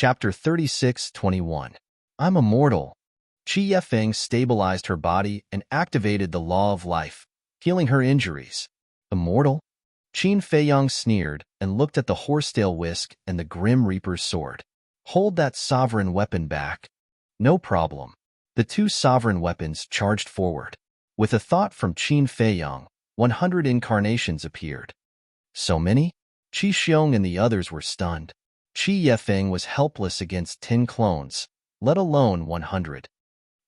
Chapter 36:21. I'm immortal. Qi Yefeng stabilized her body and activated the law of life, healing her injuries. Immortal? Qin Feiyang sneered and looked at the horsetail whisk and the Grim Reaper's sword. Hold that sovereign weapon back. No problem. The two sovereign weapons charged forward. With a thought from Qin Feiyang, 100 incarnations appeared. So many? Qi Xiong and the others were stunned. Qi Yefeng was helpless against 10 clones, let alone 100.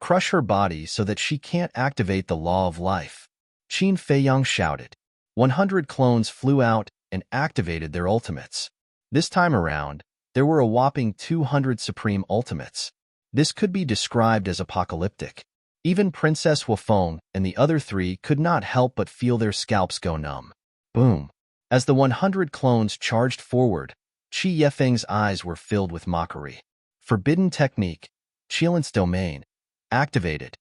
Crush her body so that she can't activate the law of life. Qin Feiyang shouted. 100 clones flew out and activated their ultimates. This time around, there were a whopping 200 supreme ultimates. This could be described as apocalyptic. Even Princess Wufeng and the other three could not help but feel their scalps go numb. Boom. As the 100 clones charged forward, Qi Yefeng's eyes were filled with mockery. Forbidden technique, Qilin's domain, activated.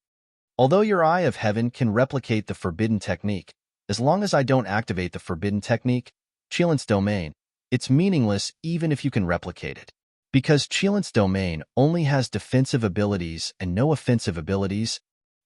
Although your Eye of Heaven can replicate the forbidden technique, as long as I don't activate the forbidden technique, Qilin's domain, it's meaningless even if you can replicate it. Because Qilin's domain only has defensive abilities and no offensive abilities,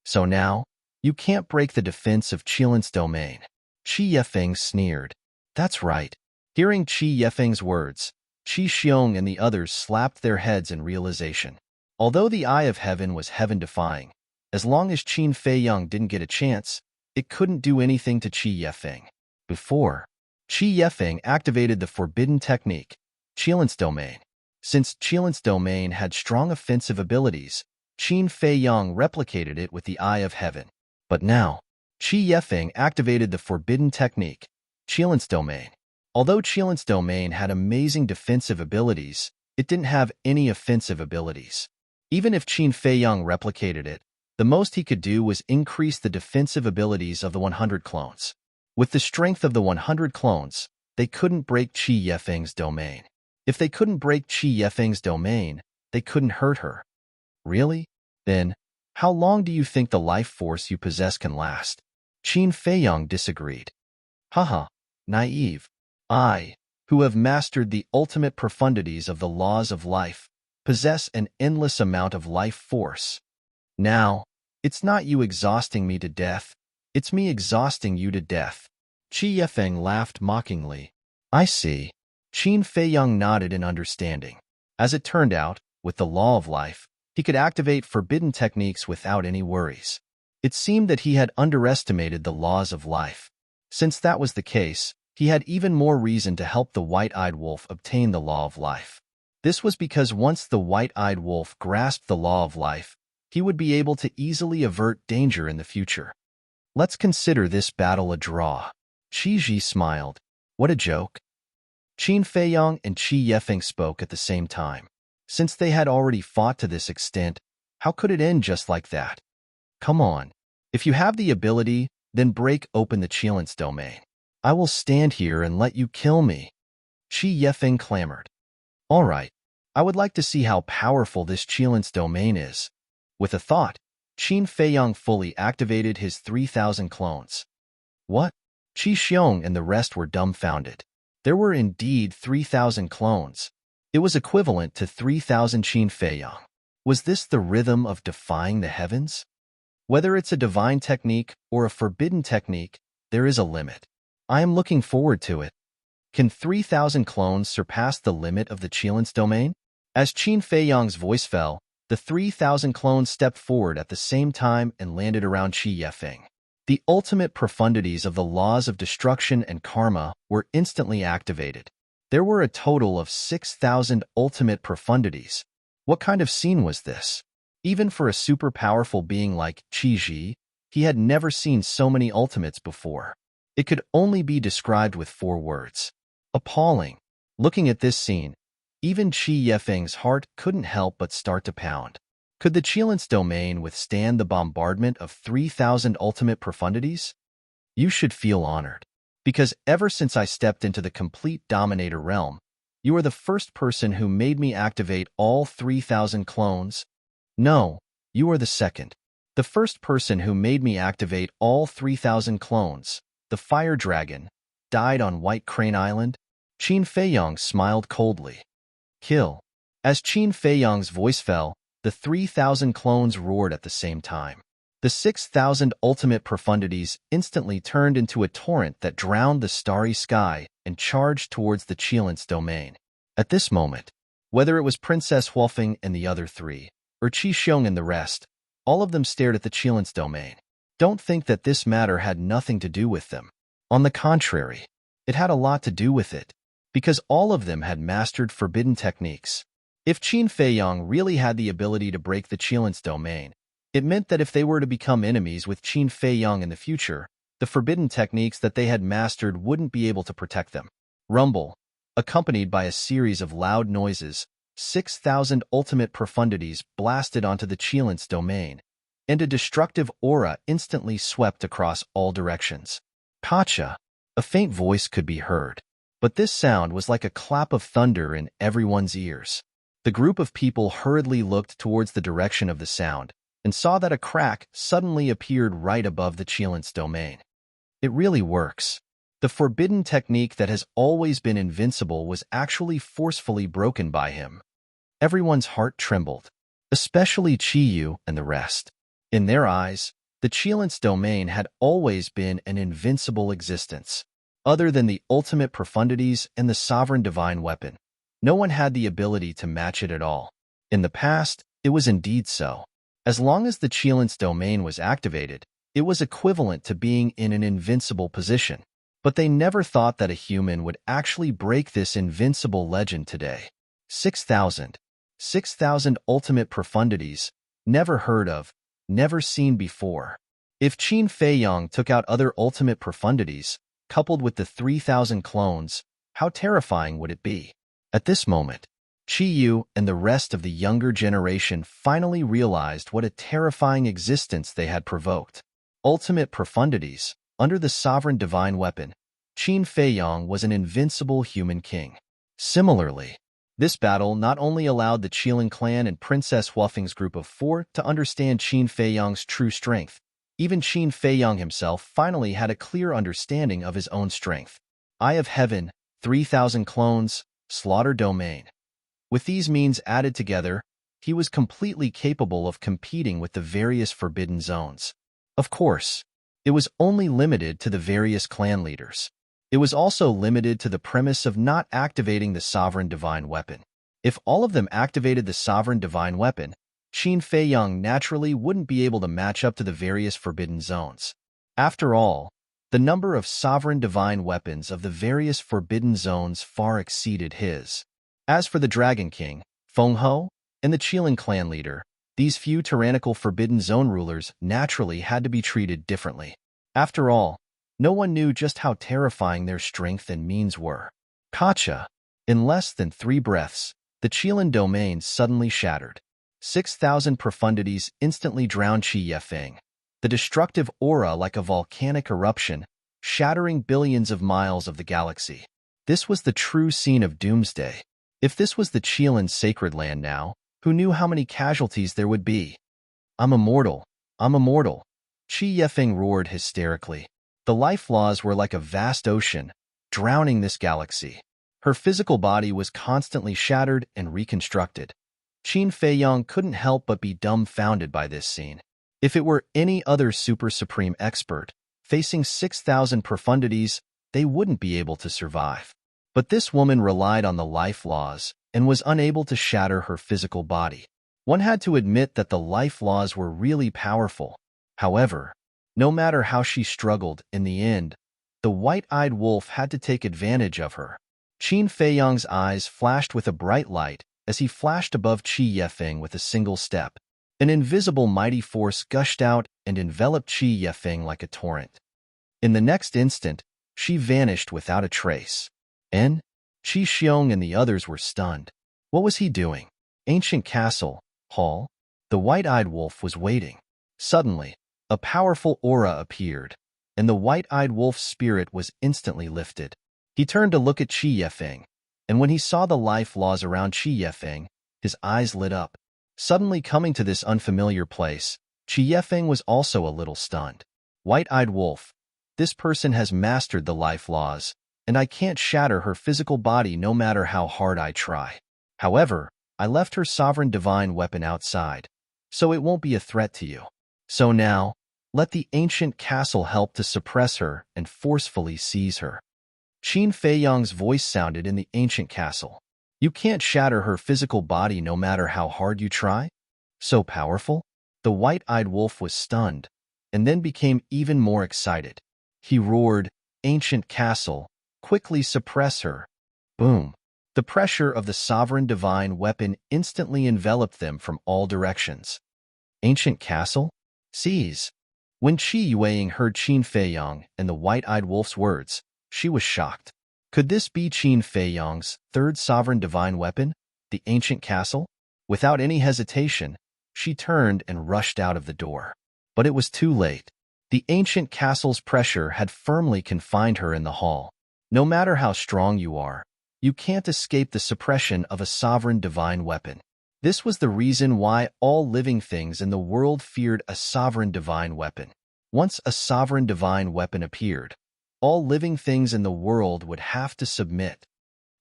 so now, you can't break the defense of Qilin's domain. Qi Yefeng sneered. That's right. Hearing Qi Yefeng's words, Qi Xiong and the others slapped their heads in realization. Although the Eye of Heaven was heaven-defying, as long as Qin Feiyang didn't get a chance, it couldn't do anything to Qi Yefeng. Before, Qi Yefeng activated the forbidden technique, Qilin's domain. Since Qilin's domain had strong offensive abilities, Qin Feiyang replicated it with the Eye of Heaven. But now, Qi Yefeng activated the forbidden technique, Qilin's domain. Although Qilin's domain had amazing defensive abilities, it didn't have any offensive abilities. Even if Qin Feiyang replicated it, the most he could do was increase the defensive abilities of the 100 clones. With the strength of the 100 clones, they couldn't break Qi Yefeng's domain. If they couldn't break Qi Yefeng's domain, they couldn't hurt her. Really? Then, how long do you think the life force you possess can last? Qin Feiyang disagreed. Haha, naive. I, who have mastered the ultimate profundities of the laws of life, possess an endless amount of life force. Now, it's not you exhausting me to death, it's me exhausting you to death. Qi Yefeng laughed mockingly. I see. Qin Feiyang nodded in understanding. As it turned out, with the law of life, he could activate forbidden techniques without any worries. It seemed that he had underestimated the laws of life. Since that was the case, he had even more reason to help the white-eyed wolf obtain the law of life. This was because once the white-eyed wolf grasped the law of life, he would be able to easily avert danger in the future. Let's consider this battle a draw. Qi Ji smiled. What a joke. Qin Feiyang and Qi Yefeng spoke at the same time. Since they had already fought to this extent, how could it end just like that? Come on. If you have the ability, then break open the Qilin's domain. I will stand here and let you kill me. Qi Yefeng clamored. All right. I would like to see how powerful this Qilin's domain is. With a thought, Qin Feiyang fully activated his 3,000 clones. What? Qi Xiong and the rest were dumbfounded. There were indeed 3,000 clones. It was equivalent to 3,000 Qin Feiyang. Was this the rhythm of defying the heavens? Whether it's a divine technique or a forbidden technique, there is a limit. I am looking forward to it. Can 3,000 clones surpass the limit of the Qilin's domain? As Qin Feiyang's voice fell, the 3,000 clones stepped forward at the same time and landed around Qi Yefeng. The ultimate profundities of the laws of destruction and karma were instantly activated. There were a total of 6,000 ultimate profundities. What kind of scene was this? Even for a super powerful being like Qi Ji, he had never seen so many ultimates before. It could only be described with 4 words. Appalling. Looking at this scene, even Qi Yefeng's heart couldn't help but start to pound. Could the Qilin's domain withstand the bombardment of 3,000 ultimate profundities? You should feel honored. Because ever since I stepped into the complete dominator realm, you are the first person who made me activate all 3,000 clones. No, you are the second. The first person who made me activate all 3,000 clones, the fire dragon, died on White Crane Island. Qin Feiyang smiled coldly. Kill. As Qin Feiyang's voice fell, the 3,000 clones roared at the same time. The 6,000 ultimate profundities instantly turned into a torrent that drowned the starry sky and charged towards the Qilin's domain. At this moment, whether it was Princess Huofeng and the other three, or Qi Xiong and the rest, all of them stared at the Qilin's domain. Don't think that this matter had nothing to do with them. On the contrary, it had a lot to do with it, because all of them had mastered forbidden techniques. If Qin Feiyang really had the ability to break the Qilin's domain, it meant that if they were to become enemies with Qin Feiyang in the future, the forbidden techniques that they had mastered wouldn't be able to protect them. Rumble, accompanied by a series of loud noises, 6,000 ultimate profundities blasted onto the Qilin's domain, and a destructive aura instantly swept across all directions. Pacha, a faint voice could be heard, but this sound was like a clap of thunder in everyone's ears. The group of people hurriedly looked towards the direction of the sound and saw that a crack suddenly appeared right above the Qilin's domain. It really works. The forbidden technique that has always been invincible was actually forcefully broken by him. Everyone's heart trembled, especially Qiyu and the rest. In their eyes, the Qilin's domain had always been an invincible existence. Other than the ultimate profundities and the sovereign divine weapon, no one had the ability to match it at all. In the past, it was indeed so. As long as the Qilin's domain was activated, it was equivalent to being in an invincible position. But they never thought that a human would actually break this invincible legend today. 6,000 ultimate profundities, never heard of, never seen before. If Qin Feiyang took out other ultimate profundities, coupled with the 3,000 clones, how terrifying would it be? At this moment, Qiyu and the rest of the younger generation finally realized what a terrifying existence they had provoked. Ultimate profundities, under the sovereign divine weapon, Qin Feiyang was an invincible human king. Similarly, this battle not only allowed the Qilin clan and Princess Huofeng's group of four to understand Qin Feiyang's true strength, even Qin Feiyang himself finally had a clear understanding of his own strength. Eye of Heaven, 3,000 clones, Slaughter Domain. With these means added together, he was completely capable of competing with the various forbidden zones. Of course, it was only limited to the various clan leaders. It was also limited to the premise of not activating the sovereign divine weapon. If all of them activated the sovereign divine weapon, Qin Feiyang naturally wouldn't be able to match up to the various forbidden zones. After all, the number of sovereign divine weapons of the various forbidden zones far exceeded his. As for the Dragon King, Feng Ho, and the Qilin clan leader, these few tyrannical forbidden zone rulers naturally had to be treated differently. After all, no one knew just how terrifying their strength and means were. Pacha. In less than 3 breaths, the Qilin domain suddenly shattered. 6,000 profundities instantly drowned Qi Yefeng. The destructive aura like a volcanic eruption, shattering billions of miles of the galaxy. This was the true scene of doomsday. If this was the Qilin's sacred land now, who knew how many casualties there would be? I'm immortal. I'm immortal. Qi Yefeng roared hysterically. The life laws were like a vast ocean, drowning this galaxy. Her physical body was constantly shattered and reconstructed. Qin Feiyang couldn't help but be dumbfounded by this scene. If it were any other super supreme expert, facing 6,000 profundities, they wouldn't be able to survive. But this woman relied on the life laws and was unable to shatter her physical body. One had to admit that the life laws were really powerful. However, no matter how she struggled, in the end, the white-eyed wolf had to take advantage of her. Qin Feiyang's eyes flashed with a bright light as he flashed above Qi Yefeng with a single step. An invisible mighty force gushed out and enveloped Qi Yefeng like a torrent. In the next instant, she vanished without a trace. And Qi Xiong and the others were stunned. What was he doing? Ancient castle, hall? The white-eyed wolf was waiting. Suddenly, a powerful aura appeared, and the white-eyed wolf's spirit was instantly lifted. He turned to look at Qi Yefeng, and when he saw the life laws around Qi Yefeng, his eyes lit up. Suddenly coming to this unfamiliar place, Qi Yefeng was also a little stunned. White-eyed wolf, this person has mastered the life laws, and I can't shatter her physical body no matter how hard I try. However, I left her sovereign divine weapon outside, so it won't be a threat to you. So now, let the ancient castle help to suppress her and forcefully seize her." Qin Feiyang's voice sounded in the ancient castle. "You can't shatter her physical body no matter how hard you try? So powerful?" The white-eyed wolf was stunned, and then became even more excited. He roared, "Ancient castle, quickly suppress her." Boom! The pressure of the sovereign divine weapon instantly enveloped them from all directions. "Ancient castle? Seize!" When Qi Yueying heard Qin Feiyang and the white-eyed wolf's words, she was shocked. Could this be Qin Feiyang's third sovereign divine weapon, the ancient castle? Without any hesitation, she turned and rushed out of the door. But it was too late. The ancient castle's pressure had firmly confined her in the hall. No matter how strong you are, you can't escape the suppression of a sovereign divine weapon. This was the reason why all living things in the world feared a sovereign divine weapon. Once a sovereign divine weapon appeared, all living things in the world would have to submit.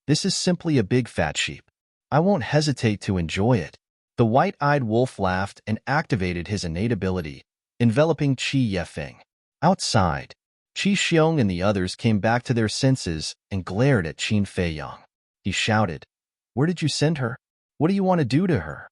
This is simply a big fat sheep. I won't hesitate to enjoy it. The white-eyed wolf laughed and activated his innate ability, enveloping Qi Yefeng. Outside, Qi Xiong and the others came back to their senses and glared at Qin Feiyang. He shouted, "Where did you send her? What do you want to do to her?"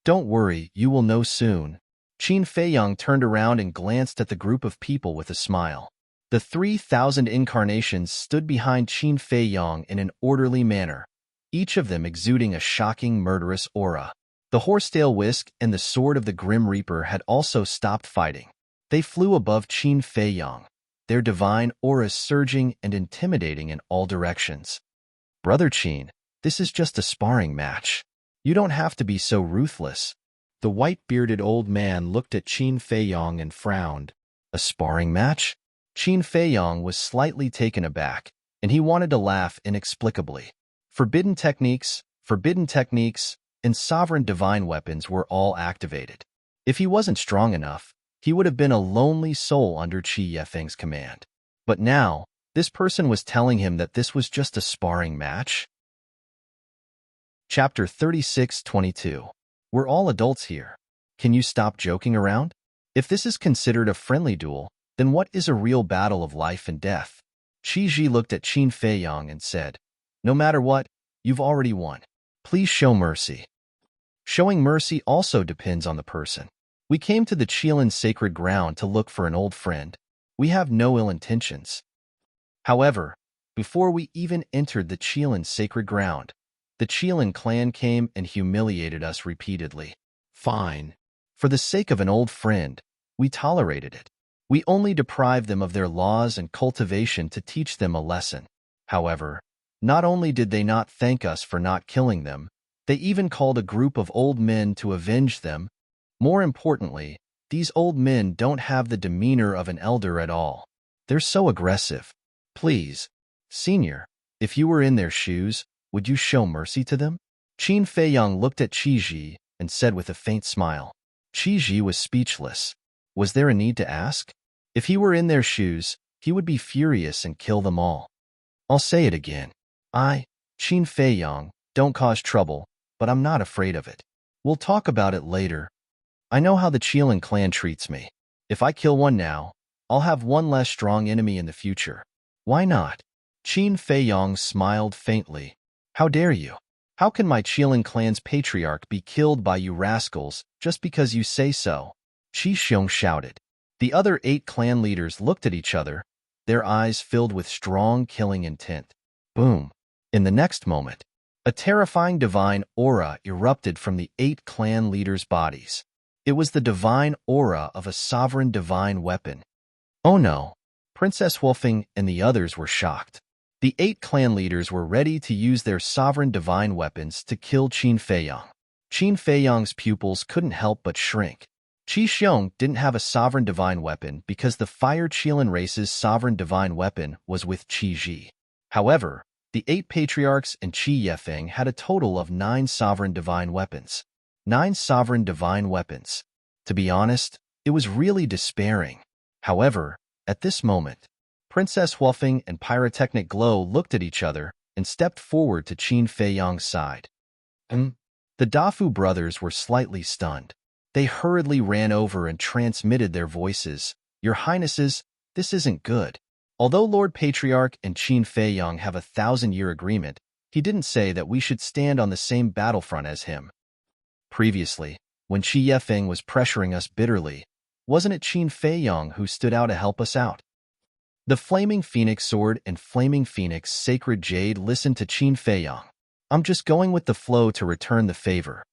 "Don't worry, you will know soon." Qin Feiyang turned around and glanced at the group of people with a smile. The 3,000 incarnations stood behind Qin Feiyang in an orderly manner, each of them exuding a shocking, murderous aura. The horsetail whisk and the sword of the Grim Reaper had also stopped fighting. They flew above Qin Feiyang, their divine auras surging and intimidating in all directions. "Brother Qin, this is just a sparring match. You don't have to be so ruthless." The white-bearded old man looked at Qin Feiyang and frowned. "A sparring match?" Qin Feiyang was slightly taken aback, and he wanted to laugh inexplicably. Forbidden techniques, and sovereign divine weapons were all activated. If he wasn't strong enough, he would have been a lonely soul under Qi Yefeng's command. But now, this person was telling him that this was just a sparring match? Chapter 36:22. We're all adults here. Can you stop joking around? If this is considered a friendly duel, then what is a real battle of life and death? Qi Ji looked at Qin Feiyang and said, "No matter what, you've already won. Please show mercy." Showing mercy also depends on the person. We came to the Qilin sacred ground to look for an old friend. We have no ill intentions. However, before we even entered the Qilin sacred ground, the Qilin clan came and humiliated us repeatedly. Fine. For the sake of an old friend, we tolerated it. We only deprived them of their laws and cultivation to teach them a lesson. However, not only did they not thank us for not killing them, they even called a group of old men to avenge them. More importantly, these old men don't have the demeanor of an elder at all. They're so aggressive. Please, senior, if you were in their shoes, would you show mercy to them? Qin Feiyang looked at Qi Ji and said with a faint smile. Qi Ji was speechless. Was there a need to ask? If he were in their shoes, he would be furious and kill them all. I'll say it again. I, Qin Feiyang, don't cause trouble, but I'm not afraid of it. We'll talk about it later. I know how the Qilin clan treats me. If I kill one now, I'll have one less strong enemy in the future. Why not? Qin Feiyang smiled faintly. How dare you? How can my Qilin clan's patriarch be killed by you rascals just because you say so? Qi Xiong shouted. The other 8 clan leaders looked at each other, their eyes filled with strong killing intent. Boom. In the next moment, a terrifying divine aura erupted from the 8 clan leaders' bodies. It was the divine aura of a sovereign divine weapon. Oh no! Princess Wolfing and the others were shocked. The 8 clan leaders were ready to use their sovereign divine weapons to kill Qin Feiyang. Qin Feiyang's pupils couldn't help but shrink. Qi Xiong didn't have a sovereign divine weapon because the Fire Qilin race's sovereign divine weapon was with Qi Ji. However, the 8 patriarchs and Qi Yefeng had a total of 9 sovereign divine weapons. 9 sovereign divine weapons. To be honest, it was really despairing. However, at this moment, Princess Wolfing and Pyrotechnic Glow looked at each other and stepped forward to Qin Feiyang's side. The The Dafu brothers were slightly stunned. They hurriedly ran over and transmitted their voices. Your Highnesses, this isn't good. Although Lord Patriarch and Qin Feiyang have a 1,000-year agreement, he didn't say that we should stand on the same battlefront as him. Previously, when Qi Yefeng was pressuring us bitterly, wasn't it Qin Feiyang who stood out to help us out? The Flaming Phoenix Sword and Flaming Phoenix Sacred Jade listened to Qin Feiyang. I'm just going with the flow to return the favor,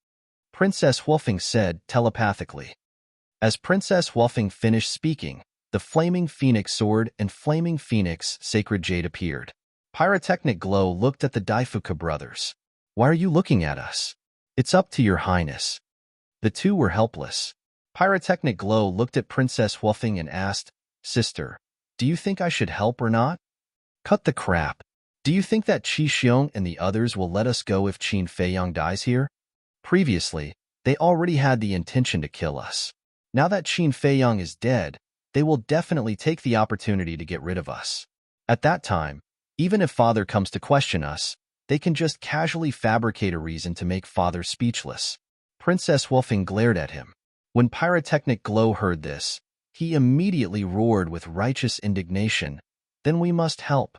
Princess Huofeng said telepathically. As Princess Huofeng finished speaking, the Flaming Phoenix Sword and Flaming Phoenix Sacred Jade appeared. Pyrotechnic Glow looked at the Daifuka brothers. Why are you looking at us? It's up to your highness. The two were helpless. Pyrotechnic Glow looked at Princess Huofeng and asked, Sister, do you think I should help or not? Cut the crap. Do you think that Qi Xiong and the others will let us go if Qin Feiyang dies here? Previously, they already had the intention to kill us. Now that Qin Feiyang is dead, they will definitely take the opportunity to get rid of us. At that time, even if Father comes to question us, they can just casually fabricate a reason to make Father speechless. Princess Huofeng glared at him. When Pyrotechnic Glow heard this, he immediately roared with righteous indignation. Then we must help.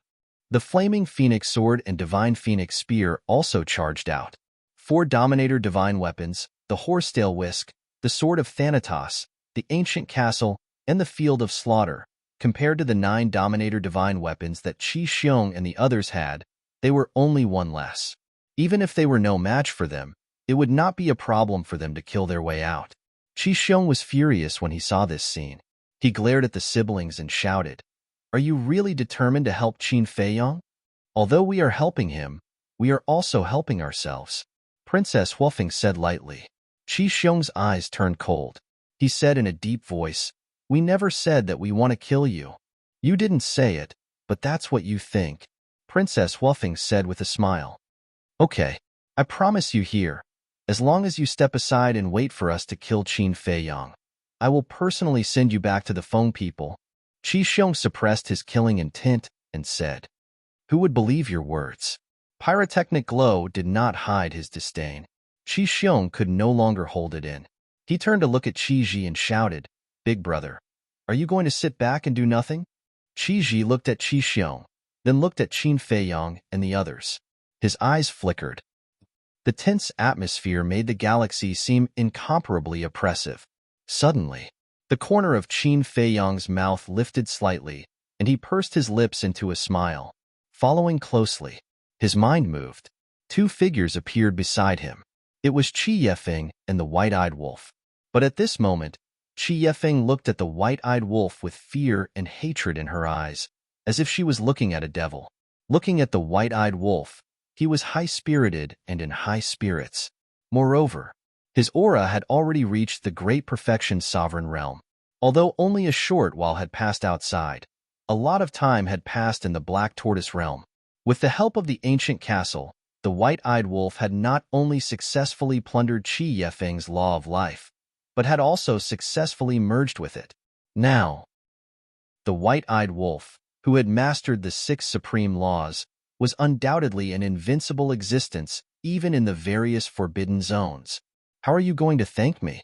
The Flaming Phoenix Sword and Divine Phoenix Spear also charged out. 4 Dominator Divine Weapons, the Horsetail Whisk, the Sword of Thanatos, the Ancient Castle, and the Field of Slaughter. Compared to the 9 Dominator Divine Weapons that Qi Xiong and the others had, they were only one less. Even if they were no match for them, it would not be a problem for them to kill their way out. Qi Xiong was furious when he saw this scene. He glared at the siblings and shouted, Are you really determined to help Qin Feiyang? Although we are helping him, we are also helping ourselves. Princess Huofeng said lightly. Qi Xiong's eyes turned cold. He said in a deep voice, We never said that we want to kill you. You didn't say it, but that's what you think. Princess Huofeng said with a smile. Okay, I promise you here, as long as you step aside and wait for us to kill Qin Feiyang, I will personally send you back to the Feng people. Qi Xiong suppressed his killing intent and said, Who would believe your words? Pyrotechnic Glow did not hide his disdain. Qi Xiong could no longer hold it in. He turned to look at Qi Ji and shouted, Big brother, are you going to sit back and do nothing? Qi Ji looked at Qi Xiong, then looked at Qin Feiyang and the others. His eyes flickered. The tense atmosphere made the galaxy seem incomparably oppressive. Suddenly, the corner of Qin Feiyang's mouth lifted slightly, and he pursed his lips into a smile. Following closely, his mind moved. 2 figures appeared beside him. It was Qi Yefeng and the white-eyed wolf. But at this moment, Qi Yefeng looked at the white-eyed wolf with fear and hatred in her eyes, as if she was looking at a devil. Looking at the white-eyed wolf, he was high-spirited and in high spirits. Moreover, his aura had already reached the great perfection sovereign realm. Although only a short while had passed outside, a lot of time had passed in the Black Tortoise realm. With the help of the ancient castle, the white-eyed wolf had not only successfully plundered Qi Yefeng's law of life, but had also successfully merged with it. Now, the white-eyed wolf, who had mastered the 6 supreme laws, was undoubtedly an invincible existence even in the various forbidden zones. How are you going to thank me?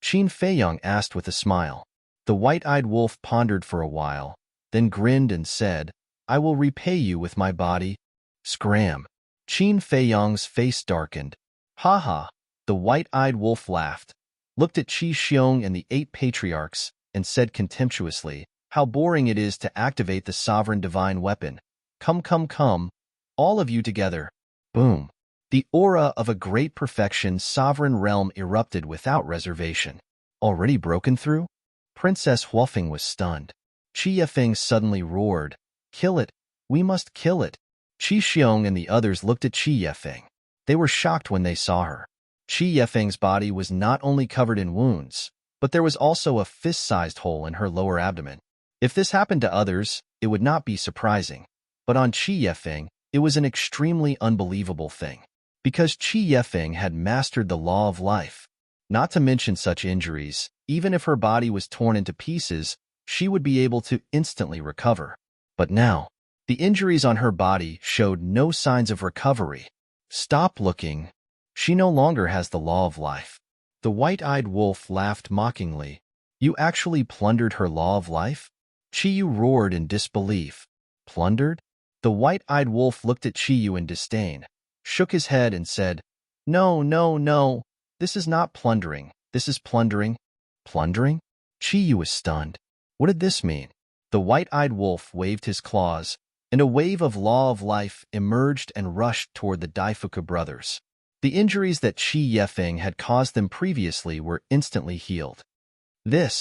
Qin Feiyang asked with a smile. The white-eyed wolf pondered for a while, then grinned and said, I will repay you with my body. Scram. Qin Feiyang's face darkened. Ha ha. The white-eyed wolf laughed, looked at Qi Xiong and the 8 patriarchs, and said contemptuously, How boring it is to activate the sovereign divine weapon. Come, come, come, all of you together. Boom. The aura of a great perfection sovereign realm erupted without reservation. Already broken through? Princess Huofeng was stunned. Qi Yefeng suddenly roared, Kill it! We must kill it! Qi Xiong and the others looked at Qi Yefeng. They were shocked when they saw her. Qi Yefeng's body was not only covered in wounds, but there was also a fist-sized hole in her lower abdomen. If this happened to others, it would not be surprising. But on Qi Yefeng, it was an extremely unbelievable thing. Because Qi Yefeng had mastered the law of life. Not to mention such injuries, even if her body was torn into pieces, she would be able to instantly recover. But now, the injuries on her body showed no signs of recovery. Stop looking. She no longer has the law of life. The white-eyed wolf laughed mockingly. You actually plundered her law of life? Chiyu roared in disbelief. Plundered? The white-eyed wolf looked at Chiyu in disdain, shook his head and said, No, no, no. This is not plundering. This is plundering. Plundering? Chiyu was stunned. What did this mean? The white-eyed wolf waved his claws, and a wave of law of life emerged and rushed toward the Daifuku brothers. The injuries that Qi Yefeng had caused them previously were instantly healed. The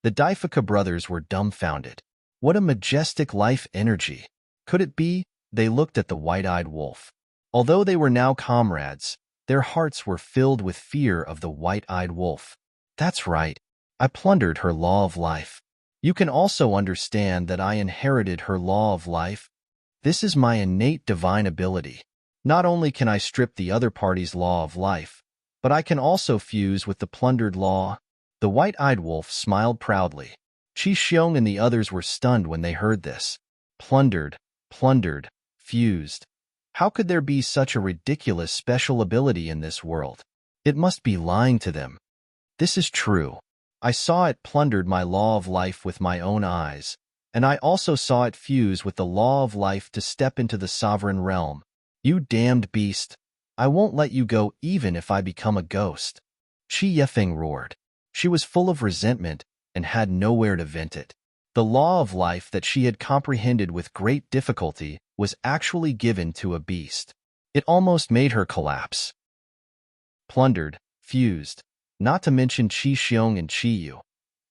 Daifuku brothers were dumbfounded. What a majestic life energy! Could it be? They looked at the white-eyed wolf. Although they were now comrades, their hearts were filled with fear of the white-eyed wolf. That's right. I plundered her law of life. You can also understand that I inherited her law of life. This is my innate divine ability. Not only can I strip the other party's law of life, but I can also fuse with the plundered law. The white-eyed wolf smiled proudly. Qi Xiong and the others were stunned when they heard this. Plundered, fused. How could there be such a ridiculous special ability in this world? It must be lying to them. This is true. I saw it plundered my law of life with my own eyes, and I also saw it fuse with the law of life to step into the sovereign realm. You damned beast! I won't let you go even if I become a ghost. Qi Yefeng roared. She was full of resentment and had nowhere to vent it. The law of life that she had comprehended with great difficulty was actually given to a beast. It almost made her collapse. Plundered, fused, not to mention Qi Xiong and Chiyu.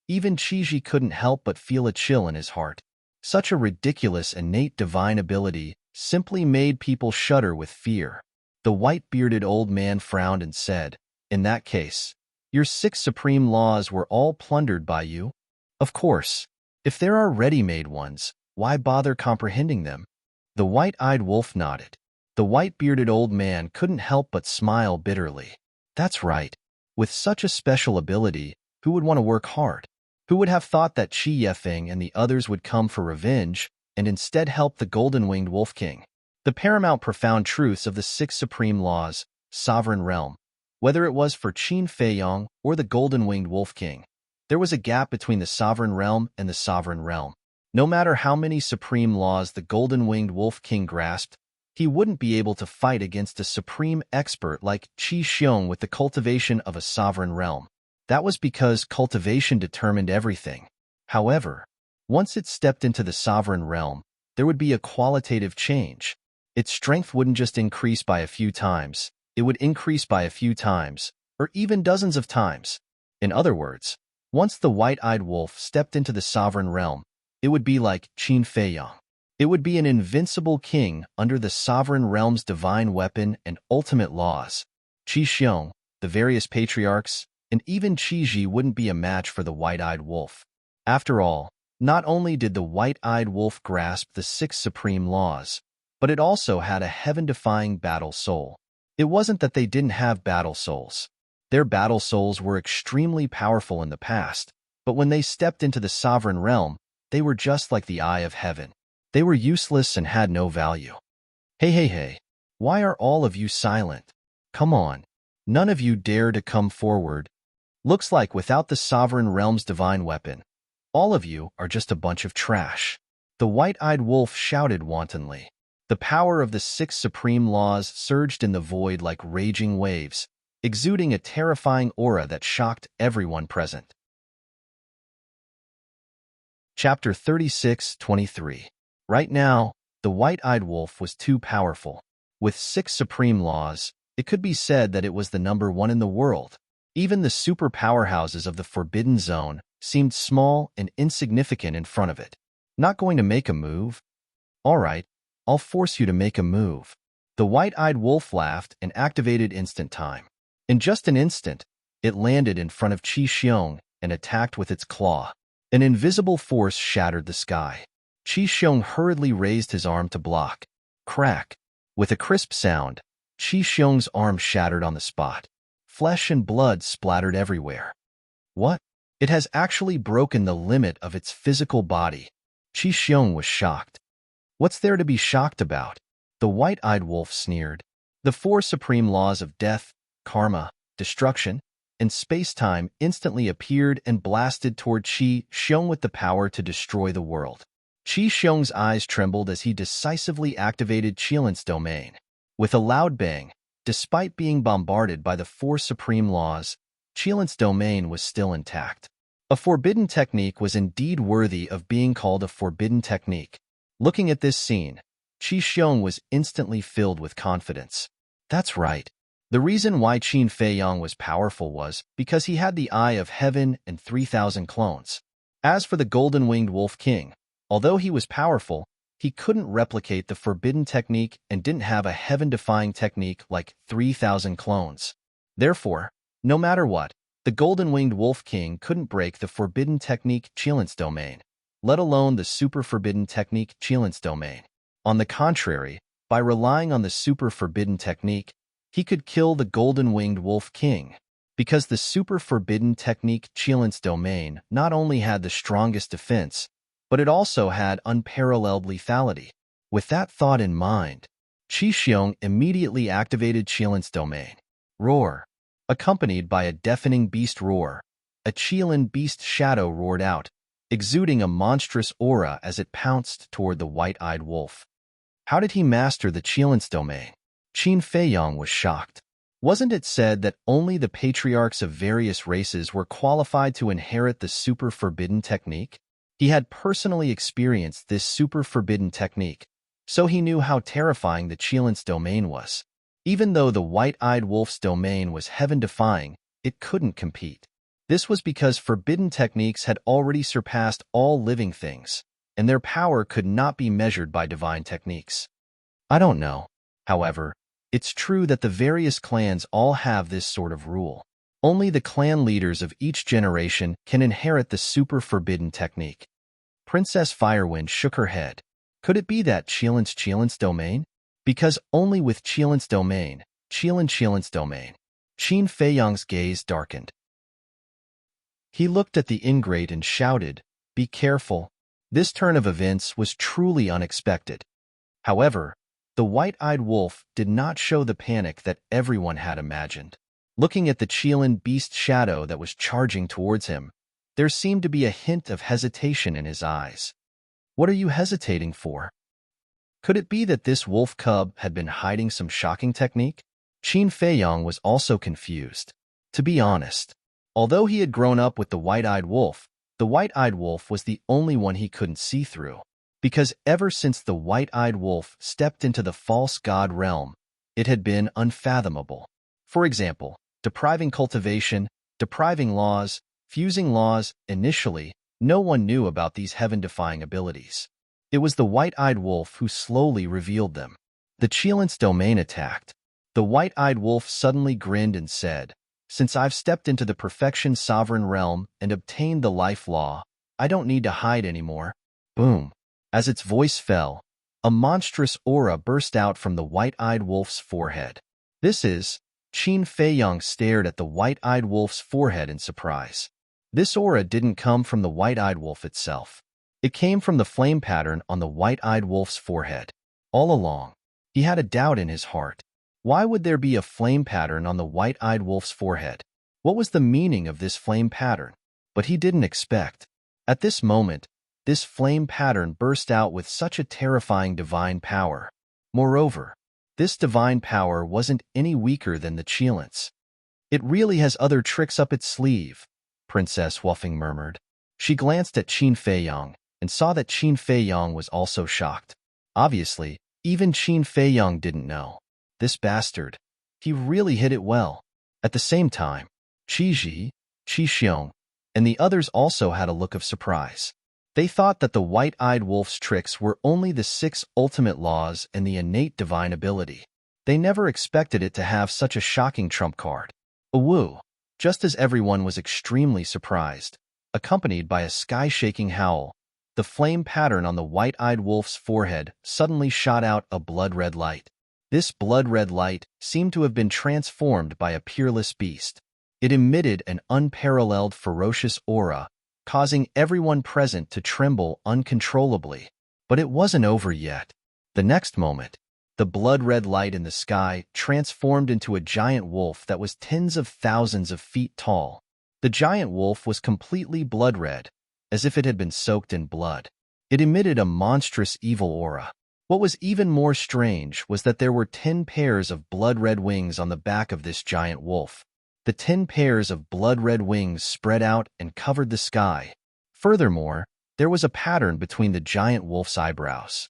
Even Qiji couldn't help but feel a chill in his heart. Such a ridiculous innate divine ability simply made people shudder with fear. The white-bearded old man frowned and said, In that case, your 6 supreme laws were all plundered by you? Of course. If there are ready-made ones, why bother comprehending them? The white-eyed wolf nodded. The white-bearded old man couldn't help but smile bitterly. That's right. With such a special ability, who would want to work hard? Who would have thought that Qi Yefeng and the others would come for revenge and instead help the golden-winged wolf king? The paramount profound truths of the 6 supreme laws, sovereign realm. Whether it was for Qin Feiyong or the golden-winged wolf king, there was a gap between the sovereign realm and the sovereign realm. No matter how many supreme laws the golden-winged wolf king grasped, he wouldn't be able to fight against a supreme expert like Qi Xiong with the cultivation of a sovereign realm. That was because cultivation determined everything. However, once it stepped into the sovereign realm, there would be a qualitative change. Its strength wouldn't just increase by a few times, it would increase by a few times, or even dozens of times. In other words, once the white-eyed wolf stepped into the sovereign realm, it would be like Qin Feiyong. It would be an invincible king under the sovereign realm's divine weapon and ultimate laws. Qi Xiong, the various patriarchs, and even Qiji wouldn't be a match for the white-eyed wolf. After all, not only did the white-eyed wolf grasp the 6 supreme laws, but it also had a heaven-defying battle soul. It wasn't that they didn't have battle souls. Their battle souls were extremely powerful in the past, but when they stepped into the sovereign realm, they were just like the eye of heaven. They were useless and had no value. Hey, why are all of you silent? Come on, none of you dare to come forward. Looks like without the sovereign realm's divine weapon, all of you are just a bunch of trash. The white-eyed wolf shouted wantonly. The power of the 6 supreme laws surged in the void like raging waves, exuding a terrifying aura that shocked everyone present. Chapter 36-23. Right now, the white-eyed wolf was too powerful. With 6 supreme laws, it could be said that it was the number 1 in the world. Even the super powerhouses of the Forbidden Zone seemed small and insignificant in front of it. Not going to make a move? All right, I'll force you to make a move. The white-eyed wolf laughed and activated instant time. In just an instant, it landed in front of Qi Xiong and attacked with its claw. An invisible force shattered the sky. Qi Xiong hurriedly raised his arm to block. Crack! With a crisp sound, Qi Xiong's arm shattered on the spot. Flesh and blood splattered everywhere. What? It has actually broken the limit of its physical body. Qi Xiong was shocked. What's there to be shocked about? The white-eyed wolf sneered. The 4 supreme laws of death, karma, destruction, and space-time instantly appeared and blasted toward Qi Xiong with the power to destroy the world. Qi Xiong's eyes trembled as he decisively activated Qilin's domain. With a loud bang, despite being bombarded by the four supreme laws, Qilin's domain was still intact. A forbidden technique was indeed worthy of being called a forbidden technique. Looking at this scene, Qi Xiong was instantly filled with confidence. That's right. The reason why Qin Feiyang was powerful was because he had the Eye of Heaven and 3,000 clones. As for the golden-winged Wolf King, although he was powerful, he couldn't replicate the forbidden technique and didn't have a heaven-defying technique like 3,000 clones. Therefore, no matter what, the golden-winged Wolf King couldn't break the forbidden technique Qilin's domain, let alone the super forbidden technique Qilin's domain. On the contrary, by relying on the super forbidden technique, he could kill the golden-winged Wolf King, because the super forbidden technique Qilin's domain not only had the strongest defense, but it also had unparalleled lethality. With that thought in mind, Qi Xiong immediately activated Qilin's domain. Roar. Accompanied by a deafening beast roar, a Qilin beast shadow roared out, exuding a monstrous aura as it pounced toward the white-eyed wolf. How did he master the Qilin's domain? Qin Feiyang was shocked. Wasn't it said that only the patriarchs of various races were qualified to inherit the super forbidden technique? He had personally experienced this super forbidden technique, so he knew how terrifying the Qilin's domain was. Even though the white-eyed wolf's domain was heaven-defying, it couldn't compete. This was because forbidden techniques had already surpassed all living things, and their power could not be measured by divine techniques. I don't know. However, it's true that the various clans all have this sort of rule. Only the clan leaders of each generation can inherit the super forbidden technique. Princess Firewind shook her head. Could it be that Qilin's domain? Because only with Qilin's domain, Qilin's domain. Qin Feiyang's gaze darkened. He looked at the ingrate and shouted, "Be careful." This turn of events was truly unexpected. However, the white-eyed wolf did not show the panic that everyone had imagined. Looking at the Qilin beast shadow that was charging towards him, there seemed to be a hint of hesitation in his eyes. "What are you hesitating for?" Could it be that this wolf cub had been hiding some shocking technique? Qin Feiyang was also confused. To be honest, although he had grown up with the white-eyed wolf was the only one he couldn't see through. Because ever since the white-eyed wolf stepped into the false god realm, it had been unfathomable. For example, depriving cultivation, depriving laws, fusing laws. Initially, no one knew about these heaven-defying abilities. It was the white-eyed wolf who slowly revealed them. The Qilin's domain attacked. The white-eyed wolf suddenly grinned and said, "Since I've stepped into the perfection sovereign realm and obtained the life law, I don't need to hide anymore." Boom. As its voice fell, a monstrous aura burst out from the white-eyed wolf's forehead. Qin Feiyang stared at the white-eyed wolf's forehead in surprise. This aura didn't come from the white-eyed wolf itself. It came from the flame pattern on the white-eyed wolf's forehead. All along, he had a doubt in his heart. Why would there be a flame pattern on the white-eyed wolf's forehead? What was the meaning of this flame pattern? But he didn't expect. At this moment, this flame pattern burst out with such a terrifying divine power. Moreover, this divine power wasn't any weaker than the Qilin's. "It really has other tricks up its sleeve," Princess Wuffing murmured. She glanced at Qin Feiyang and saw that Qin Feiyang was also shocked. Obviously, even Qin Feiyang didn't know. This bastard. He really hit it well. At the same time, Qi Ji, Qi Xiong, and the others also had a look of surprise. They thought that the white-eyed wolf's tricks were only the 6 ultimate laws and the innate divine ability. They never expected it to have such a shocking trump card. Awoo! Just as everyone was extremely surprised, accompanied by a sky-shaking howl, the flame pattern on the white-eyed wolf's forehead suddenly shot out a blood-red light. This blood-red light seemed to have been transformed by a peerless beast. It emitted an unparalleled ferocious aura, causing everyone present to tremble uncontrollably. But it wasn't over yet. The next moment, The blood-red light in the sky transformed into a giant wolf that was tens of thousands of feet tall. The giant wolf was completely blood-red, as if it had been soaked in blood. It emitted a monstrous evil aura. What was even more strange was that there were 10 pairs of blood-red wings on the back of this giant wolf. The 10 pairs of blood-red wings spread out and covered the sky. Furthermore, there was a pattern between the giant wolf's eyebrows.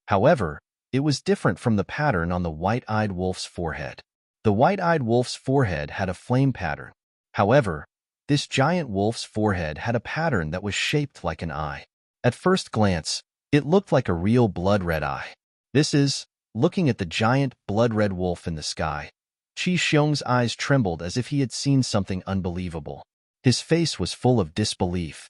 However, it was different from the pattern on the white-eyed wolf's forehead. The white-eyed wolf's forehead had a flame pattern. However, this giant wolf's forehead had a pattern that was shaped like an eye. At first glance, it looked like a real blood-red eye. Looking at the giant blood-red wolf in the sky, Qi Xiong's eyes trembled as if he had seen something unbelievable. His face was full of disbelief.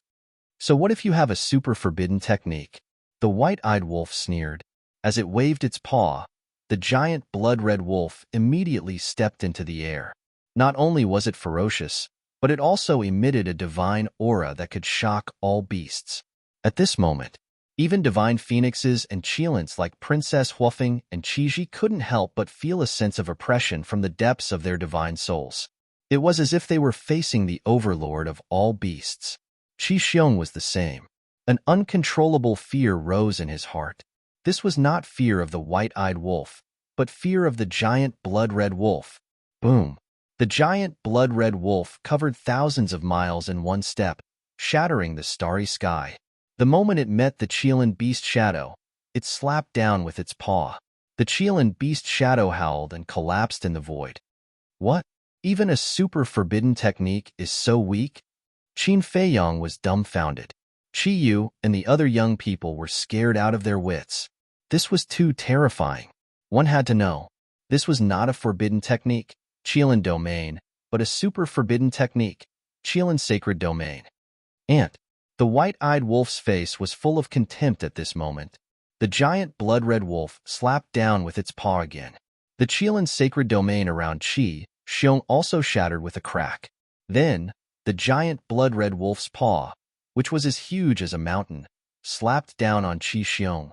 So what if you have a super forbidden technique? The white-eyed wolf sneered. As it waved its paw, the giant blood-red wolf immediately stepped into the air. Not only was it ferocious, but it also emitted a divine aura that could shock all beasts. At this moment, even divine phoenixes and qilins like Princess Huofeng and Qiji couldn't help but feel a sense of oppression from the depths of their divine souls. It was as if they were facing the overlord of all beasts. Qi Xiong was the same. An uncontrollable fear rose in his heart. This was not fear of the white-eyed wolf, but fear of the giant blood-red wolf. Boom! The giant blood-red wolf covered thousands of miles in one step, shattering the starry sky. The moment it met the Qilin beast shadow, it slapped down with its paw. The Qilin beast shadow howled and collapsed in the void. What? Even a super forbidden technique is so weak? Qin Feiyang was dumbfounded. Qi Yu and the other young people were scared out of their wits. This was too terrifying. One had to know. This was not a forbidden technique, Qilin domain, but a super forbidden technique, Qilin sacred domain. The white-eyed wolf's face was full of contempt at this moment. The giant blood-red wolf slapped down with its paw again. The Qilin sacred domain around Qi Xiong also shattered with a crack. Then, the giant blood-red wolf's paw, which was as huge as a mountain, slapped down on Qi Xiong.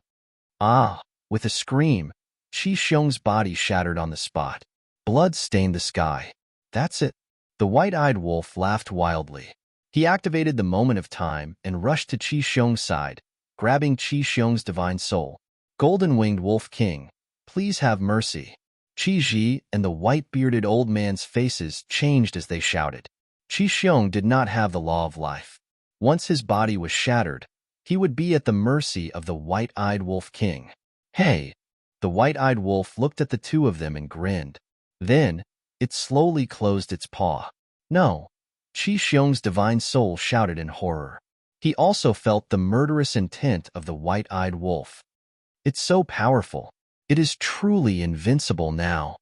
Ah! With a scream, Qi Xiong's body shattered on the spot. Blood stained the sky. That's it. The white-eyed wolf laughed wildly. He activated the moment of time and rushed to Qi Xiong's side, grabbing Qi Xiong's divine soul. Golden-winged Wolf King, please have mercy. Qi Ji and the white-bearded old man's faces changed as they shouted. Qi Xiong did not have the law of life. Once his body was shattered, he would be at the mercy of the white-eyed Wolf King. Hey! The white-eyed wolf looked at the two of them and grinned. Then, it slowly closed its paw. No! Qi Xiong's divine soul shouted in horror. He also felt the murderous intent of the white-eyed wolf. It's so powerful. It is truly invincible now.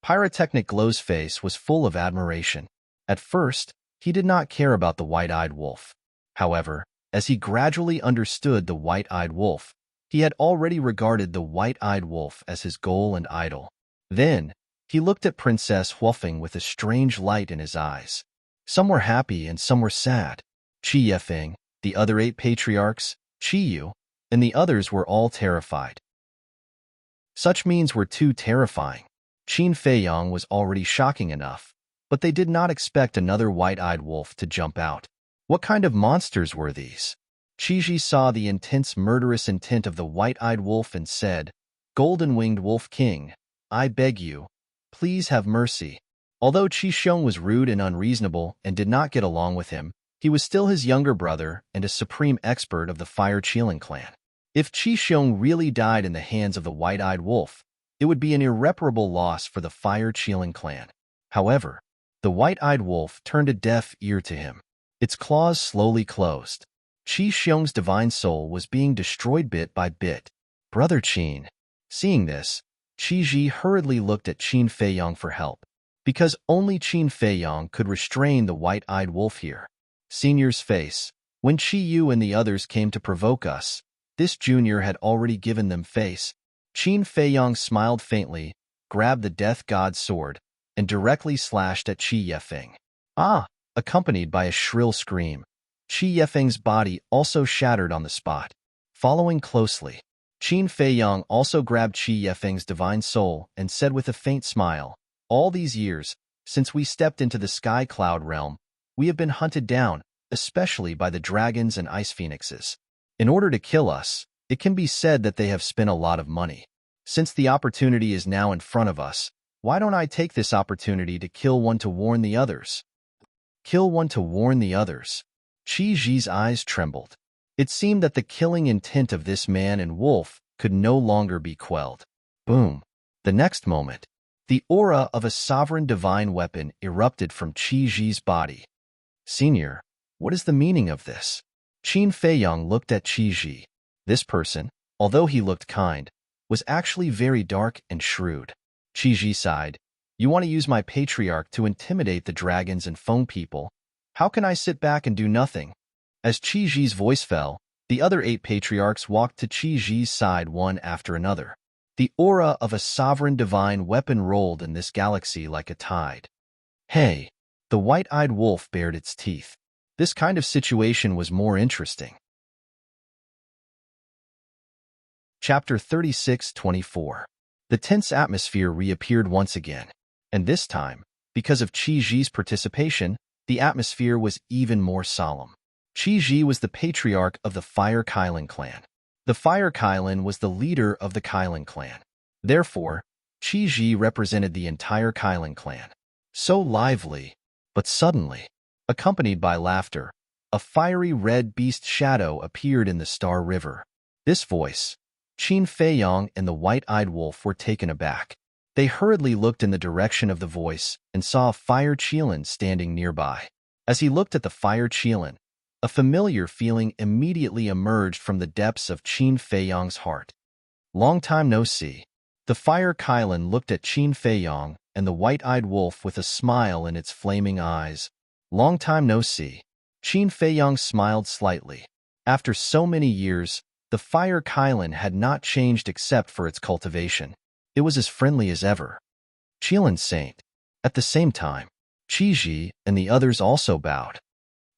Pyrotechnic Glow's face was full of admiration. At first, he did not care about the white-eyed wolf. However, as he gradually understood the white-eyed wolf, he had already regarded the white-eyed wolf as his goal and idol. Then, he looked at Princess Huofeng with a strange light in his eyes. Some were happy and some were sad. Qi Yefeng, the other 8 patriarchs, Qi Yu, and the others were all terrified. Such means were too terrifying. Qin Feiyang was already shocking enough, but they did not expect another white-eyed wolf to jump out. What kind of monsters were these? Qiji saw the intense murderous intent of the white-eyed wolf and said, Golden-winged Wolf King, I beg you, please have mercy. Although Qi Xiong was rude and unreasonable and did not get along with him, he was still his younger brother and a supreme expert of the Fire Qilin clan. If Qi Xiong really died in the hands of the white-eyed wolf, it would be an irreparable loss for the Fire Qilin clan. However, the white-eyed wolf turned a deaf ear to him. Its claws slowly closed. Qi Xiong's divine soul was being destroyed bit by bit. Brother Qin. Seeing this, Qi Ji hurriedly looked at Qin Feiyang for help, because only Qin Feiyang could restrain the white-eyed wolf here. Senior's face. When Qi Yu and the others came to provoke us, this junior had already given them face. Qin Feiyang smiled faintly, grabbed the death god's sword, and directly slashed at Qi Yefeng. Ah! Accompanied by a shrill scream. Qi Yefeng's body also shattered on the spot. Following closely, Qin Feiyang also grabbed Qi Yefeng's divine soul and said with a faint smile, "All these years, since we stepped into the sky cloud realm, we have been hunted down, especially by the dragons and ice phoenixes. In order to kill us, it can be said that they have spent a lot of money. Since the opportunity is now in front of us, why don't I take this opportunity to kill one to warn the others?" Kill one to warn the others. Qi Ji's eyes trembled. It seemed that the killing intent of this man and wolf could no longer be quelled. Boom. The next moment, the aura of a sovereign divine weapon erupted from Qi Ji's body. "Senior, what is the meaning of this?" Qin Feiyang looked at Qi Ji. This person, although he looked kind, was actually very dark and shrewd. Qi Ji sighed. "You want to use my patriarch to intimidate the dragons and Feng people? How can I sit back and do nothing?" As Qi Ji's voice fell, the other 8 patriarchs walked to Qi Ji's side one after another. The aura of a sovereign divine weapon rolled in this galaxy like a tide. Hey! The white-eyed wolf bared its teeth. This kind of situation was more interesting. Chapter 36-24. The tense atmosphere reappeared once again, and this time, because of Qi Ji's participation, the atmosphere was even more solemn. Qi Ji was the patriarch of the Fire Kylin clan. The Fire Kylin was the leader of the Kylin clan. Therefore, Qi Ji represented the entire Kylin clan. So lively, but suddenly, accompanied by laughter, a fiery red beast shadow appeared in the Star River. This voice, Qin Feiyang and the white-eyed wolf were taken aback. They hurriedly looked in the direction of the voice and saw a fire Qilin standing nearby. As he looked at the fire Qilin, a familiar feeling immediately emerged from the depths of Qin Feiyang's heart. Long time no see. The fire Kylin looked at Qin Feiyang and the white-eyed wolf with a smile in its flaming eyes. Long time no see. Qin Feiyang smiled slightly. After so many years, the fire Kylin had not changed except for its cultivation. It was as friendly as ever. Qilin Saint. At the same time, Qi Ji and the others also bowed.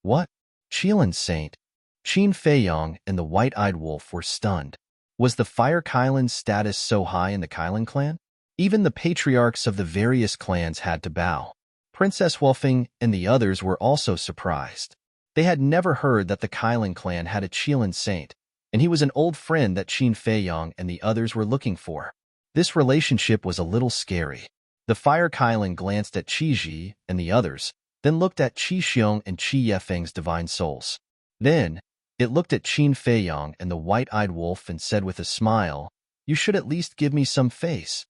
What? Qilin Saint? Qin Feiyang and the white-eyed wolf were stunned. Was the Fire Kylin's status so high in the Kylin clan? Even the patriarchs of the various clans had to bow. Princess Huofeng and the others were also surprised. They had never heard that the Kylin clan had a Qilin Saint, and he was an old friend that Qin Feiyang and the others were looking for. This relationship was a little scary. The Fire Kylin glanced at Qi Ji and the others, then looked at Qi Xiong and Qi Yefeng's divine souls. Then, it looked at Qin Feiyang and the white-eyed wolf and said with a smile, "You should at least give me some face."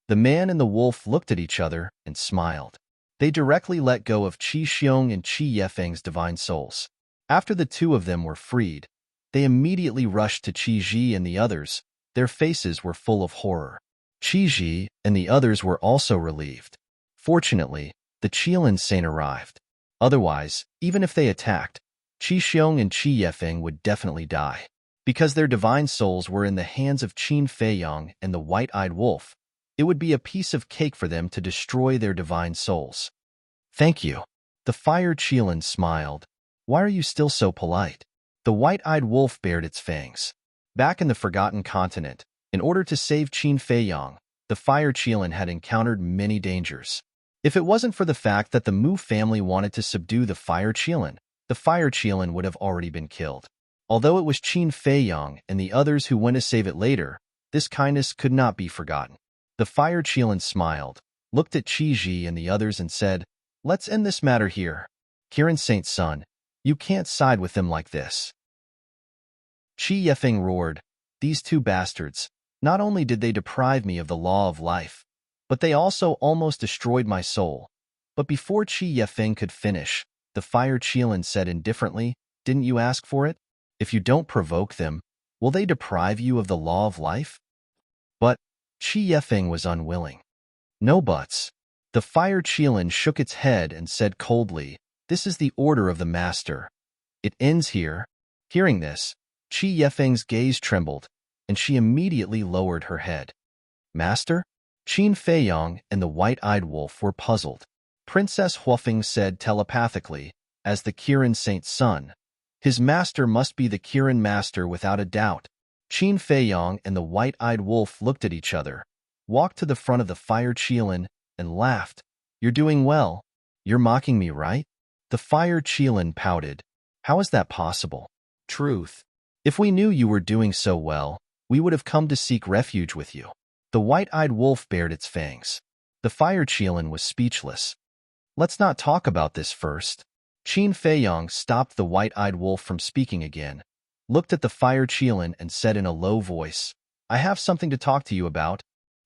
The man and the wolf looked at each other and smiled. They directly let go of Qi Xiong and Qi Yefeng's divine souls. After the two of them were freed, they immediately rushed to Qi Ji and the others. Their faces were full of horror. Qi Ji and the others were also relieved. Fortunately, the Qilin Saint arrived. Otherwise, even if they attacked, Qi Xiong and Qi Yefeng would definitely die. Because their divine souls were in the hands of Qin Feiyang and the white-eyed wolf, it would be a piece of cake for them to destroy their divine souls. "Thank you." The fire Qilin smiled. "Why are you still so polite?" The white-eyed wolf bared its fangs. Back in the Forgotten Continent, in order to save Qin Feiyang, the fire Qilin had encountered many dangers. If it wasn't for the fact that the Mu family wanted to subdue the fire Qilin, the fire Qilin would have already been killed. Although it was Qin Feiyang and the others who went to save it later, this kindness could not be forgotten. The fire Qilin smiled, looked at Qi Ji and the others and said, "Let's end this matter here. Kirin Saint's son, you can't side with them like this." Qi Yefeng roared, "These two bastards, not only did they deprive me of the law of life, but they also almost destroyed my soul." But before Qi Yefeng could finish, the fire Qilin said indifferently, "Didn't you ask for it? If you don't provoke them, will they deprive you of the law of life?" But Qi Yefeng was unwilling. "No buts." The fire Qilin shook its head and said coldly, "This is the order of the master. It ends here." Hearing this, Qi Yefeng's gaze trembled, and she immediately lowered her head. "Master?" Qin Feiyang and the white-eyed wolf were puzzled. Princess Huofeng said telepathically, as the Kirin Saint's son, "His master must be the Kirin master without a doubt." Qin Feiyong and the white-eyed wolf looked at each other, walked to the front of the fire Qilin, and laughed. You're doing well. You're mocking me, right? The fire Qilin pouted. How is that possible? Truth. If we knew you were doing so well, we would have come to seek refuge with you. The white-eyed wolf bared its fangs. The fire Qilin was speechless. Let's not talk about this first. Qin Feiyong stopped the white-eyed wolf from speaking again, looked at the fire Qilin and said in a low voice, I have something to talk to you about.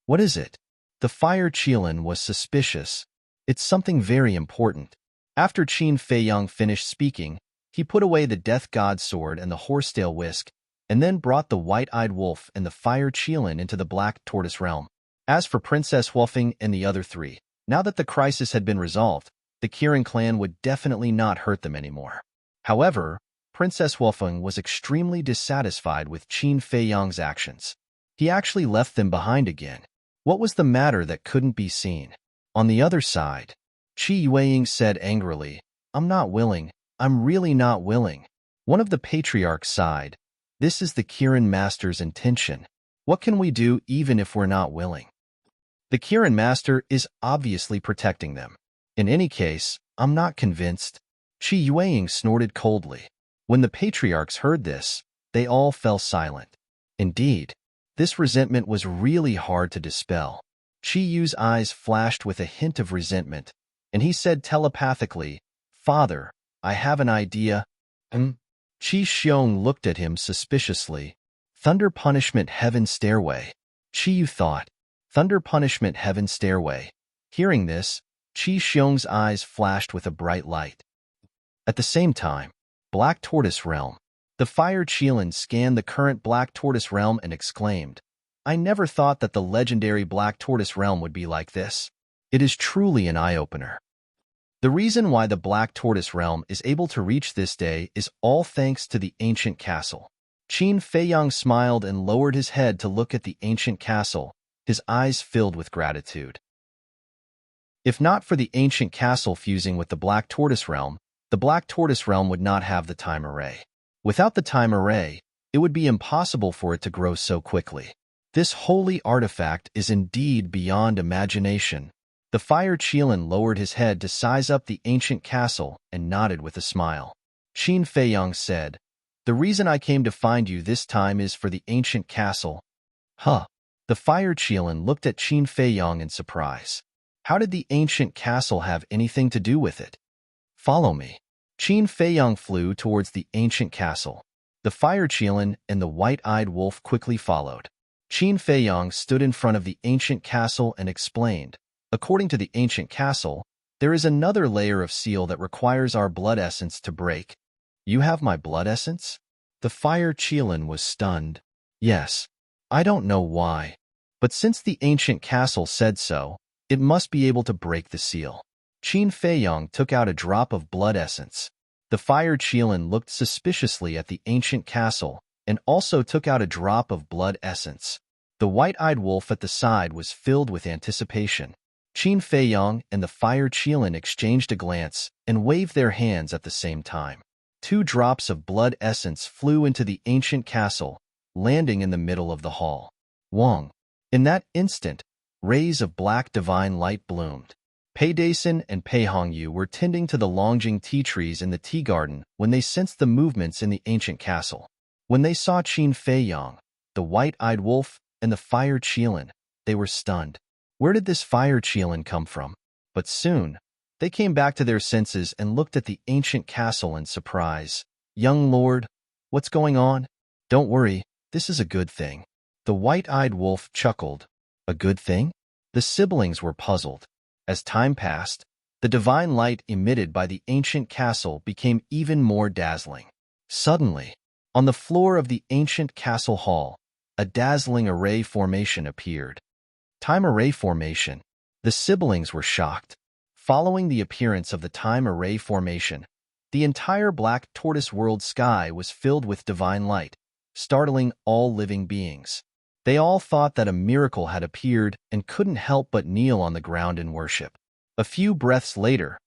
What is it? The fire Qilin was suspicious. It's something very important. After Qin Feiyong finished speaking, he put away the death god sword and the horsetail whisk, and then brought the white-eyed wolf and the fire Qilin into the black tortoise realm. As for Princess Wolfing and the other three, now that the crisis had been resolved, the Kirin clan would definitely not hurt them anymore. However, Princess Wolfing was extremely dissatisfied with Qin Feiyong's actions. He actually left them behind again. What was the matter that couldn't be seen? On the other side, Qi Yueying said angrily, I'm not willing. I'm really not willing. One of the patriarchs sighed. This is the Kirin Master's intention. What can we do even if we're not willing? The Kirin Master is obviously protecting them. In any case, I'm not convinced. Qi Yueying snorted coldly. When the patriarchs heard this, they all fell silent. Indeed, this resentment was really hard to dispel. Qi Yu's eyes flashed with a hint of resentment, and he said telepathically, Father, I have an idea. Qi Xiong looked at him suspiciously. Thunder Punishment Heaven Stairway. Qi Yu thought. Thunder Punishment Heaven Stairway. Hearing this, Qi Xiong's eyes flashed with a bright light. At the same time, Black Tortoise Realm. The fire Qilin scanned the current Black Tortoise Realm and exclaimed, I never thought that the legendary Black Tortoise Realm would be like this. It is truly an eye-opener. The reason why the Black Tortoise Realm is able to reach this day is all thanks to the ancient castle. Qin Feiyong smiled and lowered his head to look at the ancient castle, his eyes filled with gratitude. If not for the ancient castle fusing with the Black Tortoise Realm, the Black Tortoise Realm would not have the time array. Without the time array, it would be impossible for it to grow so quickly. This holy artifact is indeed beyond imagination. The fire Qilin lowered his head to size up the ancient castle and nodded with a smile. Qin Feiyong said, The reason I came to find you this time is for the ancient castle. Huh. The fire Qilin looked at Qin Feiyong in surprise. How did the ancient castle have anything to do with it? Follow me. Qin Feiyong flew towards the ancient castle. The fire Qilin and the white-eyed wolf quickly followed. Qin Feiyong stood in front of the ancient castle and explained, According to the ancient castle, there is another layer of seal that requires our blood essence to break. You have my blood essence? The fire Qilin was stunned. Yes. I don't know why. But since the ancient castle said so, it must be able to break the seal. Qin Feiyong took out a drop of blood essence. The fire Qilin looked suspiciously at the ancient castle and also took out a drop of blood essence. The white-eyed wolf at the side was filled with anticipation. Qin Feiyong and the fire Qilin exchanged a glance and waved their hands at the same time. 2 drops of blood essence flew into the ancient castle, landing in the middle of the hall. Wong. In that instant, rays of black divine light bloomed. Pei Daisen and Pei Hongyu were tending to the Longjing tea trees in the tea garden when they sensed the movements in the ancient castle. When they saw Qin Feiyong, the white-eyed wolf, and the fire Qilin, they were stunned. Where did this fire Qilin come from? But soon, they came back to their senses and looked at the ancient castle in surprise. Young lord, what's going on? Don't worry, this is a good thing. The white-eyed wolf chuckled. A good thing? The siblings were puzzled. As time passed, the divine light emitted by the ancient castle became even more dazzling. Suddenly, on the floor of the ancient castle hall, a dazzling array formation appeared. Time array formation. The siblings were shocked. Following the appearance of the time array formation, the entire black tortoise world sky was filled with divine light, startling all living beings. They all thought that a miracle had appeared and couldn't help but kneel on the ground in worship. A few breaths later,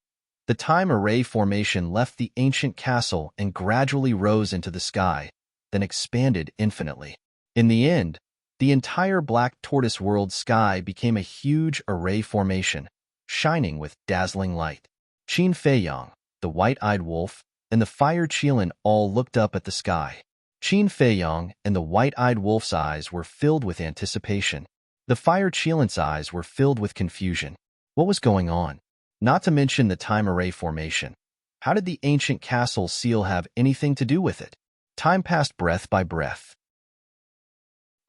the time array formation left the ancient castle and gradually rose into the sky, then expanded infinitely. In the end, the entire black tortoise world sky became a huge array formation, shining with dazzling light. Qin Feiyang, the white-eyed wolf, and the fire Qilin all looked up at the sky. Qin Feiyang and the white-eyed wolf's eyes were filled with anticipation. The fire Qilin's eyes were filled with confusion. What was going on? Not to mention the time array formation. How did the ancient castle seal have anything to do with it? Time passed breath by breath.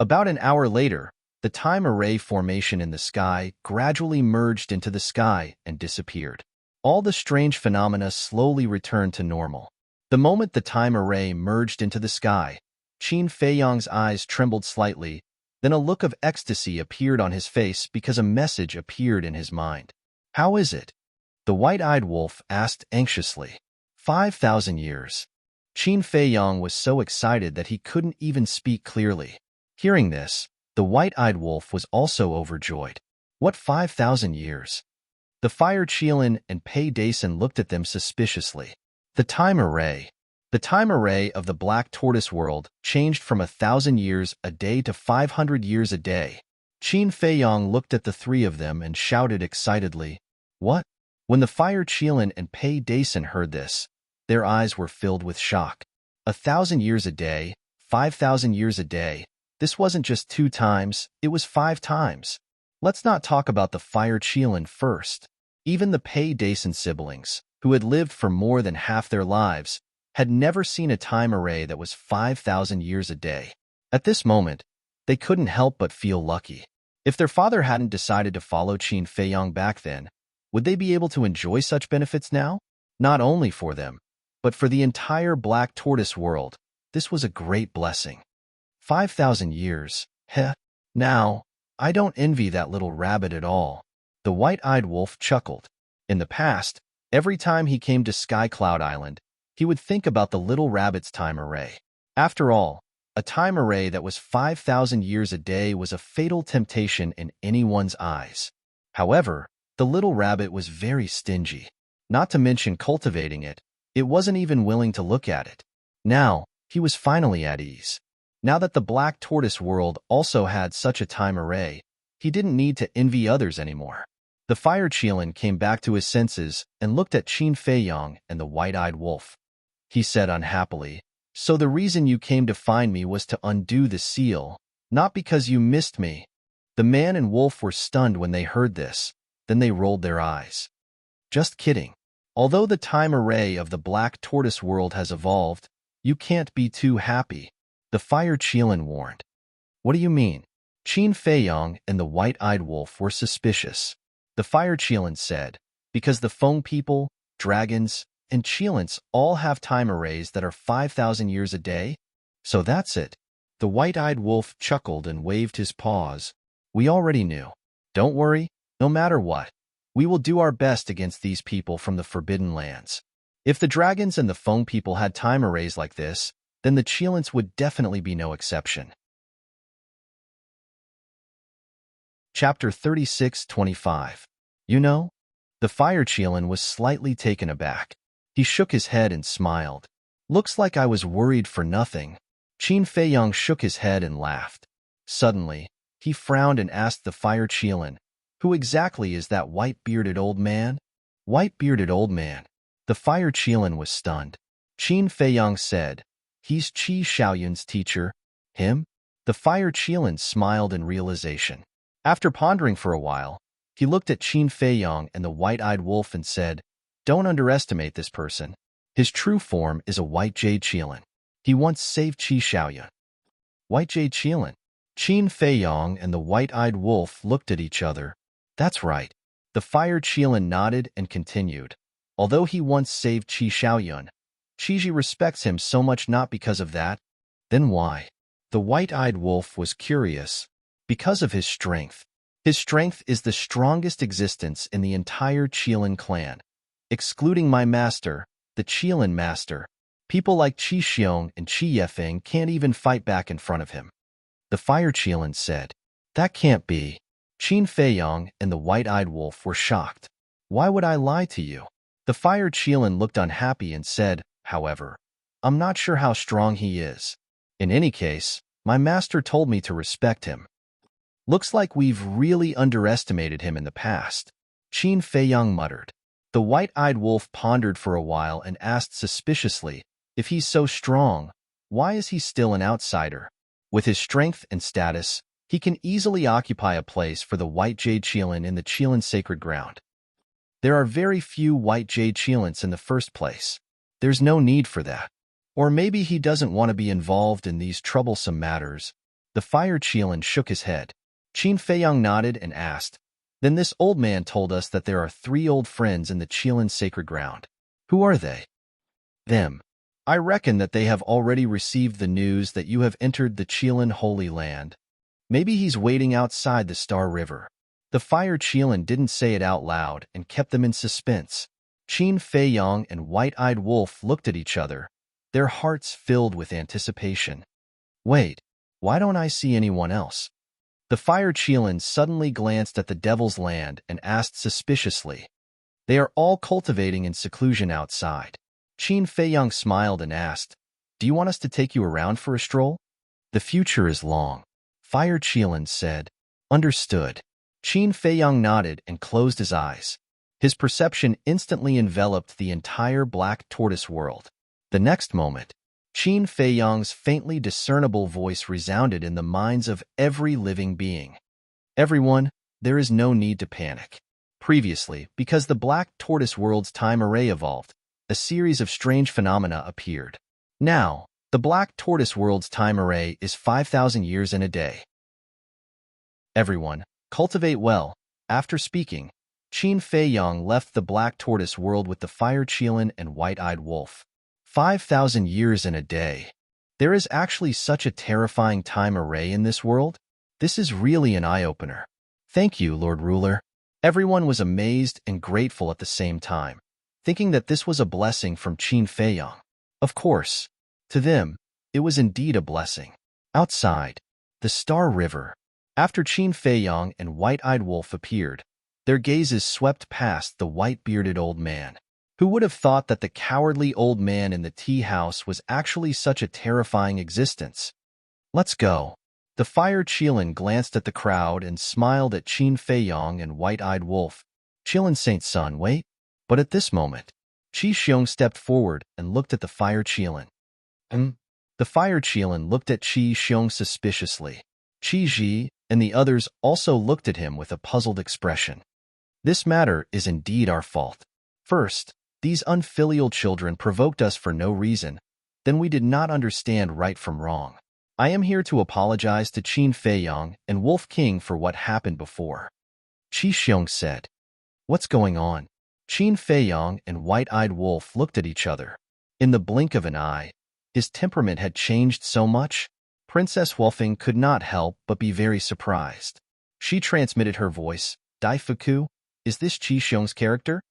About an hour later, the time array formation in the sky gradually merged into the sky and disappeared. All the strange phenomena slowly returned to normal. The moment the time array merged into the sky, Qin Feiyang's eyes trembled slightly, then a look of ecstasy appeared on his face because a message appeared in his mind. How is it? The white-eyed wolf asked anxiously. 5,000 years. Qin Feiyang was so excited that he couldn't even speak clearly. Hearing this, the white-eyed wolf was also overjoyed. What 5,000 years? The fire Qilin and Pei Dason looked at them suspiciously. The time array. The time array of the black tortoise world changed from 1,000 years a day to 500 years a day. Qin Feiyang looked at the three of them and shouted excitedly, "What?" When the fire Qilin and Pei Dason heard this, their eyes were filled with shock. 1,000 years a day, 5,000 years a day. This wasn't just 2 times, it was 5 times. Let's not talk about the fire Qilin first. Even the Pei Dason siblings, who had lived for more than half their lives, had never seen a time array that was 5,000 years a day. At this moment, they couldn't help but feel lucky. If their father hadn't decided to follow Qin Feiyang back then, would they be able to enjoy such benefits now? Not only for them, but for the entire black tortoise world, this was a great blessing. 5,000 years, heh. Now, I don't envy that little rabbit at all. The white-eyed wolf chuckled. In the past, every time he came to Sky Cloud Island, he would think about the little rabbit's time array. After all, a time array that was 5,000 years a day was a fatal temptation in anyone's eyes. However, the little rabbit was very stingy. Not to mention cultivating it, it wasn't even willing to look at it. Now, he was finally at ease. Now that the black tortoise world also had such a time array, he didn't need to envy others anymore. The fire Qilin came back to his senses and looked at Qin Feiyang and the white-eyed wolf. He said unhappily, "So the reason you came to find me was to undo the seal, not because you missed me." The man and wolf were stunned when they heard this. Then they rolled their eyes. Just kidding. Although the time array of the black tortoise world has evolved, you can't be too happy, the fire Qilin warned. What do you mean? Qin Feiyang and the white-eyed wolf were suspicious. The fire Qilin said, because the Feng people, dragons, and Qilins all have time arrays that are 5,000 years a day? So that's it. The white-eyed wolf chuckled and waved his paws. We already knew. Don't worry. No matter what, we will do our best against these people from the Forbidden Lands. If the dragons and the Feng people had time arrays like this, then the Qilins would definitely be no exception. Chapter 36:25. You know? The fire Qilin was slightly taken aback. He shook his head and smiled. Looks like I was worried for nothing. Qin Feiyang shook his head and laughed. Suddenly, he frowned and asked the fire Qilin, "Who exactly is that white-bearded old man?" White-bearded old man. The fire Qilin was stunned. Qin Feiyang said, "He's Qi Shaoyun's teacher." Him? The fire Qilin smiled in realization. After pondering for a while, he looked at Qin Feiyang and the white-eyed wolf and said, "Don't underestimate this person. His true form is a white jade Qilin. He once saved Qi Shaoyun." White jade Qilin. Qin Feiyang and the white-eyed wolf looked at each other. That's right. The fire Qilin nodded and continued. Although he once saved Qi Shaoyun, Qiji respects him so much not because of that. Then why? The white-eyed wolf was curious. Because of his strength. His strength is the strongest existence in the entire Qilin clan. Excluding my master, the Qilin master, people like Qi Xiong and Qi Yefeng can't even fight back in front of him. The fire Qilin said, "That can't be." Qin Feiyang and the white-eyed wolf were shocked. "Why would I lie to you?" The fire Qilin looked unhappy and said, "However, I'm not sure how strong he is. In any case, My master told me to respect him. Looks like we've really underestimated him in the past, Qin Feiyang muttered. The white-eyed wolf pondered for a while and asked suspiciously, if he's so strong, why is he still an outsider? With his strength and status, he can easily occupy a place for the white jade qilin in the qilin sacred ground. There are very few white jade qilins in the first place. There's no need for that. Or maybe he doesn't want to be involved in these troublesome matters. The fire qilin shook his head. Qin Feiyang nodded and asked, then this old man told us that there are 3 old friends in the qilin sacred ground. Who are they? Them. I reckon that they have already received the news that you have entered the qilin holy land. Maybe he's waiting outside the Star River. The fire qilin didn't say it out loud and kept them in suspense. Qin Feiyang and White-Eyed Wolf looked at each other, their hearts filled with anticipation. Wait, why don't I see anyone else? The fire qilin suddenly glanced at the Devil's Land and asked suspiciously. They are all cultivating in seclusion outside. Qin Feiyang smiled and asked, do you want us to take you around for a stroll? The future is long. Fire qilin said. Understood. Qin Feiyang nodded and closed his eyes. His perception instantly enveloped the entire black tortoise world. The next moment, Qin Feiyang's faintly discernible voice resounded in the minds of every living being. Everyone, there is no need to panic. Previously, because the black tortoise world's time array evolved, a series of strange phenomena appeared. Now, the black tortoise world's time array is 5,000 years and a day. Everyone, cultivate well. After speaking, Qin Feiyang left the black tortoise world with the fire qilin and white-eyed wolf. 5,000 years and a day. There is actually such a terrifying time array in this world? This is really an eye-opener. Thank you, Lord Ruler. Everyone was amazed and grateful at the same time, thinking that this was a blessing from Qin Feiyang. Of course, to them, it was indeed a blessing. Outside, the Star River. After Qin Feiyang and White-Eyed Wolf appeared, their gazes swept past the white-bearded old man. Who would have thought that the cowardly old man in the tea house was actually such a terrifying existence? Let's go. The fire qilin glanced at the crowd and smiled at Qin Feiyang and White-Eyed Wolf. Qilin Saint's son, wait. But at this moment, Qi Xiong stepped forward and looked at the fire qilin. The fire qilin looked at Qi Xiong suspiciously. Qi Ji and the others also looked at him with a puzzled expression. This matter is indeed our fault. First, these unfilial children provoked us for no reason. Then we did not understand right from wrong. I am here to apologize to Qin Feiyang and Wolf King for what happened before. Qi Xiong said. What's going on? Qin Feiyang and White-Eyed Wolf looked at each other. In the blink of an eye, his temperament had changed so much. Princess Wolfing could not help but be very surprised. She transmitted her voice. Daifuku, is this Qi Xiong's character?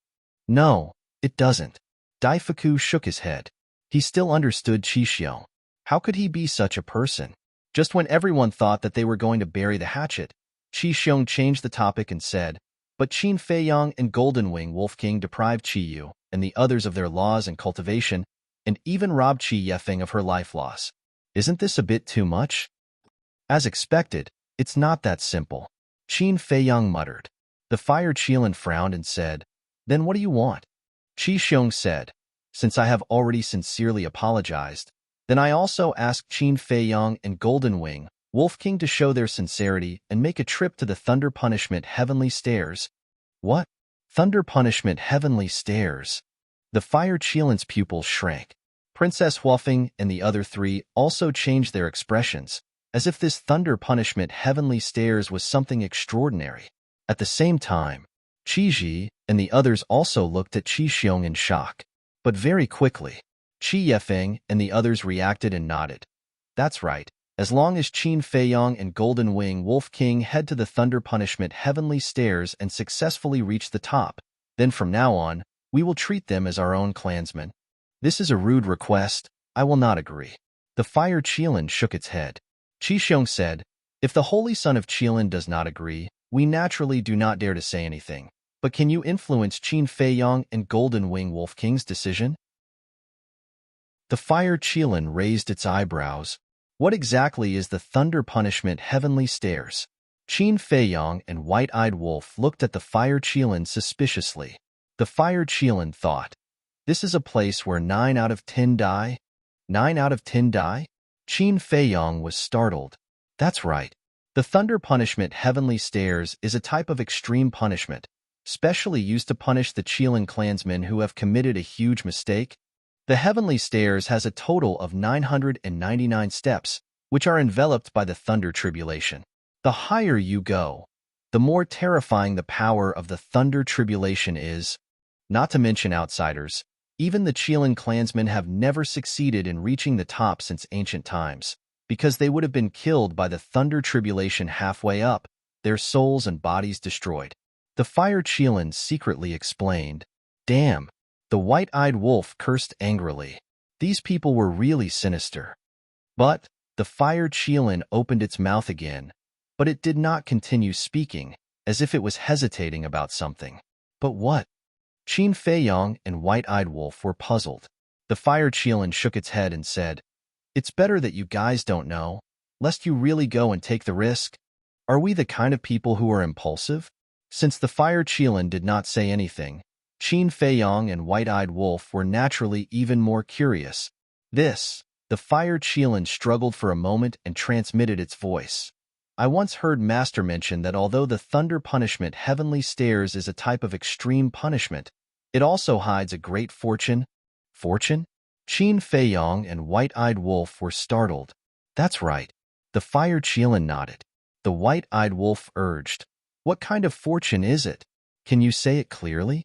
No. It doesn't. Daifuku shook his head. He still understood Qi Xiong. How could he be such a person? Just when everyone thought that they were going to bury the hatchet, Qi Xiong changed the topic and said, but Qin Feiyang and Golden Wing Wolf King deprived Qi Yu and the others of their laws and cultivation, and even robbed Qi Yefeng of her life loss. Isn't this a bit too much? As expected, it's not that simple. Qin Feiyang muttered. The fire qilin frowned and said, then what do you want? Qi Xiong said, since I have already sincerely apologized, then I also ask Qin Feiyang and Golden Wing, Wolf King to show their sincerity and make a trip to the Thunder Punishment Heavenly Stairs. What? Thunder Punishment Heavenly Stairs? The fire qilin's pupils shrank. Princess Huafeng and the other 3 also changed their expressions, as if this Thunder Punishment Heavenly Stairs was something extraordinary. At the same time, Qi Ji and the others also looked at Qi Xiong in shock. But very quickly, Qi Yefeng and the others reacted and nodded. That's right. As long as Qin Feiyang and Golden Wing Wolf King head to the Thunder Punishment Heavenly Stairs and successfully reach the top, then from now on, we will treat them as our own clansmen. This is a rude request. I will not agree. The fire qilin shook its head. Qi Xiong said, if the Holy Son of Qilin does not agree, we naturally do not dare to say anything. But can you influence Qin Feiyang and Golden Wing Wolf King's decision? The fire qilin raised its eyebrows. What exactly is the thunder punishment heavenly stairs? Qin Feiyong and White-Eyed Wolf looked at the fire Qilin suspiciously. The fire Qilin thought, this is a place where 9 out of 10 die? 9 out of 10 die? Qin Feiyong was startled. That's right. The thunder punishment heavenly stairs is a type of extreme punishment, specially used to punish the Qilin clansmen who have committed a huge mistake. The heavenly stairs has a total of 999 steps, which are enveloped by the thunder tribulation. The higher you go, the more terrifying the power of the thunder tribulation is. Not to mention outsiders, even the Qilin clansmen have never succeeded in reaching the top since ancient times, because they would have been killed by the thunder tribulation halfway up, their souls and bodies destroyed. The fire Qilin secretly explained. Damn! The White-Eyed Wolf cursed angrily. These people were really sinister. But the fire Qilin opened its mouth again, but it did not continue speaking, as if it was hesitating about something. But what? Qin Feiyong and White-Eyed Wolf were puzzled. The fire Qilin shook its head and said, it's better that you guys don't know, lest you really go and take the risk. Are we the kind of people who are impulsive? Since the fire Qilin did not say anything, Qin Feiyong and White-Eyed Wolf were naturally even more curious. The fire Qilin struggled for a moment and transmitted its voice. I once heard Master mention that although the thunder punishment heavenly stairs is a type of extreme punishment, it also hides a great fortune. Fortune? Qin Feiyong and White-Eyed Wolf were startled. That's right. The fire Qilin nodded. The White-Eyed Wolf urged, what kind of fortune is it? Can you say it clearly?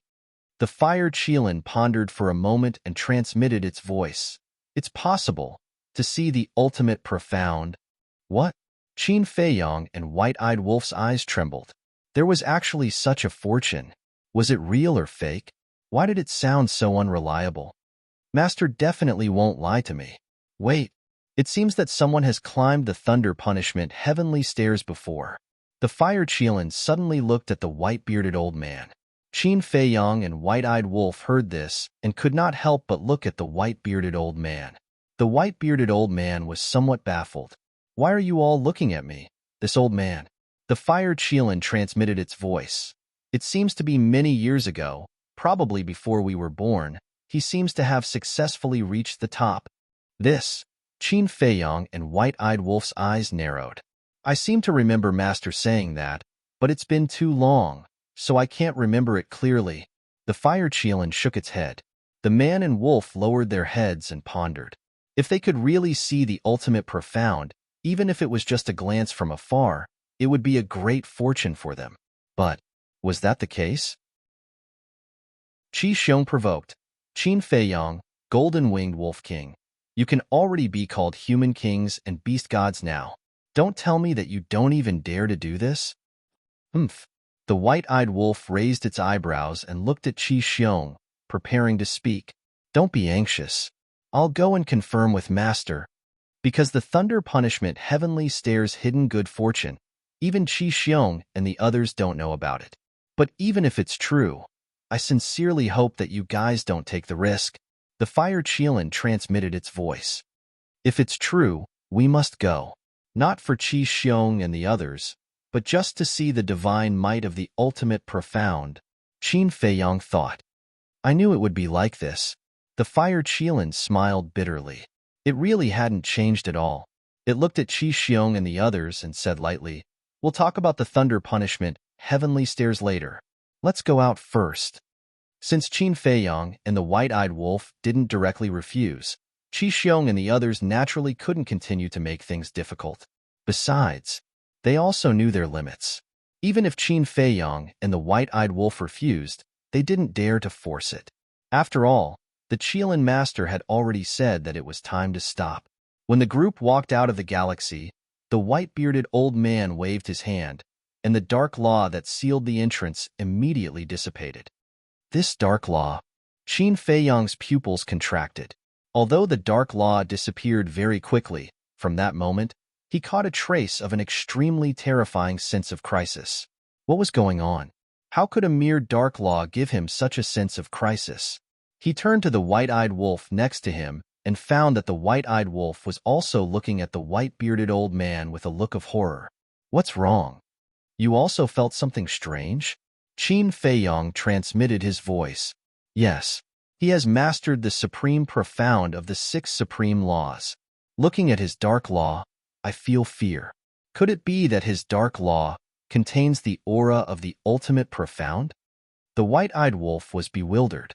The fire Qilin pondered for a moment and transmitted its voice. It's possible to see the ultimate profound. What? Qin Feiyong and White-Eyed Wolf's eyes trembled. There was actually such a fortune. Was it real or fake? Why did it sound so unreliable? Master definitely won't lie to me. Wait, it seems that someone has climbed the thunder punishment heavenly stairs before. The fire Qilin suddenly looked at the white-bearded old man. Qin Feiyong and White-Eyed Wolf heard this and could not help but look at the white-bearded old man. The white-bearded old man was somewhat baffled. Why are you all looking at me? This old man. The fire Qilin transmitted its voice. It seems to be many years ago, probably before we were born, he seems to have successfully reached the top. Qin Feiyong and White-Eyed Wolf's eyes narrowed. I seem to remember Master saying that, but it's been too long, so I can't remember it clearly. The fire Qilin shook its head. The man and wolf lowered their heads and pondered. If they could really see the ultimate profound, even if it was just a glance from afar, it would be a great fortune for them. But was that the case? Qi Xiong provoked. Qin Feiyong, golden-winged wolf king. You can already be called human kings and beast gods now. Don't tell me that you don't even dare to do this? Humph. The white-eyed wolf raised its eyebrows and looked at Qi Xiong, preparing to speak. Don't be anxious. I'll go and confirm with Master. Because the thunder punishment heavenly stairs hidden good fortune, even Qi Xiong and the others don't know about it. But even if it's true, I sincerely hope that you guys don't take the risk. The fire Qilin transmitted its voice. If it's true, we must go. Not for Qi Xiong and the others, but just to see the divine might of the ultimate profound, Qin Feiyong thought. I knew it would be like this. The fire Qilin smiled bitterly. It really hadn't changed at all. It looked at Qi Xiong and the others and said lightly, we'll talk about the thunder punishment, heavenly stairs later. Let's go out first. Since Qin Feiyong and the white-eyed wolf didn't directly refuse, Qi Xiong and the others naturally couldn't continue to make things difficult. Besides, they also knew their limits. Even if Qin Feiyong and the white-eyed wolf refused, they didn't dare to force it. After all, the Qilin master had already said that it was time to stop. When the group walked out of the galaxy, the white-bearded old man waved his hand, and the dark law that sealed the entrance immediately dissipated. This dark law, Qin Feiyong's pupils contracted. Although the dark law disappeared very quickly, from that moment, he caught a trace of an extremely terrifying sense of crisis. What was going on? How could a mere dark law give him such a sense of crisis? He turned to the white-eyed wolf next to him and found that the white-eyed wolf was also looking at the white-bearded old man with a look of horror. "What's wrong? You also felt something strange?" Qin Feiyong transmitted his voice. "Yes. He has mastered the supreme profound of the 6 supreme laws. Looking at his dark law, I feel fear. Could it be that his dark law contains the aura of the ultimate profound?" The white-eyed wolf was bewildered.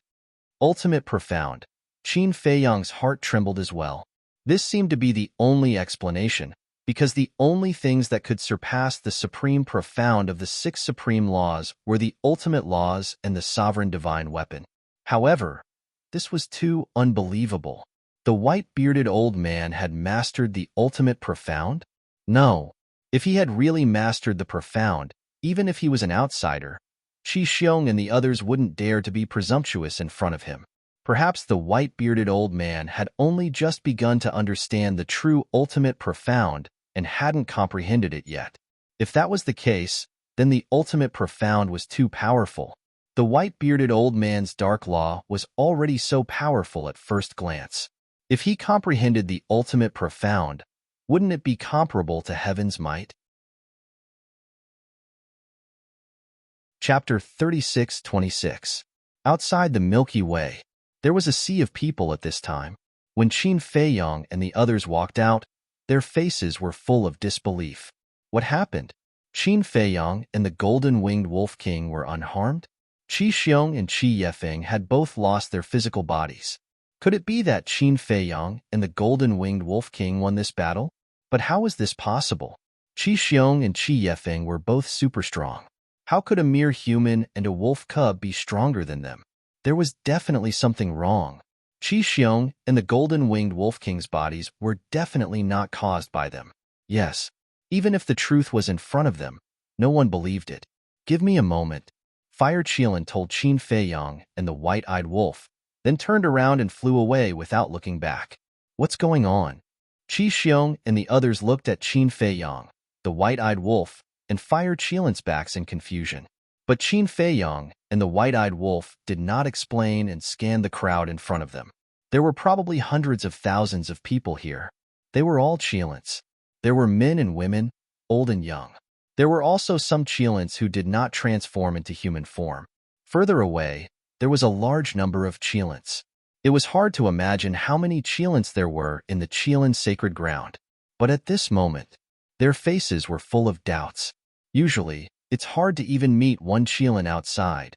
Ultimate profound. Qin Feiyong's heart trembled as well. This seemed to be the only explanation, because the only things that could surpass the supreme profound of the 6 supreme laws were the ultimate laws and the sovereign divine weapon. However, this was too unbelievable. The white-bearded old man had mastered the ultimate profound? No. If he had really mastered the profound, even if he was an outsider, Qi Xiong and the others wouldn't dare to be presumptuous in front of him. Perhaps the white-bearded old man had only just begun to understand the true ultimate profound and hadn't comprehended it yet. If that was the case, then the ultimate profound was too powerful. The white-bearded old man's dark law was already so powerful at first glance. If he comprehended the ultimate profound, wouldn't it be comparable to heaven's might? Chapter 36-26. Outside the Milky Way, there was a sea of people at this time. When Qin Feiyong and the others walked out, their faces were full of disbelief. What happened? Qin Feiyong and the golden-winged Wolf King were unharmed? Qi Xiong and Qi Yefeng had both lost their physical bodies. Could it be that Qin Feiyong and the golden-winged Wolf King won this battle? But how was this possible? Qi Xiong and Qi Yefeng were both super strong. How could a mere human and a wolf cub be stronger than them? There was definitely something wrong. Qi Xiong and the golden-winged Wolf King's bodies were definitely not caused by them. Yes, even if the truth was in front of them, no one believed it. "Give me a moment," Fire Qilin told Qin Feiyong and the white-eyed wolf, then turned around and flew away without looking back. "What's going on?" Qi Xiong and the others looked at Qin Feiyong, the white-eyed wolf, and Fire Qilin's backs in confusion. But Qin Feiyong and the white-eyed wolf did not explain and scanned the crowd in front of them. There were probably hundreds of thousands of people here. They were all Qilins. There were men and women, old and young. There were also some Qilins who did not transform into human form. Further away, there was a large number of Qilins. It was hard to imagine how many Qilins there were in the Qilin sacred ground. But at this moment, their faces were full of doubts. Usually, it's hard to even meet one Qilin outside.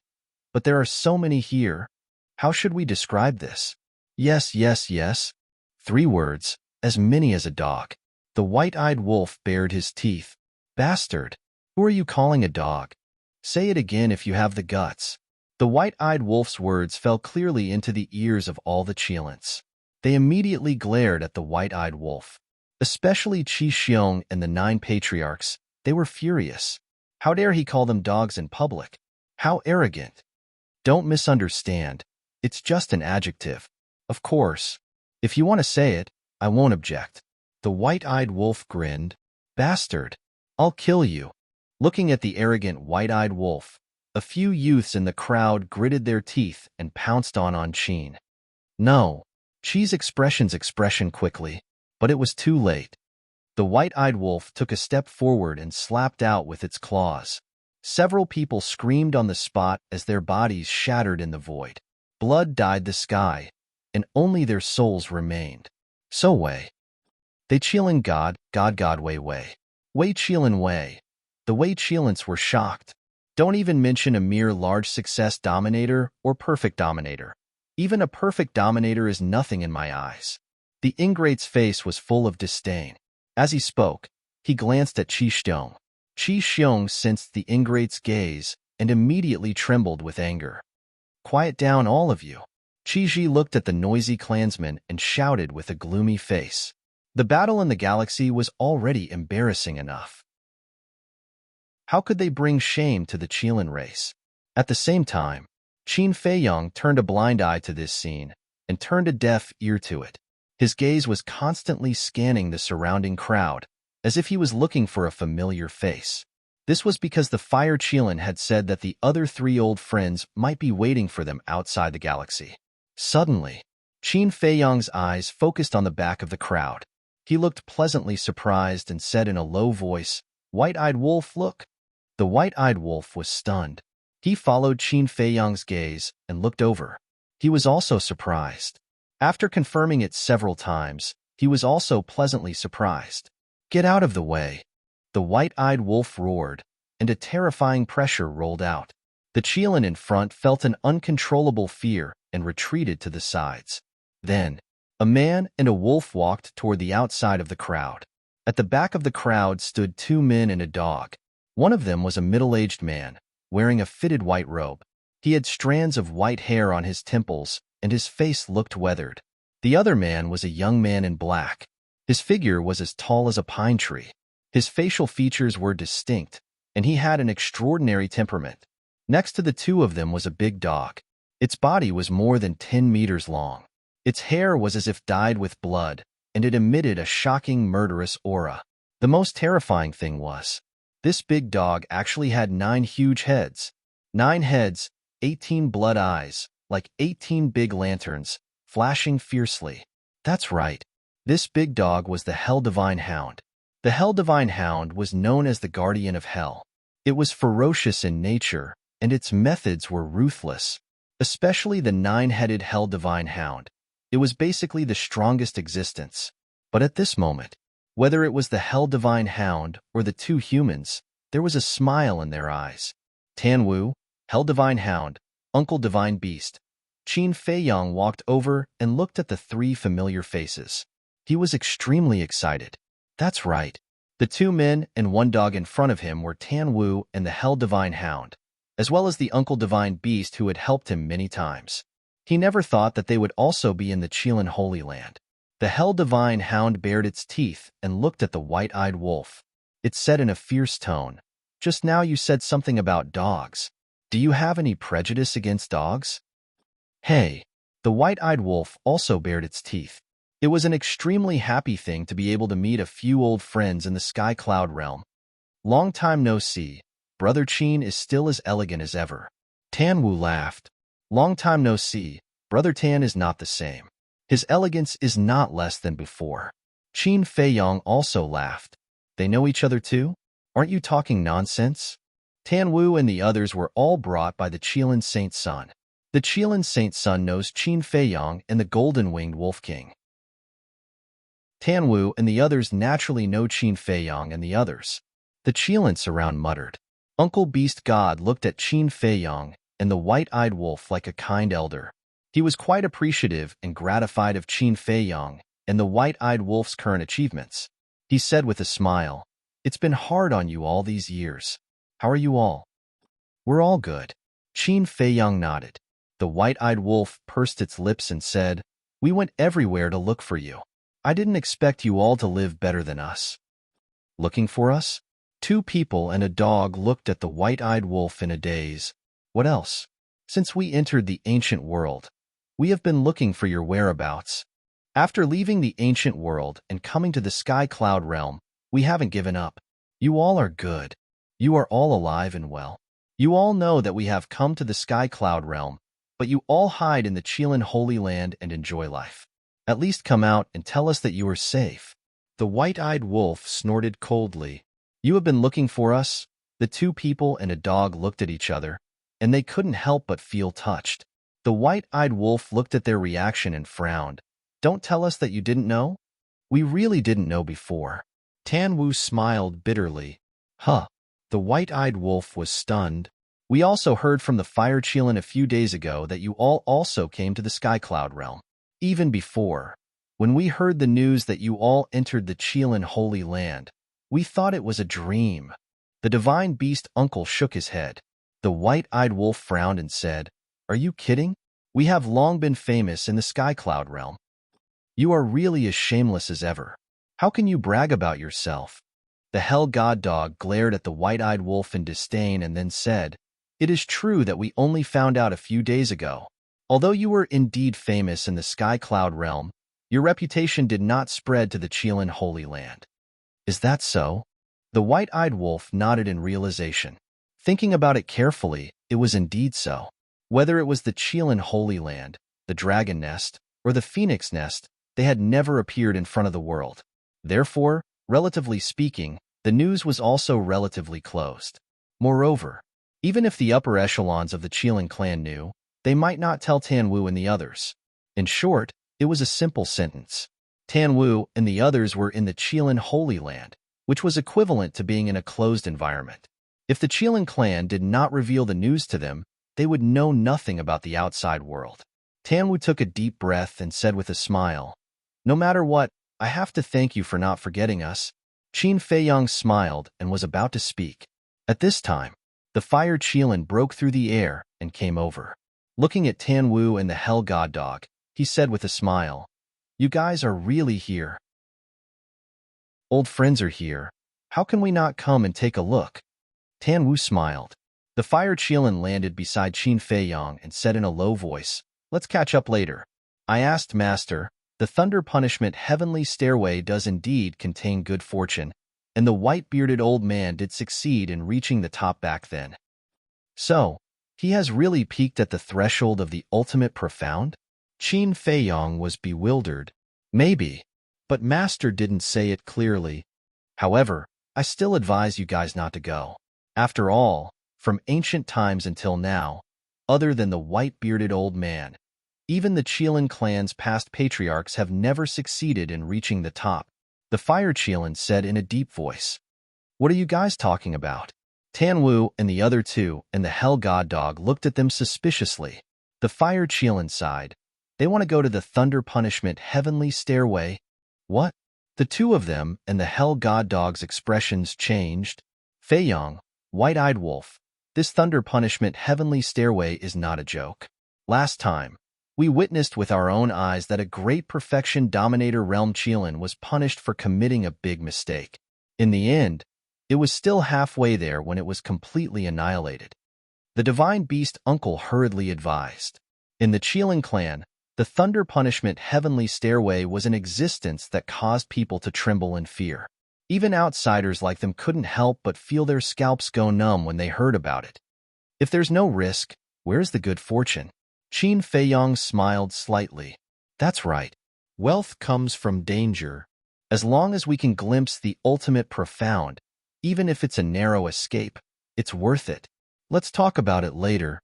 But there are so many here. How should we describe this? Yes, yes, yes. 3 words, as many as a dog. The white-eyed wolf bared his teeth. "Bastard! Who are you calling a dog? Say it again if you have the guts." The white-eyed wolf's words fell clearly into the ears of all the Qilins. They immediately glared at the white-eyed wolf. Especially Qi Xiong and the 9 patriarchs. They were furious. How dare he call them dogs in public? How arrogant! Don't misunderstand. It's just an adjective. Of course. If you want to say it, I won't object. The white-eyed wolf grinned. "Bastard! I'll kill you." Looking at the arrogant white-eyed wolf, a few youths in the crowd gritted their teeth and pounced on Qin. No. Qi's expression quickly, but it was too late. The white-eyed wolf took a step forward and slapped out with its claws. Several people screamed on the spot as their bodies shattered in the void. Blood dyed the sky, and only their souls remained. So Wei. They Qilin God Wei Wei. Wei Qilin Wei. The Wei Qilins were shocked. Don't even mention a mere large success dominator or perfect dominator. Even a perfect dominator is nothing in my eyes. The ingrate's face was full of disdain. As he spoke, he glanced at Qi Xiong. Qi Xiong sensed the ingrate's gaze and immediately trembled with anger. "Quiet down, all of you." Qi Ji looked at the noisy clansmen and shouted with a gloomy face. The battle in the galaxy was already embarrassing enough. How could they bring shame to the Qilin race? At the same time, Qin Feiyong turned a blind eye to this scene and turned a deaf ear to it. His gaze was constantly scanning the surrounding crowd, as if he was looking for a familiar face. This was because the Fire Qilin had said that the other 3 old friends might be waiting for them outside the galaxy. Suddenly, Qin Feiyang's eyes focused on the back of the crowd. He looked pleasantly surprised and said in a low voice, "White-eyed wolf, look." The white-eyed wolf was stunned. He followed Qin Feiyang's gaze and looked over. He was also surprised. After confirming it several times, he was also pleasantly surprised. "Get out of the way!" The white-eyed wolf roared, and a terrifying pressure rolled out. The Qilin in front felt an uncontrollable fear and retreated to the sides. Then, a man and a wolf walked toward the outside of the crowd. At the back of the crowd stood two men and a dog. One of them was a middle-aged man, wearing a fitted white robe. He had strands of white hair on his temples, and his face looked weathered. The other man was a young man in black. His figure was as tall as a pine tree. His facial features were distinct, and he had an extraordinary temperament. Next to the two of them was a big dog. Its body was more than 10 meters long. Its hair was as if dyed with blood, and it emitted a shocking, murderous aura. The most terrifying thing was, this big dog actually had 9 huge heads. 9 heads, 18 blood eyes, like 18 big lanterns, flashing fiercely. That's right. This big dog was the Hell Divine Hound. The Hell Divine Hound was known as the guardian of hell. It was ferocious in nature, and its methods were ruthless, especially the 9-headed Hell Divine Hound. It was basically the strongest existence. But at this moment, whether it was the Hell Divine Hound or the two humans, there was a smile in their eyes. Tanwu, Hell Divine Hound, Uncle Divine Beast. Qin Feiyang walked over and looked at the 3 familiar faces. He was extremely excited. That's right. The 2 men and 1 dog in front of him were Tanwu and the Hell Divine Hound, as well as the Uncle Divine Beast who had helped him many times. He never thought that they would also be in the Qilin Holy Land. The Hell Divine Hound bared its teeth and looked at the white-eyed wolf. It said in a fierce tone, "Just now you said something about dogs. Do you have any prejudice against dogs?" Hey! The white-eyed wolf also bared its teeth. It was an extremely happy thing to be able to meet a few old friends in the Sky Cloud realm. "Long time no see. Brother Qin is still as elegant as ever." Tanwu laughed. "Long time no see. Brother Tan is not the same. His elegance is not less than before." Qin Feiyang also laughed. "They know each other too? Aren't you talking nonsense?" Tanwu and the others were all brought by the Qilin Saint Sun. The Qilin Saint Sun knows Qin Feiyang and the Golden-Winged Wolf King. Tanwu and the others naturally know Qin Feiyang and the others. The Qilins around muttered. Uncle Beast God looked at Qin Feiyang and the white-eyed wolf like a kind elder. He was quite appreciative and gratified of Qin Feiyang and the white-eyed wolf's current achievements. He said with a smile, "It's been hard on you all these years. How are you all?" "We're all good." Qin Feiyang nodded. The white-eyed wolf pursed its lips and said, "We went everywhere to look for you. I didn't expect you all to live better than us." "Looking for us?" 2 people and a dog looked at the white-eyed wolf in a daze. "What else? Since we entered the ancient world, we have been looking for your whereabouts. After leaving the ancient world and coming to the Sky Cloud realm, we haven't given up. You all are good. You are all alive and well. You all know that we have come to the Sky Cloud realm, but you all hide in the Qilin Holy Land and enjoy life. At least come out and tell us that you are safe." The white-eyed wolf snorted coldly. "You have been looking for us?" The 2 people and a dog looked at each other, and they couldn't help but feel touched. The white-eyed wolf looked at their reaction and frowned. "Don't tell us that you didn't know? We really didn't know before." Tanwu smiled bitterly. "Huh." The white-eyed wolf was stunned. "We also heard from the Fire Qilin a few days ago that you all also came to the Sky Cloud realm. Even before, when we heard the news that you all entered the Qilin Holy Land, we thought it was a dream." The Divine Beast Uncle shook his head. The white-eyed wolf frowned and said, "Are you kidding? We have long been famous in the Sky Cloud realm. You are really as shameless as ever. How can you brag about yourself?" The Hell God Dog glared at the white-eyed wolf in disdain and then said, "It is true that we only found out a few days ago. Although you were indeed famous in the Sky Cloud realm, your reputation did not spread to the Qilin Holy Land." "Is that so?" The white-eyed wolf nodded in realization. Thinking about it carefully, it was indeed so. Whether it was the Qilin Holy Land, the Dragon Nest, or the phoenix nest, they had never appeared in front of the world. Therefore, relatively speaking, the news was also relatively closed. Moreover, even if the upper echelons of the Qilin clan knew, they might not tell Tanwu and the others. In short, it was a simple sentence. Tanwu and the others were in the Qilin Holy Land, which was equivalent to being in a closed environment. If the Qilin clan did not reveal the news to them, they would know nothing about the outside world. Tanwu took a deep breath and said with a smile, "No matter what, I have to thank you for not forgetting us." Qin Feiyang smiled and was about to speak. At this time, the fire Qilin broke through the air and came over. Looking at Tanwu and the Hell God Dog, he said with a smile, "You guys are really here. Old friends are here. How can we not come and take a look?" Tanwu smiled. The fire Qilin landed beside Qin Feiyang and said in a low voice, "Let's catch up later." I asked Master, "The Thunder Punishment Heavenly Stairway does indeed contain good fortune, and the white-bearded old man did succeed in reaching the top back then. So, he has really peaked at the threshold of the ultimate profound?" Qin Feiyang was bewildered. Maybe, but Master didn't say it clearly. However, I still advise you guys not to go. After all, from ancient times until now, other than the white-bearded old man, even the Qilin clan's past patriarchs have never succeeded in reaching the top. The fire Qilin said in a deep voice. "What are you guys talking about?" Tanwu and the other two and the Hell God Dog looked at them suspiciously. The fire Qilin sighed. "They want to go to the Thunder Punishment Heavenly Stairway." What? The two of them and the Hell God Dog's expressions changed. Feiyang, White-Eyed Wolf, this Thunder Punishment Heavenly Stairway is not a joke. Last time, we witnessed with our own eyes that a great perfection dominator realm Qilin was punished for committing a big mistake. In the end, it was still halfway there when it was completely annihilated. The divine beast uncle hurriedly advised. In the Qilin clan, the Thunder Punishment Heavenly Stairway was an existence that caused people to tremble in fear. Even outsiders like them couldn't help but feel their scalps go numb when they heard about it. If there's no risk, where's the good fortune? Qin Feiyang smiled slightly. That's right. Wealth comes from danger. As long as we can glimpse the ultimate profound, even if it's a narrow escape, it's worth it. Let's talk about it later.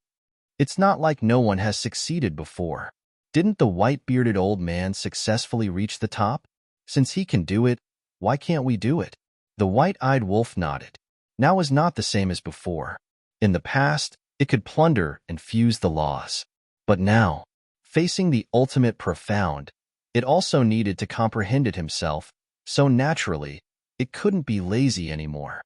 It's not like no one has succeeded before. Didn't the white-bearded old man successfully reach the top? Since he can do it, why can't we do it? The white-eyed wolf nodded. Now is not the same as before. In the past, it could plunder and fuse the laws. But now, facing the ultimate profound, it also needed to comprehend it himself, so naturally, it couldn't be lazy anymore.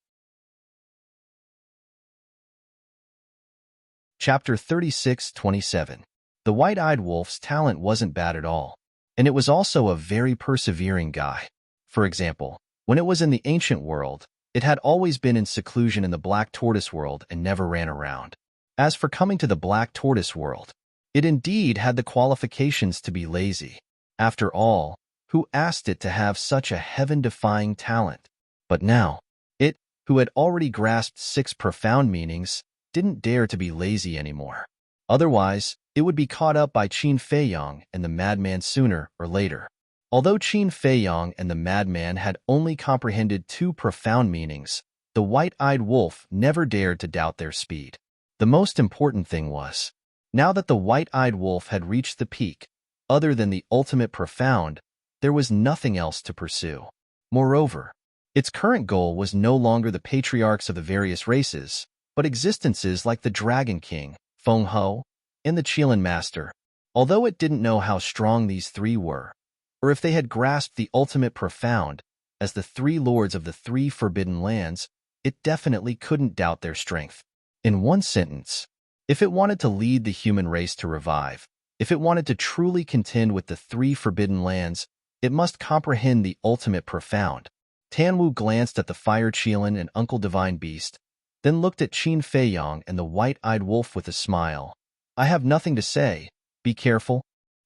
Chapter 36:27. The white-eyed wolf's talent wasn't bad at all, and it was also a very persevering guy. For example, when it was in the ancient world, it had always been in seclusion in the black tortoise world and never ran around. As for coming to the black tortoise world, it indeed had the qualifications to be lazy. After all, who asked it to have such a heaven-defying talent? But now, it, who had already grasped 6 profound meanings, didn't dare to be lazy anymore. Otherwise, it would be caught up by Qin Feiyang and the madman sooner or later. Although Qin Feiyang and the madman had only comprehended 2 profound meanings, the white-eyed wolf never dared to doubt their speed. The most important thing was, now that the white-eyed wolf had reached the peak, other than the ultimate profound, there was nothing else to pursue. Moreover, its current goal was no longer the patriarchs of the various races, but existences like the Dragon King, Feng Ho, and the Qilin Master. Although it didn't know how strong these 3 were, or if they had grasped the ultimate profound, as the 3 lords of the 3 forbidden lands, it definitely couldn't doubt their strength. In one sentence, if it wanted to lead the human race to revive, if it wanted to truly contend with the 3 forbidden lands, it must comprehend the ultimate profound. Tanwu glanced at the fire Qilin and Uncle Divine Beast, then looked at Qin Feiyang and the white-eyed wolf with a smile. "I have nothing to say. Be careful."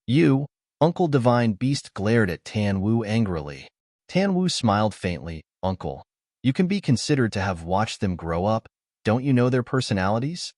"You," Uncle Divine Beast glared at Tanwu angrily. Tanwu smiled faintly. "Uncle, you can be considered to have watched them grow up. Don't you know their personalities?"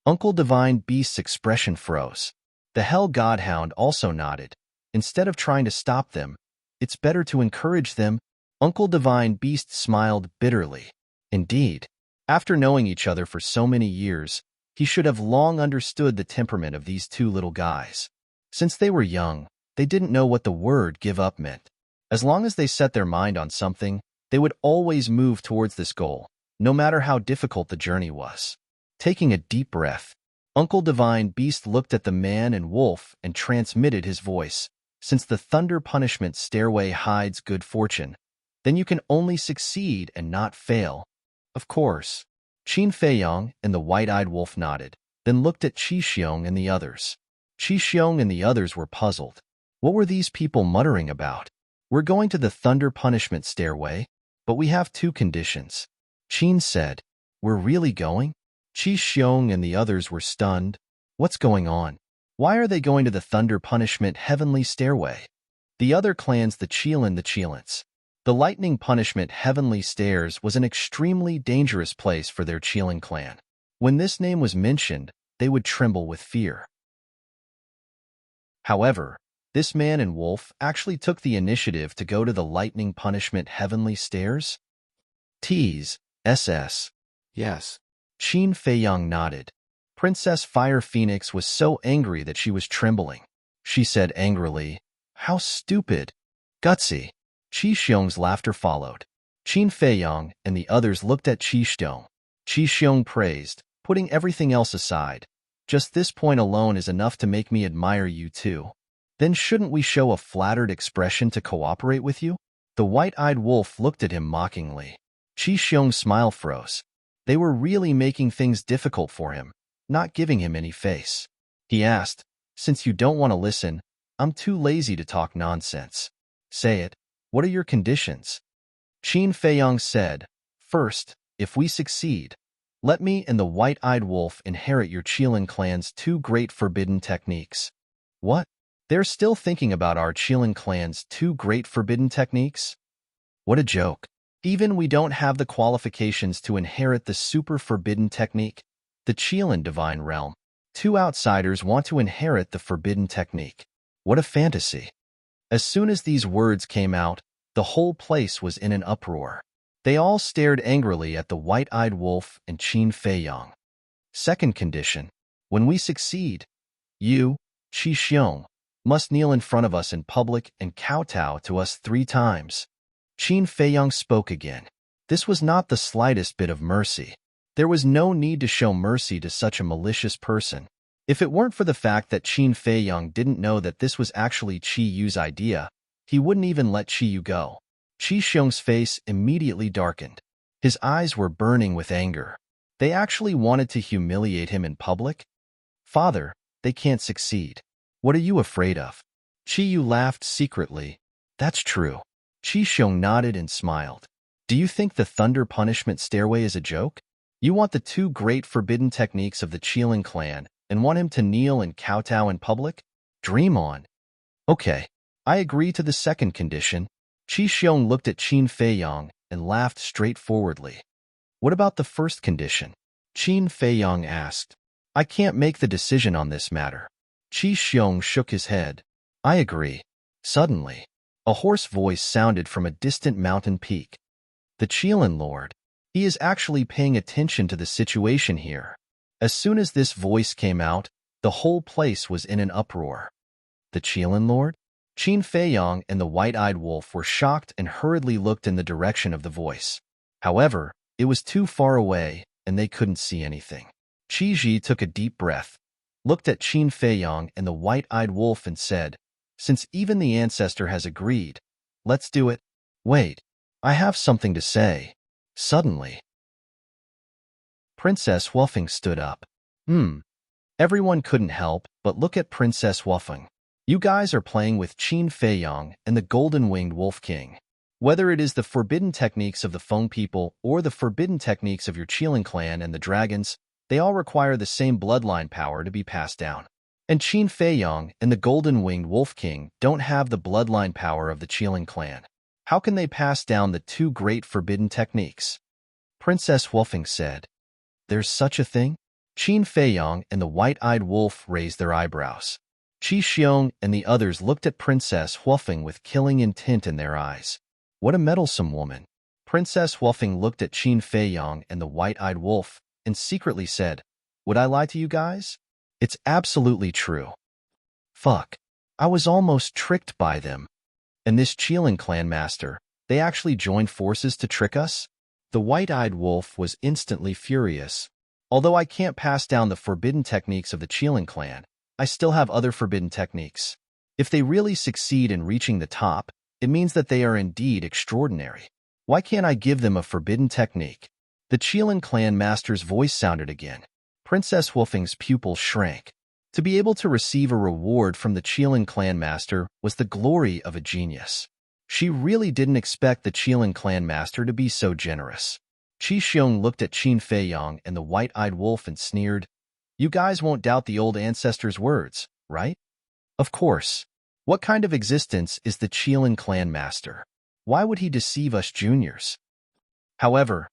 Uncle Divine Beast's expression froze. The Hell Godhound also nodded. Instead of trying to stop them, it's better to encourage them. Uncle Divine Beast smiled bitterly. Indeed, after knowing each other for so many years, he should have long understood the temperament of these two little guys. Since they were young, they didn't know what the word give up meant. As long as they set their mind on something, they would always move towards this goal, no matter how difficult the journey was. Taking a deep breath, Uncle Divine Beast looked at the man and wolf and transmitted his voice. Since the thunder punishment stairway hides good fortune, then you can only succeed and not fail. Of course. Qin Feiyong and the white-eyed wolf nodded, then looked at Qi Xiong and the others. Qi Xiong and the others were puzzled. What were these people muttering about? We're going to the thunder punishment stairway, but we have two conditions. Qin said, We're really going? Qi Xiong and the others were stunned. What's going on? Why are they going to the thunder punishment heavenly stairway? The other clans, the Qilins. The lightning punishment heavenly stairs was an extremely dangerous place for their Qilin clan. When this name was mentioned, they would tremble with fear. However, this man and wolf actually took the initiative to go to the lightning punishment heavenly stairs? Tease, SS. Yes. Qin Feiyong nodded. Princess Fire Phoenix was so angry that she was trembling. She said angrily, How stupid! Gutsy! Qi Xiong's laughter followed. Qin Feiyong and the others looked at Qi Xiong. Qi Xiong praised, putting everything else aside. Just this point alone is enough to make me admire you too. Then shouldn't we show a flattered expression to cooperate with you? The white-eyed wolf looked at him mockingly. Qi Xiong's smile froze. They were really making things difficult for him, not giving him any face. He asked, Since you don't want to listen, I'm too lazy to talk nonsense. Say it. What are your conditions? Qin Feiyong said, First, if we succeed, let me and the white-eyed wolf inherit your Qilin clan's two great forbidden techniques. What? They're still thinking about our Qilin clan's two great forbidden techniques? What a joke. Even we don't have the qualifications to inherit the super forbidden technique, the Qilin divine realm. Two outsiders want to inherit the forbidden technique. What a fantasy. As soon as these words came out, the whole place was in an uproar. They all stared angrily at the white-eyed wolf and Qin Feiyong. Second condition, when we succeed, you, Qi Xiong, must kneel in front of us in public and kowtow to us 3 times. Qin Feiyong spoke again. This was not the slightest bit of mercy. There was no need to show mercy to such a malicious person. If it weren't for the fact that Qin Feiyong didn't know that this was actually Qi Yu's idea, he wouldn't even let Qi Yu go. Qi Xiong's face immediately darkened. His eyes were burning with anger. They actually wanted to humiliate him in public? Father, they can't succeed. What are you afraid of? Qi Yu laughed secretly. That's true. Qi Xiong nodded and smiled. Do you think the thunder punishment stairway is a joke? You want the two great forbidden techniques of the Qilin clan and want him to kneel and kowtow in public? Dream on. Okay, I agree to the second condition. Qi Xiong looked at Qin Feiyong and laughed straightforwardly. What about the first condition? Qin Feiyong asked. I can't make the decision on this matter. Qi Xiong shook his head. I agree. Suddenly, a hoarse voice sounded from a distant mountain peak. The Qilin Lord. He is actually paying attention to the situation here. As soon as this voice came out, the whole place was in an uproar. The Qilin Lord? Qin Feiyong and the white-eyed wolf were shocked and hurriedly looked in the direction of the voice. However, it was too far away, and they couldn't see anything. Qi Ji took a deep breath, looked at Qin Feiyong and the white-eyed wolf and said, Since even the ancestor has agreed, let's do it. Wait, I have something to say. Suddenly, Princess Wuffing stood up. Everyone couldn't help but look at Princess Wuffing. You guys are playing with Qin Feiyong and the golden-winged Wolf King. Whether it is the forbidden techniques of the Feng people or the forbidden techniques of your Qilin clan and the dragons, they all require the same bloodline power to be passed down. And Qin Feiyong and the golden-winged Wolf King don't have the bloodline power of the Qilin clan. How can they pass down the two great forbidden techniques? Princess Wuffing said. There's such a thing? Qin Feiyong and the white-eyed wolf raised their eyebrows. Qi Xiong and the others looked at Princess Huofeng with killing intent in their eyes. What a meddlesome woman. Princess Huofeng looked at Qin Feiyang and the white-eyed wolf and secretly said, "Would I lie to you guys? It's absolutely true. Fuck. I was almost tricked by them. And this Qilin clan master, they actually joined forces to trick us?" The white-eyed wolf was instantly furious. "Although I can't pass down the forbidden techniques of the Qilin clan, I still have other forbidden techniques. If they really succeed in reaching the top, it means that they are indeed extraordinary. Why can't I give them a forbidden technique?" The Qilin clan master's voice sounded again. Princess Huofeng's pupils shrank. To be able to receive a reward from the Qilin clan master was the glory of a genius. She really didn't expect the Qilin clan master to be so generous. Qi Xiong looked at Qin Feiyang and the white-eyed wolf and sneered, "You guys won't doubt the old ancestors' words, right?" "Of course. What kind of existence is the Qilin clan master? Why would he deceive us juniors?" However,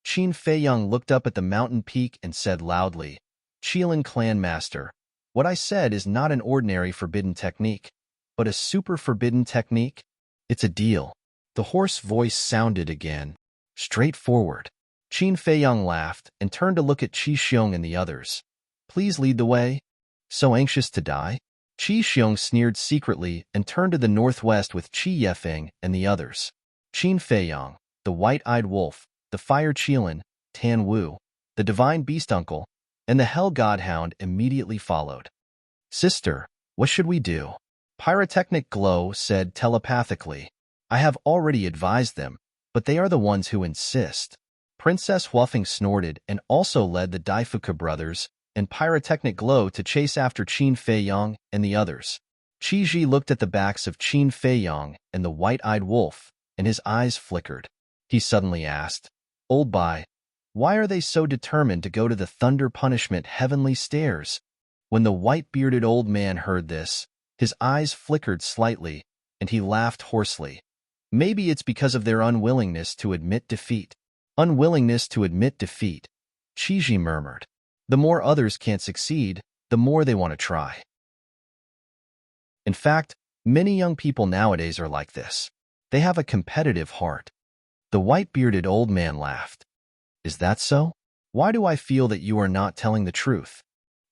Qin Feiyang looked up at the mountain peak and said loudly, "Qilin clan master, what I said is not an ordinary forbidden technique, but a super forbidden technique. It's a deal." The hoarse voice sounded again, straightforward. Qin Feiyang laughed and turned to look at Qi Xiong and the others. "Please lead the way. So anxious to die?" Qi Xiong sneered secretly and turned to the northwest with Qi Yefeng and the others. Qin Feiyang, the white-eyed wolf, the fire Qilin, Tan Wu, the divine beast uncle, and the hell godhound immediately followed. "Sister, what should we do?" Pyrotechnic Glow said telepathically. "I have already advised them, but they are the ones who insist." Princess Huofeng snorted and also led the Daifuka brothers and Pyrotechnic Glow to chase after Qin Feiyang and the others. Qi Ji looked at the backs of Qin Feiyang and the white-eyed wolf, and his eyes flickered. He suddenly asked, "Old Bai, why are they so determined to go to the Thunder Punishment Heavenly Stairs?" When the white-bearded old man heard this, his eyes flickered slightly, and he laughed hoarsely. "Maybe it's because of their unwillingness to admit defeat." "Unwillingness to admit defeat," Qi Ji murmured. "The more others can't succeed, the more they want to try." In fact, many young people nowadays are like this. They have a competitive heart. The white-bearded old man laughed. "Is that so? Why do I feel that you are not telling the truth?"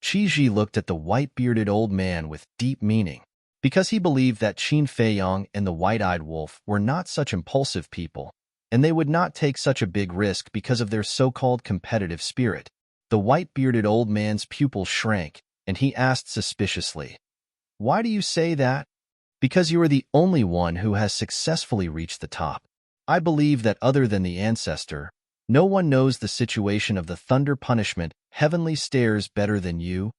Qi Ji looked at the white-bearded old man with deep meaning. Because he believed that Qin Feiyang and the white-eyed wolf were not such impulsive people, and they would not take such a big risk because of their so-called competitive spirit. The white-bearded old man's pupils shrank, and he asked suspiciously, "Why do you say that?" "Because you are the only one who has successfully reached the top. I believe that other than the ancestor, no one knows the situation of the Thunder Punishment Heavenly Stairs better than you.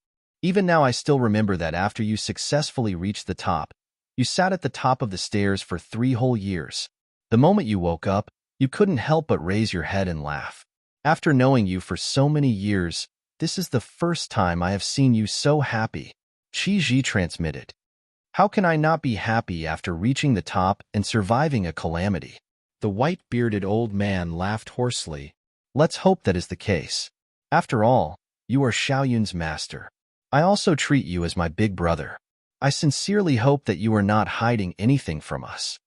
Even now I still remember that after you successfully reached the top, you sat at the top of the stairs for 3 whole years. The moment you woke up, you couldn't help but raise your head and laugh. After knowing you for so many years, this is the first time I have seen you so happy." Qi Ji transmitted. "How can I not be happy after reaching the top and surviving a calamity?" The white-bearded old man laughed hoarsely. "Let's hope that is the case. After all, you are Xiaoyun's master. I also treat you as my big brother. I sincerely hope that you are not hiding anything from us."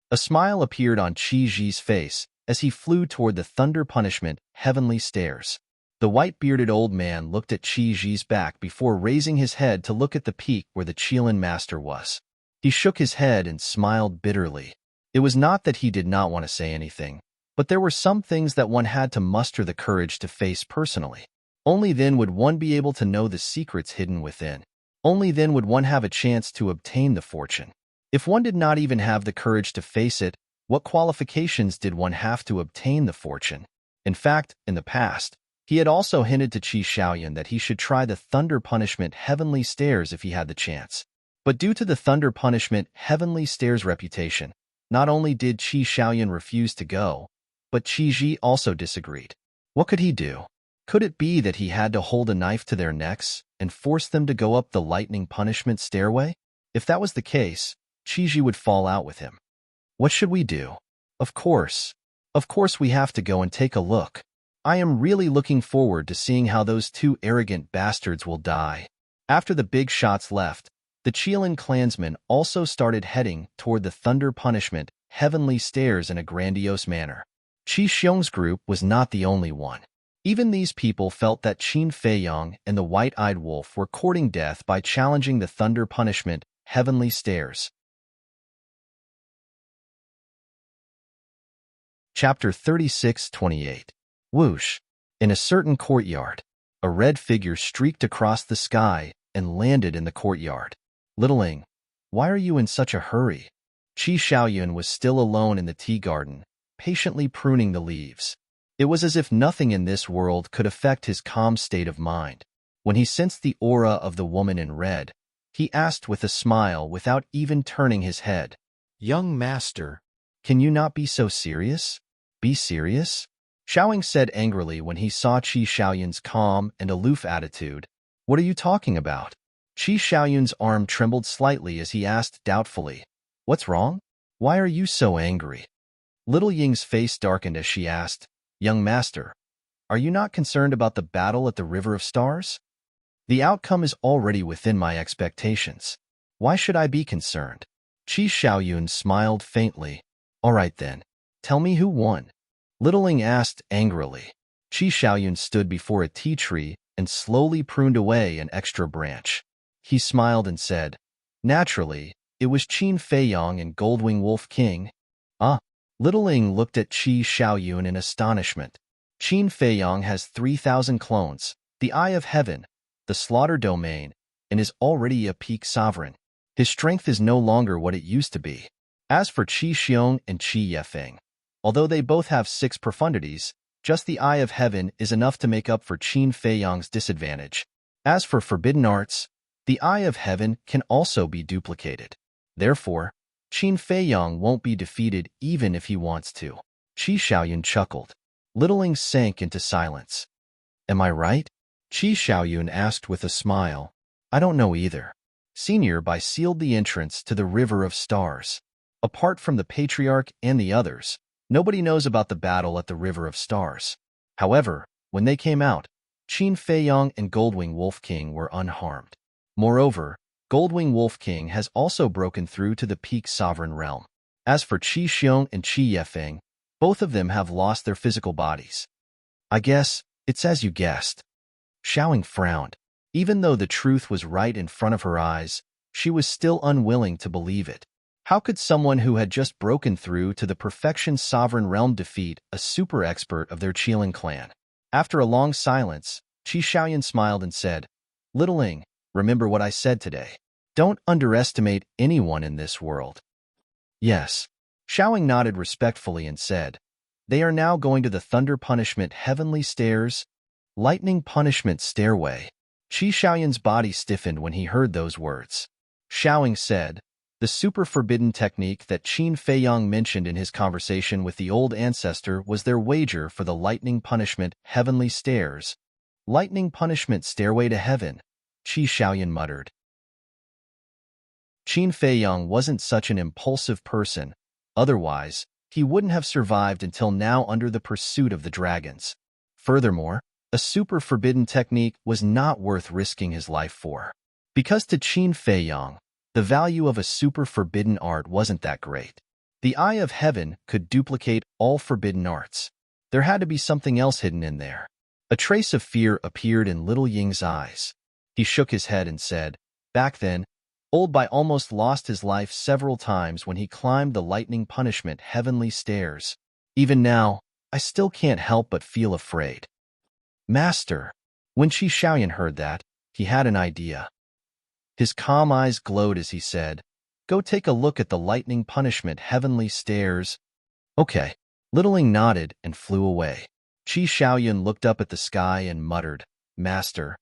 A smile appeared on Qi Ji's face as he flew toward the Thunder Punishment Heavenly Stairs. The white-bearded old man looked at Qi Ji's back before raising his head to look at the peak where the Qilin master was. He shook his head and smiled bitterly. It was not that he did not want to say anything, but there were some things that one had to muster the courage to face personally. Only then would one be able to know the secrets hidden within. Only then would one have a chance to obtain the fortune. If one did not even have the courage to face it, what qualifications did one have to obtain the fortune? In fact, in the past, he had also hinted to Qi Xiaoyun that he should try the Thunder Punishment Heavenly Stairs if he had the chance. But due to the Thunder Punishment Heavenly Stairs reputation, not only did Qi Xiaoyun refuse to go, but Qi Ji also disagreed. What could he do? Could it be that he had to hold a knife to their necks and force them to go up the lightning punishment stairway? If that was the case, Qi Ji would fall out with him. What should we do? Of course we have to go and take a look. I am really looking forward to seeing how those 2 arrogant bastards will die. After the big shots left, The Qilin clansmen also started heading toward the Thunder Punishment Heavenly Stairs in a grandiose manner. Qi Xiong's group was not the only one. Even these people felt that Qin Feiyang and the White-Eyed Wolf were courting death by challenging the Thunder Punishment Heavenly Stairs. Chapter 36-28. Whoosh! In a certain courtyard, a red figure streaked across the sky and landed in the courtyard. Littling, why are you in such a hurry? Qi Xiaoyun was still alone in the tea garden, patiently pruning the leaves. It was as if nothing in this world could affect his calm state of mind. When he sensed the aura of the woman in red, he asked with a smile without even turning his head, "Young master, can you not be so serious? Be serious?" Xiaoying said angrily when he saw Qi Xiaoyun's calm and aloof attitude. "What are you talking about?" Qi Xiaoyun's arm trembled slightly as he asked doubtfully, "What's wrong? Why are you so angry?" Little Ying's face darkened as she asked, "Young master, are you not concerned about the battle at the River of Stars? The outcome is already within my expectations. Why should I be concerned?" Qi Xiaoyun smiled faintly. "All right then, tell me who won." Little Ying asked angrily. Qi Xiaoyun stood before a tea tree and slowly pruned away an extra branch. He smiled and said, "Naturally, it was Qin Feiyang and Goldwing Wolf King." "Ah." Little Ying looked at Qi Xiaoyun in astonishment. "Qin Feiyang has 3,000 clones, the Eye of Heaven, the Slaughter Domain, and is already a peak sovereign. His strength is no longer what it used to be. As for Qi Xiong and Qi Yefeng, although they both have 6 profundities, just the Eye of Heaven is enough to make up for Qin Feiyang's disadvantage. As for forbidden arts, the Eye of Heaven can also be duplicated. Therefore, Qin Feiyang won't be defeated even if he wants to." Qi Xiaoyun chuckled. Little Ying sank into silence. "Am I right?" Qi Xiaoyun asked with a smile. "I don't know either." Senior Bai sealed the entrance to the River of Stars. Apart from the Patriarch and the others, nobody knows about the battle at the River of Stars. However, when they came out, Qin Feiyang and Goldwing Wolf King were unharmed. Moreover, Goldwing Wolf King has also broken through to the peak sovereign realm. As for Qi Xiong and Qi Yefeng, both of them have lost their physical bodies. "I guess it's as you guessed." Xiaoying frowned. Even though the truth was right in front of her eyes, she was still unwilling to believe it. How could someone who had just broken through to the perfection sovereign realm defeat a super expert of their Qilin clan? After a long silence, Qi Xiaoyun smiled and said, "Little Ying, remember what I said today. Don't underestimate anyone in this world." "Yes." Xiaoying nodded respectfully and said, "They are now going to the Thunder Punishment Heavenly Stairs, Lightning Punishment Stairway." Qi Xiaoyun's body stiffened when he heard those words. Xiaoying said, "The super forbidden technique that Qin Feiyang mentioned in his conversation with the old ancestor was their wager for the Lightning Punishment Heavenly Stairs. Lightning Punishment Stairway to Heaven," Qi Xiaoyun muttered. Qin Feiyang wasn't such an impulsive person. Otherwise, he wouldn't have survived until now under the pursuit of the dragons. Furthermore, a super forbidden technique was not worth risking his life for. Because to Qin Feiyang, the value of a super forbidden art wasn't that great. The Eye of Heaven could duplicate all forbidden arts. There had to be something else hidden in there. A trace of fear appeared in Little Ying's eyes. He shook his head and said, "Back then, Old Bai almost lost his life several times when he climbed the Lightning Punishment Heavenly Stairs. Even now, I still can't help but feel afraid." "Master." When Qi Xiaoyun heard that, he had an idea. His calm eyes glowed as he said, "Go take a look at the Lightning Punishment Heavenly Stairs." "Okay." Little Ying nodded and flew away. Qi Xiaoyun looked up at the sky and muttered, "Master,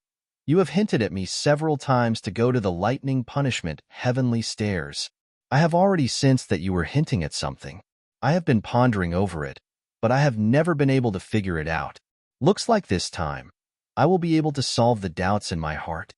you have hinted at me several times to go to the Lightning Punishment Heavenly Stairs. I have already sensed that you were hinting at something. I have been pondering over it, but I have never been able to figure it out. Looks like this time, I will be able to solve the doubts in my heart."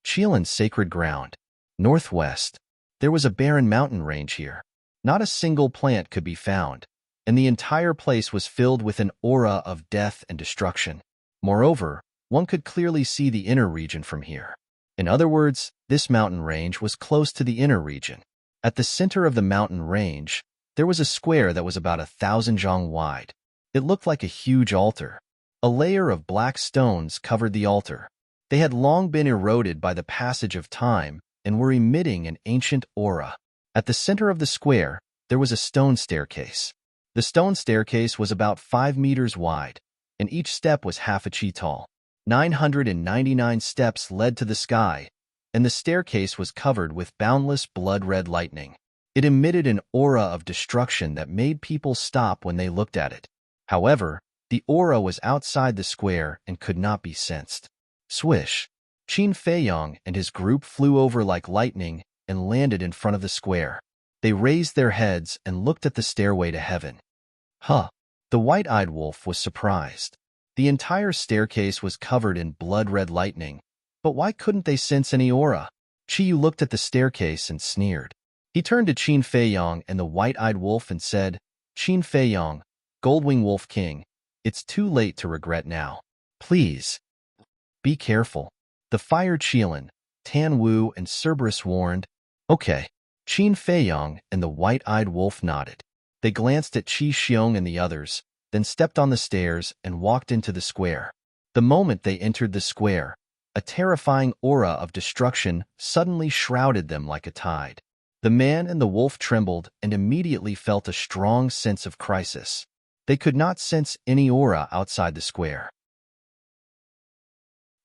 Qilin's sacred ground. Northwest. There was a barren mountain range here. Not a single plant could be found, and the entire place was filled with an aura of death and destruction. Moreover, one could clearly see the inner region from here. In other words, This mountain range was close to the inner region. At the center of the mountain range, there was a square that was about 1,000 zhang wide. It looked like a huge altar. A layer of black stones covered the altar. They had long been eroded by the passage of time and were emitting an ancient aura. At the center of the square, there was a stone staircase. The stone staircase was about 5 meters wide, and each step was half a chi tall. 999 steps led to the sky, and the staircase was covered with boundless blood-red lightning. It emitted an aura of destruction that made people stop when they looked at it. However, the aura was outside the square and could not be sensed. Swish! Qin Feiyong and his group flew over like lightning and landed in front of the square. They raised their heads and looked at the stairway to heaven. Huh! The white-eyed wolf was surprised. The entire staircase was covered in blood-red lightning, but why couldn't they sense any aura? Qiyu looked at the staircase and sneered. He turned to Qin Feiyong and the white-eyed wolf and said, Qin Feiyong, Goldwing Wolf King, it's too late to regret now. Please, be careful. The fire Qilin, Tan Wu, and Cerberus warned. Okay. Qin Feiyong and the white-eyed wolf nodded. They glanced at Qi Xiong and the others, then stepped on the stairs and walked into the square. The moment they entered the square, a terrifying aura of destruction suddenly shrouded them like a tide. The man and the wolf trembled and immediately felt a strong sense of crisis. They could not sense any aura outside the square.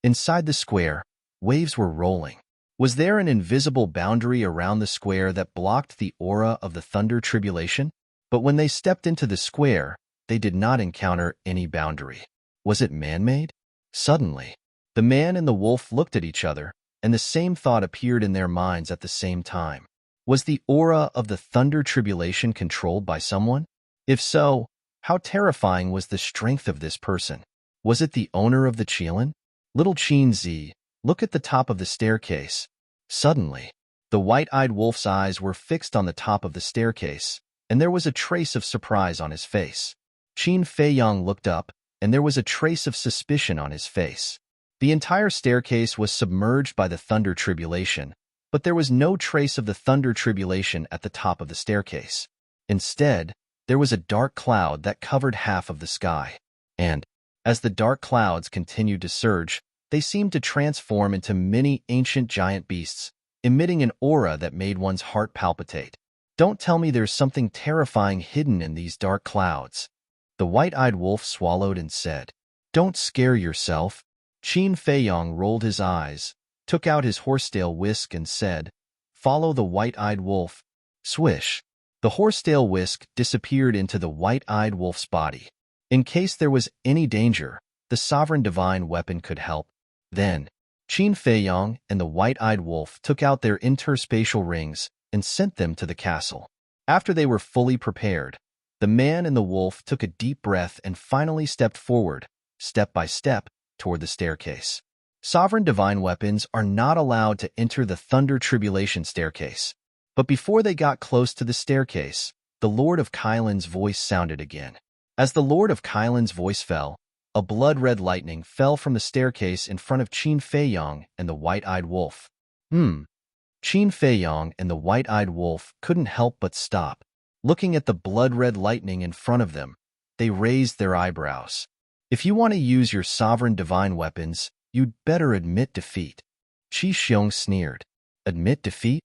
Inside the square, waves were rolling. Was there an invisible boundary around the square that blocked the aura of the thunder tribulation? But when they stepped into the square, they did not encounter any boundary. Was it man-made? Suddenly, the man and the wolf looked at each other, and the same thought appeared in their minds at the same time. Was the aura of the thunder tribulation controlled by someone? If so, how terrifying was the strength of this person? Was it the owner of the Qilin? Little Qin Zi, look at the top of the staircase. Suddenly, the white-eyed wolf's eyes were fixed on the top of the staircase, and there was a trace of surprise on his face. Qin Feiyong looked up, and there was a trace of suspicion on his face. The entire staircase was submerged by the thunder tribulation, but there was no trace of the thunder tribulation at the top of the staircase. Instead, there was a dark cloud that covered half of the sky. And, as the dark clouds continued to surge, they seemed to transform into many ancient giant beasts, emitting an aura that made one's heart palpitate. Don't tell me there's something terrifying hidden in these dark clouds. The white-eyed wolf swallowed and said, Don't scare yourself. Qin Feiyong rolled his eyes, took out his horsetail whisk and said, Follow the white-eyed wolf. Swish! The horsetail whisk disappeared into the white-eyed wolf's body. In case there was any danger, the sovereign divine weapon could help. Then, Qin Feiyong and the white-eyed wolf took out their interspatial rings and sent them to the castle. After they were fully prepared, the man and the wolf took a deep breath and finally stepped forward, step by step, toward the staircase. Sovereign divine weapons are not allowed to enter the thunder tribulation staircase. But before they got close to the staircase, the Lord of Kailan's voice sounded again. As the Lord of Kailan's voice fell, a blood-red lightning fell from the staircase in front of Qin Feiyong and the white-eyed wolf. Qin Feiyong and the white-eyed wolf couldn't help but stop. Looking at the blood-red lightning in front of them, they raised their eyebrows. If you want to use your sovereign divine weapons, you'd better admit defeat. Qi Xiong sneered. Admit defeat?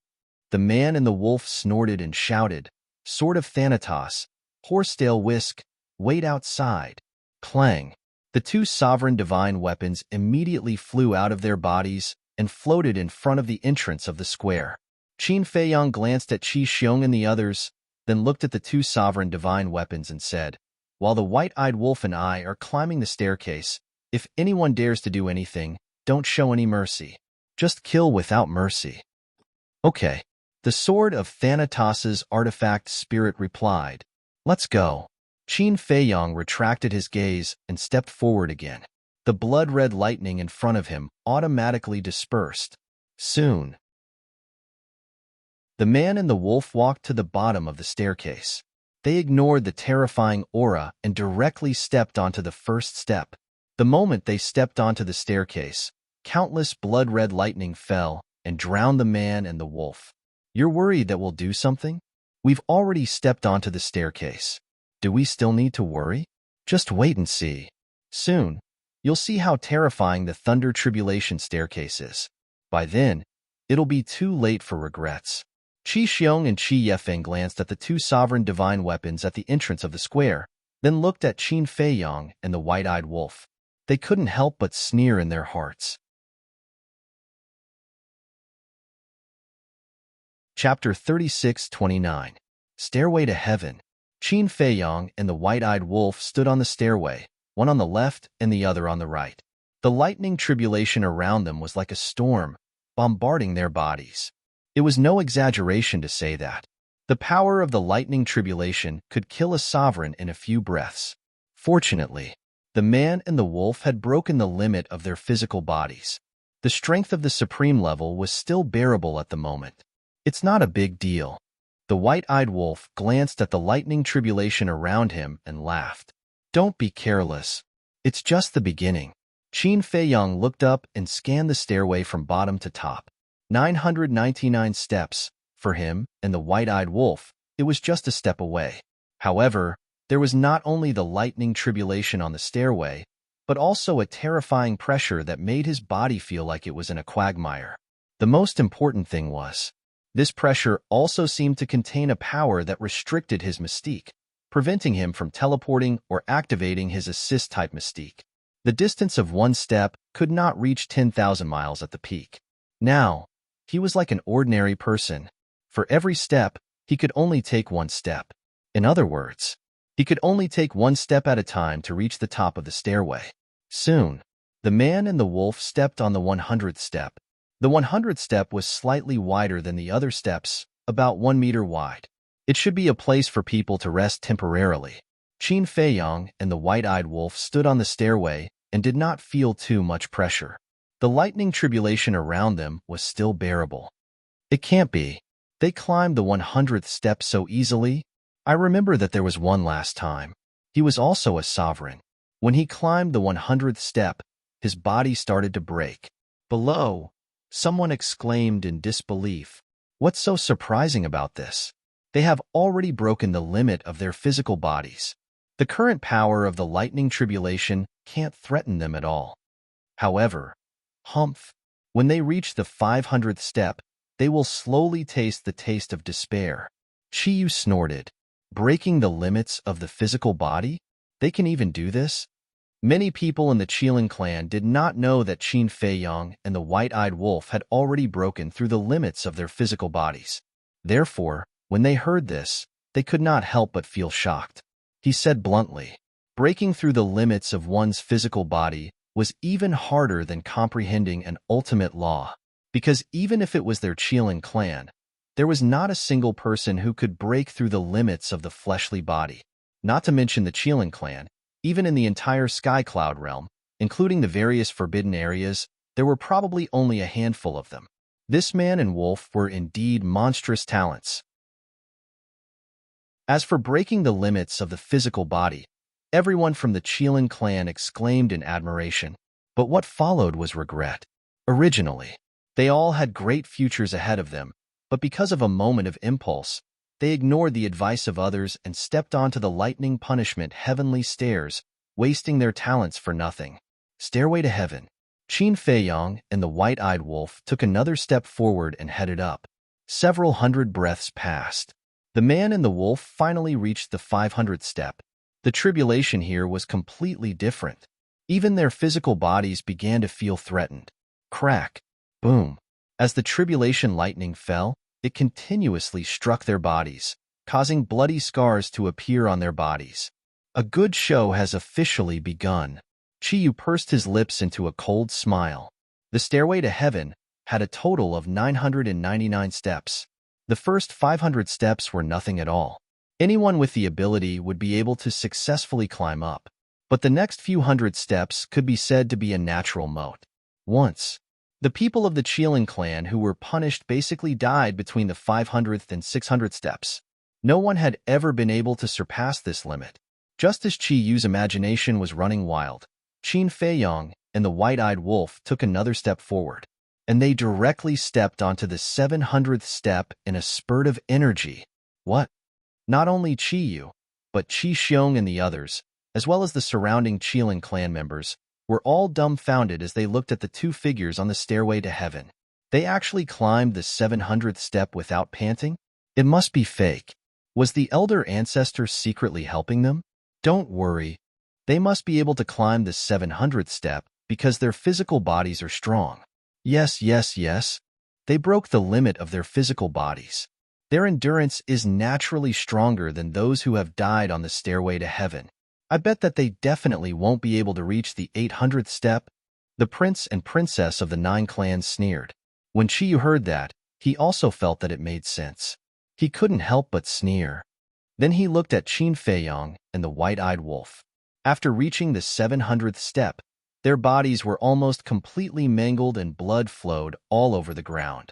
The man and the wolf snorted and shouted, Sword of Thanatos, horsetail whisk, wait outside. Clang! The two sovereign divine weapons immediately flew out of their bodies and floated in front of the entrance of the square. Qin Feiyong glanced at Qi Xiong and the others, then looked at the two sovereign divine weapons and said, While the white-eyed wolf and I are climbing the staircase, if anyone dares to do anything, don't show any mercy. Just kill without mercy. Okay. The Sword of Thanatos' artifact spirit replied, Let's go. Qin Feiyong retracted his gaze and stepped forward again. The blood-red lightning in front of him automatically dispersed. Soon, the man and the wolf walked to the bottom of the staircase. They ignored the terrifying aura and directly stepped onto the first step. The moment they stepped onto the staircase, countless blood-red lightning fell, and drown the man and the wolf. You're worried that we'll do something? We've already stepped onto the staircase. Do we still need to worry? Just wait and see. Soon, you'll see how terrifying the Thunder Tribulation staircase is. By then, it'll be too late for regrets. Qi Xiong and Qi Yefeng glanced at the two sovereign divine weapons at the entrance of the square, then looked at Qin Feiyang and the white-eyed wolf. They couldn't help but sneer in their hearts. Chapter 36-29. Stairway to Heaven. Qin Feiyang and the white-eyed wolf stood on the stairway, one on the left and the other on the right. The lightning tribulation around them was like a storm, bombarding their bodies. It was no exaggeration to say that. The power of the lightning tribulation could kill a sovereign in a few breaths. Fortunately, the man and the wolf had broken the limit of their physical bodies. The strength of the supreme level was still bearable at the moment. It's not a big deal. The white-eyed wolf glanced at the lightning tribulation around him and laughed. Don't be careless. It's just the beginning. Qin Feiyang looked up and scanned the stairway from bottom to top. 999 steps. For him and the white-eyed wolf, it was just a step away. However, there was not only the lightning tribulation on the stairway, but also a terrifying pressure that made his body feel like it was in a quagmire. The most important thing was, this pressure also seemed to contain a power that restricted his mystique, preventing him from teleporting or activating his assist-type mystique. The distance of one step could not reach 10,000 miles at the peak. Now, he was like an ordinary person. For every step, he could only take one step. In other words, he could only take one step at a time to reach the top of the stairway. Soon, the man and the wolf stepped on the 100th step. The 100th step was slightly wider than the other steps, about 1 meter wide. It should be a place for people to rest temporarily. Qin Feiyang and the white-eyed wolf stood on the stairway and did not feel too much pressure. The lightning tribulation around them was still bearable. It can't be. They climbed the 100th step so easily. I remember that there was one last time. He was also a sovereign. When he climbed the 100th step, his body started to break. Below, someone exclaimed in disbelief. What's so surprising about this? They have already broken the limit of their physical bodies. The current power of the lightning tribulation can't threaten them at all. However, when they reach the 500th step, they will slowly taste the taste of despair. Chiyu snorted. Breaking the limits of the physical body? They can even do this? Many people in the Qilin clan did not know that Qin Feiyang and the white-eyed wolf had already broken through the limits of their physical bodies. Therefore, when they heard this, they could not help but feel shocked. He said bluntly, breaking through the limits of one's physical body was even harder than comprehending an ultimate law, because even if it was their Qilin clan, there was not a single person who could break through the limits of the fleshly body. Not to mention the Qilin clan, even in the entire Sky Cloud realm, including the various forbidden areas, there were probably only a handful of them. This man and wolf were indeed monstrous talents. As for breaking the limits of the physical body, everyone from the Qilin clan exclaimed in admiration. But what followed was regret. Originally, they all had great futures ahead of them, but because of a moment of impulse, they ignored the advice of others and stepped onto the lightning punishment heavenly stairs, wasting their talents for nothing. Stairway to Heaven. Qin Feiyang and the white-eyed wolf took another step forward and headed up. Several hundred breaths passed. The man and the wolf finally reached the 500th step. The tribulation here was completely different. Even their physical bodies began to feel threatened. Crack. Boom. As the tribulation lightning fell, it continuously struck their bodies, causing bloody scars to appear on their bodies. A good show has officially begun. Chiyu pursed his lips into a cold smile. The Stairway to Heaven had a total of 999 steps. The first 500 steps were nothing at all. Anyone with the ability would be able to successfully climb up. But the next few hundred steps could be said to be a natural moat. Once, the people of the Qilin clan who were punished basically died between the 500th and 600th steps. No one had ever been able to surpass this limit. Just as Chiyu's imagination was running wild, Qin Feiyang and the white-eyed wolf took another step forward. and they directly stepped onto the 700th step in a spurt of energy. What? Not only Chiyu, but Chi Xiong and the others, as well as the surrounding Chiling clan members, were all dumbfounded as they looked at the two figures on the stairway to heaven. They actually climbed the 700th step without panting? It must be fake. Was the elder ancestor secretly helping them? Don't worry. They must be able to climb the 700th step because their physical bodies are strong. Yes, yes, yes. They broke the limit of their physical bodies. Their endurance is naturally stronger than those who have died on the stairway to heaven. I bet that they definitely won't be able to reach the 800th step. The prince and princess of the 9 clans sneered. When Chiyu heard that, he also felt that it made sense. He couldn't help but sneer. Then he looked at Qin Feiyong and the white-eyed wolf. After reaching the 700th step, their bodies were almost completely mangled and blood flowed all over the ground.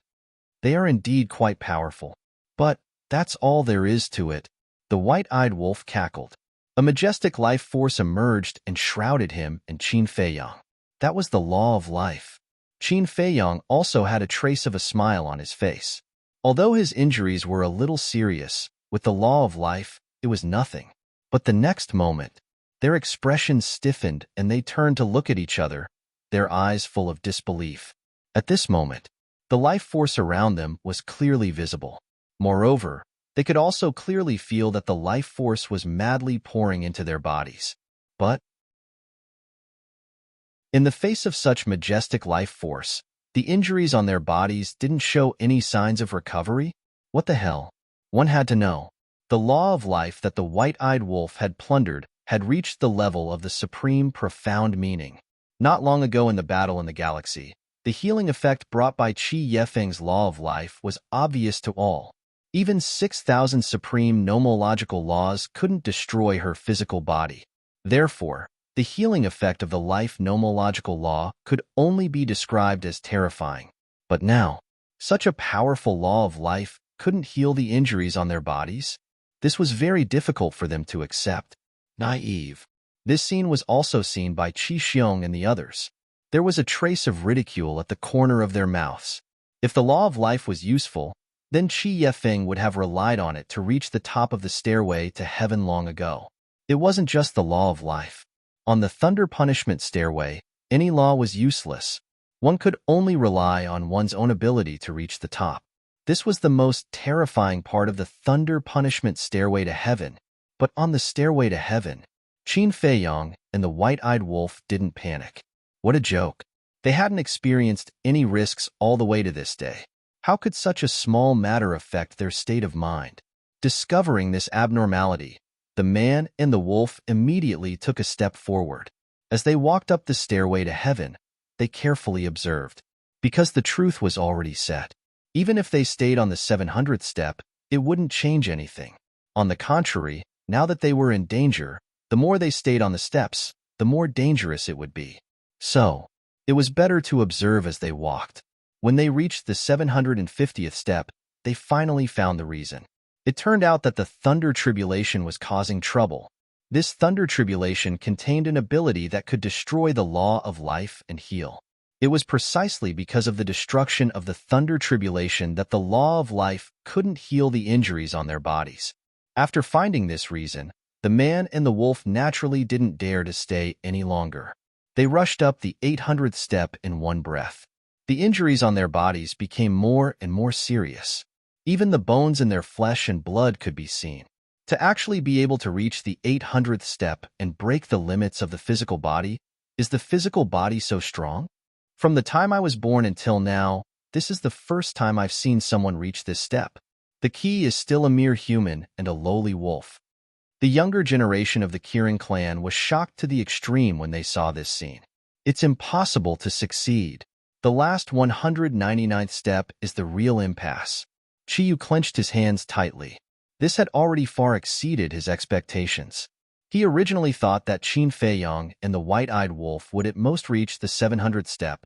They are indeed quite powerful. But that's all there is to it. The white-eyed wolf cackled. A majestic life force emerged and shrouded him and Qin Feiyong. That was the law of life. Qin Feiyong also had a trace of a smile on his face. Although his injuries were a little serious, with the law of life, it was nothing. But the next moment, their expressions stiffened and they turned to look at each other, their eyes full of disbelief. At this moment, the life force around them was clearly visible. Moreover, they could also clearly feel that the life force was madly pouring into their bodies. But in the face of such majestic life force, the injuries on their bodies didn't show any signs of recovery? What the hell? One had to know. The law of life that the white-eyed wolf had plundered had reached the level of the supreme profound meaning. Not long ago in the battle in the galaxy, the healing effect brought by Qi Yefeng's law of life was obvious to all. Even 6,000 supreme nomological laws couldn't destroy her physical body. Therefore, the healing effect of the life nomological law could only be described as terrifying. But now, such a powerful law of life couldn't heal the injuries on their bodies? This was very difficult for them to accept. Naive. This scene was also seen by Qi Xiong and the others. There was a trace of ridicule at the corner of their mouths. If the law of life was useful, then Qi Yefeng would have relied on it to reach the top of the stairway to heaven long ago. It wasn't just the law of life. On the Thunder Punishment Stairway, any law was useless. One could only rely on one's own ability to reach the top. This was the most terrifying part of the Thunder Punishment Stairway to heaven. But on the stairway to heaven, Qin Feiyong and the white-eyed wolf didn't panic. What a joke. They hadn't experienced any risks all the way to this day. How could such a small matter affect their state of mind? Discovering this abnormality, the man and the wolf immediately took a step forward. As they walked up the stairway to heaven, they carefully observed. Because the truth was already set. Even if they stayed on the 700th step, it wouldn't change anything. On the contrary, now that they were in danger, the more they stayed on the steps, the more dangerous it would be. So, it was better to observe as they walked. When they reached the 750th step, they finally found the reason. It turned out that the Thunder Tribulation was causing trouble. This Thunder Tribulation contained an ability that could destroy the law of life and heal. It was precisely because of the destruction of the Thunder Tribulation that the law of life couldn't heal the injuries on their bodies. After finding this reason, the man and the wolf naturally didn't dare to stay any longer. They rushed up the 800th step in one breath. The injuries on their bodies became more and more serious. Even the bones in their flesh and blood could be seen. To actually be able to reach the 800th step and break the limits of the physical body, is the physical body so strong? From the time I was born until now, this is the first time I've seen someone reach this step. The key is still a mere human and a lowly wolf. The younger generation of the Kirin clan was shocked to the extreme when they saw this scene. It's impossible to succeed. The last 199th step is the real impasse. Chiyu clenched his hands tightly. This had already far exceeded his expectations. He originally thought that Qin Feiyong and the white-eyed wolf would at most reach the 700th step.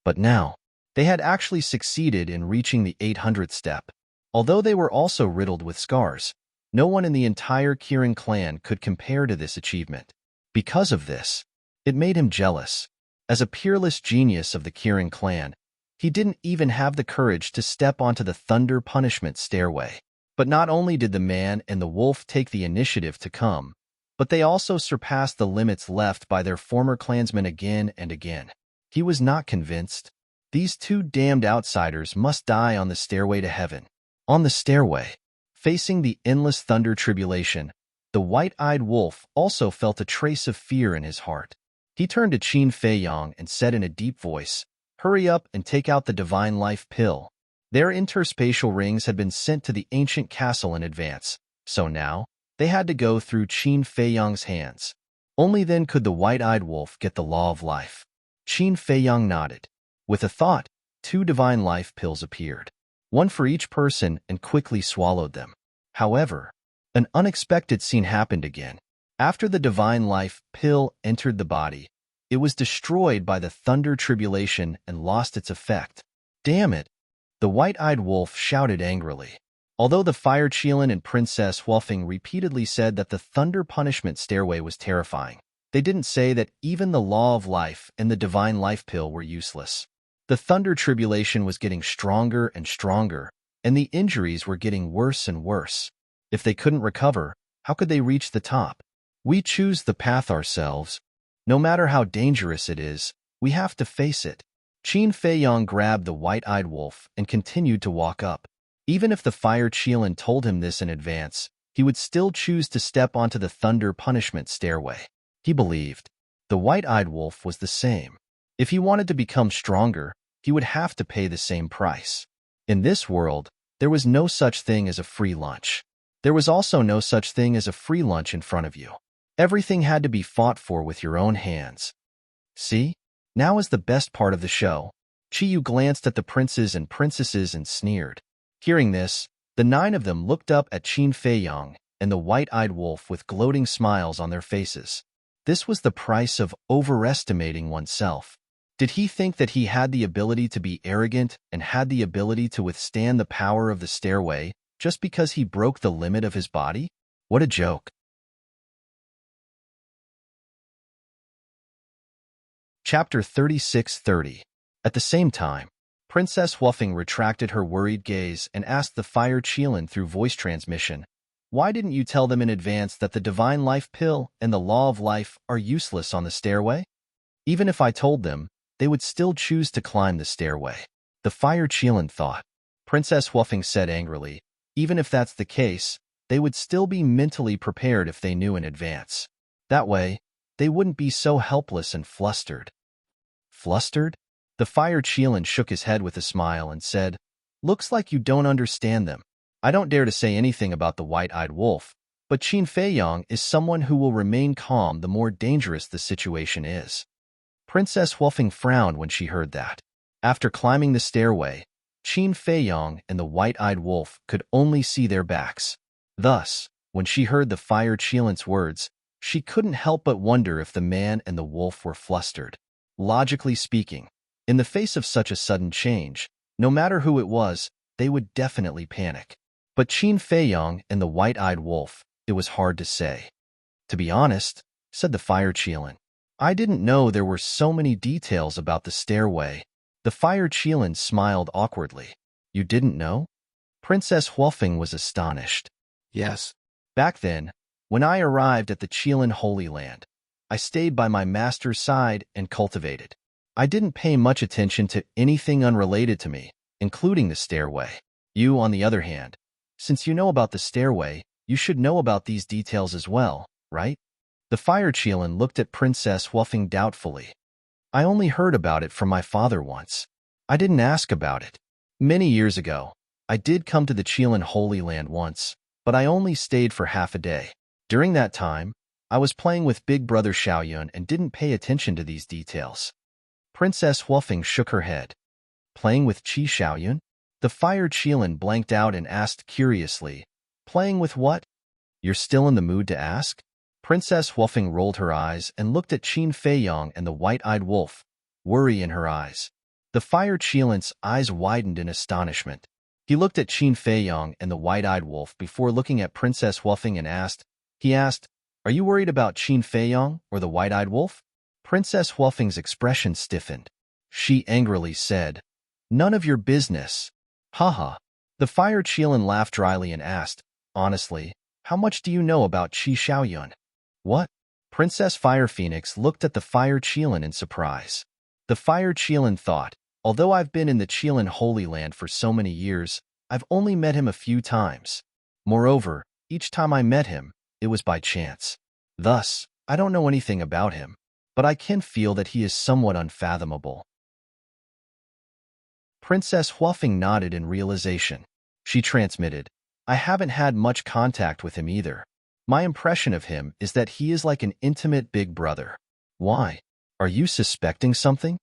But now, they had actually succeeded in reaching the 800th step. Although they were also riddled with scars, no one in the entire Kirin clan could compare to this achievement. Because of this, it made him jealous. As a peerless genius of the Kirin clan, he didn't even have the courage to step onto the thunder punishment stairway. But not only did the man and the wolf take the initiative to come, but they also surpassed the limits left by their former clansmen again and again. He was not convinced. These two damned outsiders must die on the stairway to heaven. On the stairway, facing the endless thunder tribulation, the white-eyed wolf also felt a trace of fear in his heart. He turned to Qin Feiyong and said in a deep voice, "Hurry up and take out the divine life pill." Their interspatial rings had been sent to the ancient castle in advance, so now they had to go through Qin Feiyong's hands. Only then could the white-eyed wolf get the law of life. Qin Feiyong nodded. With a thought, 2 divine life pills appeared, one for each person, and quickly swallowed them. However, an unexpected scene happened again. After the divine life pill entered the body, it was destroyed by the thunder tribulation and lost its effect. "Damn it!" the white-eyed wolf shouted angrily. Although the Fire Qilin and Princess Huofeng repeatedly said that the thunder punishment stairway was terrifying, they didn't say that even the law of life and the divine life pill were useless. The thunder tribulation was getting stronger and stronger, and the injuries were getting worse and worse. If they couldn't recover, how could they reach the top? We choose the path ourselves. No matter how dangerous it is, we have to face it. Qin Feiyong grabbed the white-eyed wolf and continued to walk up. Even if the Fire Qilin told him this in advance, he would still choose to step onto the thunder punishment stairway. He believed the white-eyed wolf was the same. If he wanted to become stronger, he would have to pay the same price. In this world, there was no such thing as a free lunch. There was also no such thing as a free lunch in front of you. Everything had to be fought for with your own hands. See? Now is the best part of the show. Chiyu glanced at the princes and princesses and sneered. Hearing this, the 9 of them looked up at Qin Feiyong and the white-eyed wolf with gloating smiles on their faces. This was the price of overestimating oneself. Did he think that he had the ability to be arrogant and had the ability to withstand the power of the stairway just because he broke the limit of his body? What a joke. Chapter 36:30. At the same time, Princess Huofeng retracted her worried gaze and asked the Fire Qilin through voice transmission, "Why didn't you tell them in advance that the divine life pill and the law of life are useless on the stairway? Even if I told them, they would still choose to climb the stairway." The Fire Qilin thought. Princess Huofeng said angrily, "Even if that's the case, they would still be mentally prepared if they knew in advance. That way, they wouldn't be so helpless and flustered." Flustered? The Fire Qilin shook his head with a smile and said, "Looks like you don't understand them. I don't dare to say anything about the white-eyed wolf, but Qin Feiyong is someone who will remain calm the more dangerous the situation is." Princess Huofeng frowned when she heard that. After climbing the stairway, Qin Feiyong and the white-eyed wolf could only see their backs. Thus, when she heard the Fire Qilin's words, she couldn't help but wonder if the man and the wolf were flustered. Logically speaking, in the face of such a sudden change, no matter who it was, they would definitely panic. But Qin Feiyong and the white-eyed wolf, it was hard to say. "To be honest," said the Fire Qilin, "I didn't know there were so many details about the stairway." The Fire Qilin smiled awkwardly. "You didn't know?" Princess Huofeng was astonished. Yes. "Back then, when I arrived at the Qilin Holy Land, I stayed by my master's side and cultivated. I didn't pay much attention to anything unrelated to me, including the stairway. You, on the other hand, since you know about the stairway, you should know about these details as well, right?" The Fire Qilin looked at Princess Huofeng doubtfully. "I only heard about it from my father once. I didn't ask about it. Many years ago, I did come to the Qilin Holy Land once, but I only stayed for half a day. During that time, I was playing with Big Brother Xiaoyun and didn't pay attention to these details." Princess Huofeng shook her head. "Playing with Qi Xiaoyun?" The Fire Qilin blanked out and asked curiously, "Playing with what? You're still in the mood to ask?" Princess Huofeng rolled her eyes and looked at Qin Feiyong and the white-eyed wolf, worry in her eyes. The Fire Qilin's eyes widened in astonishment. He looked at Qin Feiyong and the white-eyed wolf before looking at Princess Huofeng and asked, "Are you worried about Qin Feiyong or the white-eyed wolf?" Princess Huofeng's expression stiffened. She angrily said, "None of your business." Haha. The fire Qilin laughed dryly and asked, "Honestly, how much do you know about Qi Xiaoyun?" "What?" Princess Fire Phoenix looked at the fire Qilin in surprise. The fire Qilin thought, although I've been in the Qilin Holy Land for so many years, I've only met him a few times. Moreover, each time I met him, it was by chance. Thus, I don't know anything about him, but I can feel that he is somewhat unfathomable. Princess Huofeng nodded in realization. She transmitted, "I haven't had much contact with him either. My impression of him is that he is like an intimate big brother." "Why? Are you suspecting something?"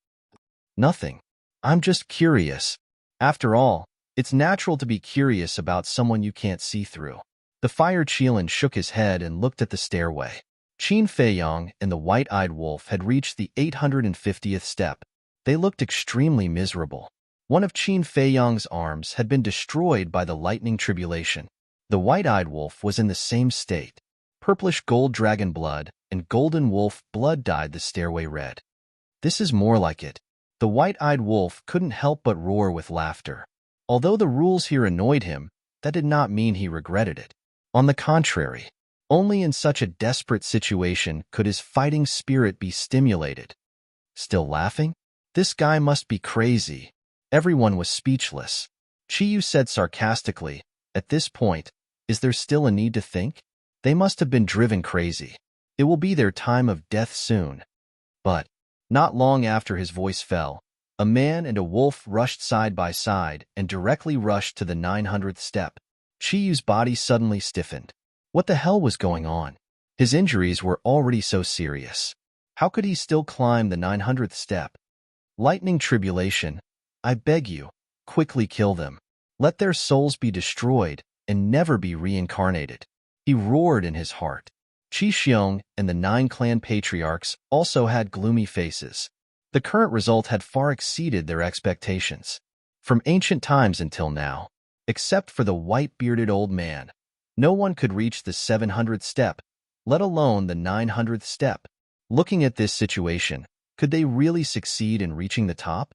"Nothing. I'm just curious. After all, it's natural to be curious about someone you can't see through." The fire Qilin shook his head and looked at the stairway. Qin Feiyong and the white-eyed wolf had reached the 850th step. They looked extremely miserable. One of Qin Feiyong's arms had been destroyed by the lightning tribulation. The white-eyed wolf was in the same state. Purplish gold dragon blood and golden wolf blood dyed the stairway red. "This is more like it." The white-eyed wolf couldn't help but roar with laughter. Although the rules here annoyed him, that did not mean he regretted it. On the contrary, only in such a desperate situation could his fighting spirit be stimulated. Still laughing? This guy must be crazy. Everyone was speechless. Chiyu said sarcastically, "At this point, is there still a need to think? They must have been driven crazy. It will be their time of death soon." But, not long after his voice fell, a man and a wolf rushed side by side and directly rushed to the 900th step. Chiyu's body suddenly stiffened. What the hell was going on? His injuries were already so serious. How could he still climb the 900th step? "Lightning tribulation, I beg you, quickly kill them. Let their souls be destroyed and never be reincarnated." He roared in his heart. Qi Xiong and the 9 clan patriarchs also had gloomy faces. The current result had far exceeded their expectations. From ancient times until now, except for the white-bearded old man, no one could reach the 700th step, let alone the 900th step. Looking at this situation, could they really succeed in reaching the top?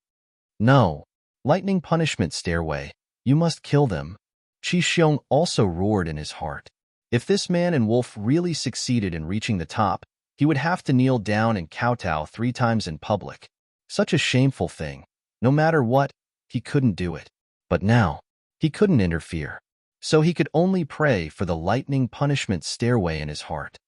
"No. Lightning punishment stairway. You must kill them." Qi Xiong also roared in his heart. If this man and wolf really succeeded in reaching the top, he would have to kneel down and kowtow 3 times in public. Such a shameful thing. No matter what, he couldn't do it. But now, he couldn't interfere. So he could only pray for the lightning punishment stairway in his heart.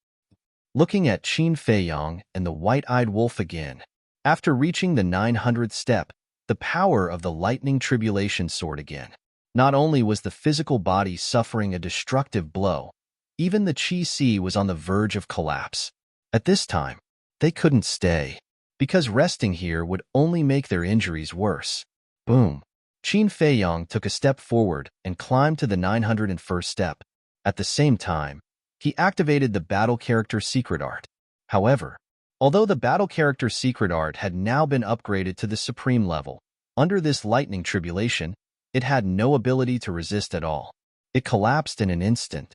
Looking at Qin Feiyong and the white-eyed wolf again, after reaching the 900th step, the power of the lightning tribulation soared again. Not only was the physical body suffering a destructive blow, even the Qi Si was on the verge of collapse. At this time, they couldn't stay, because resting here would only make their injuries worse. Boom! Qin Feiyong took a step forward and climbed to the 901st step. At the same time, he activated the battle character secret art. However, although the battle character secret art had now been upgraded to the supreme level, under this lightning tribulation, it had no ability to resist at all. It collapsed in an instant.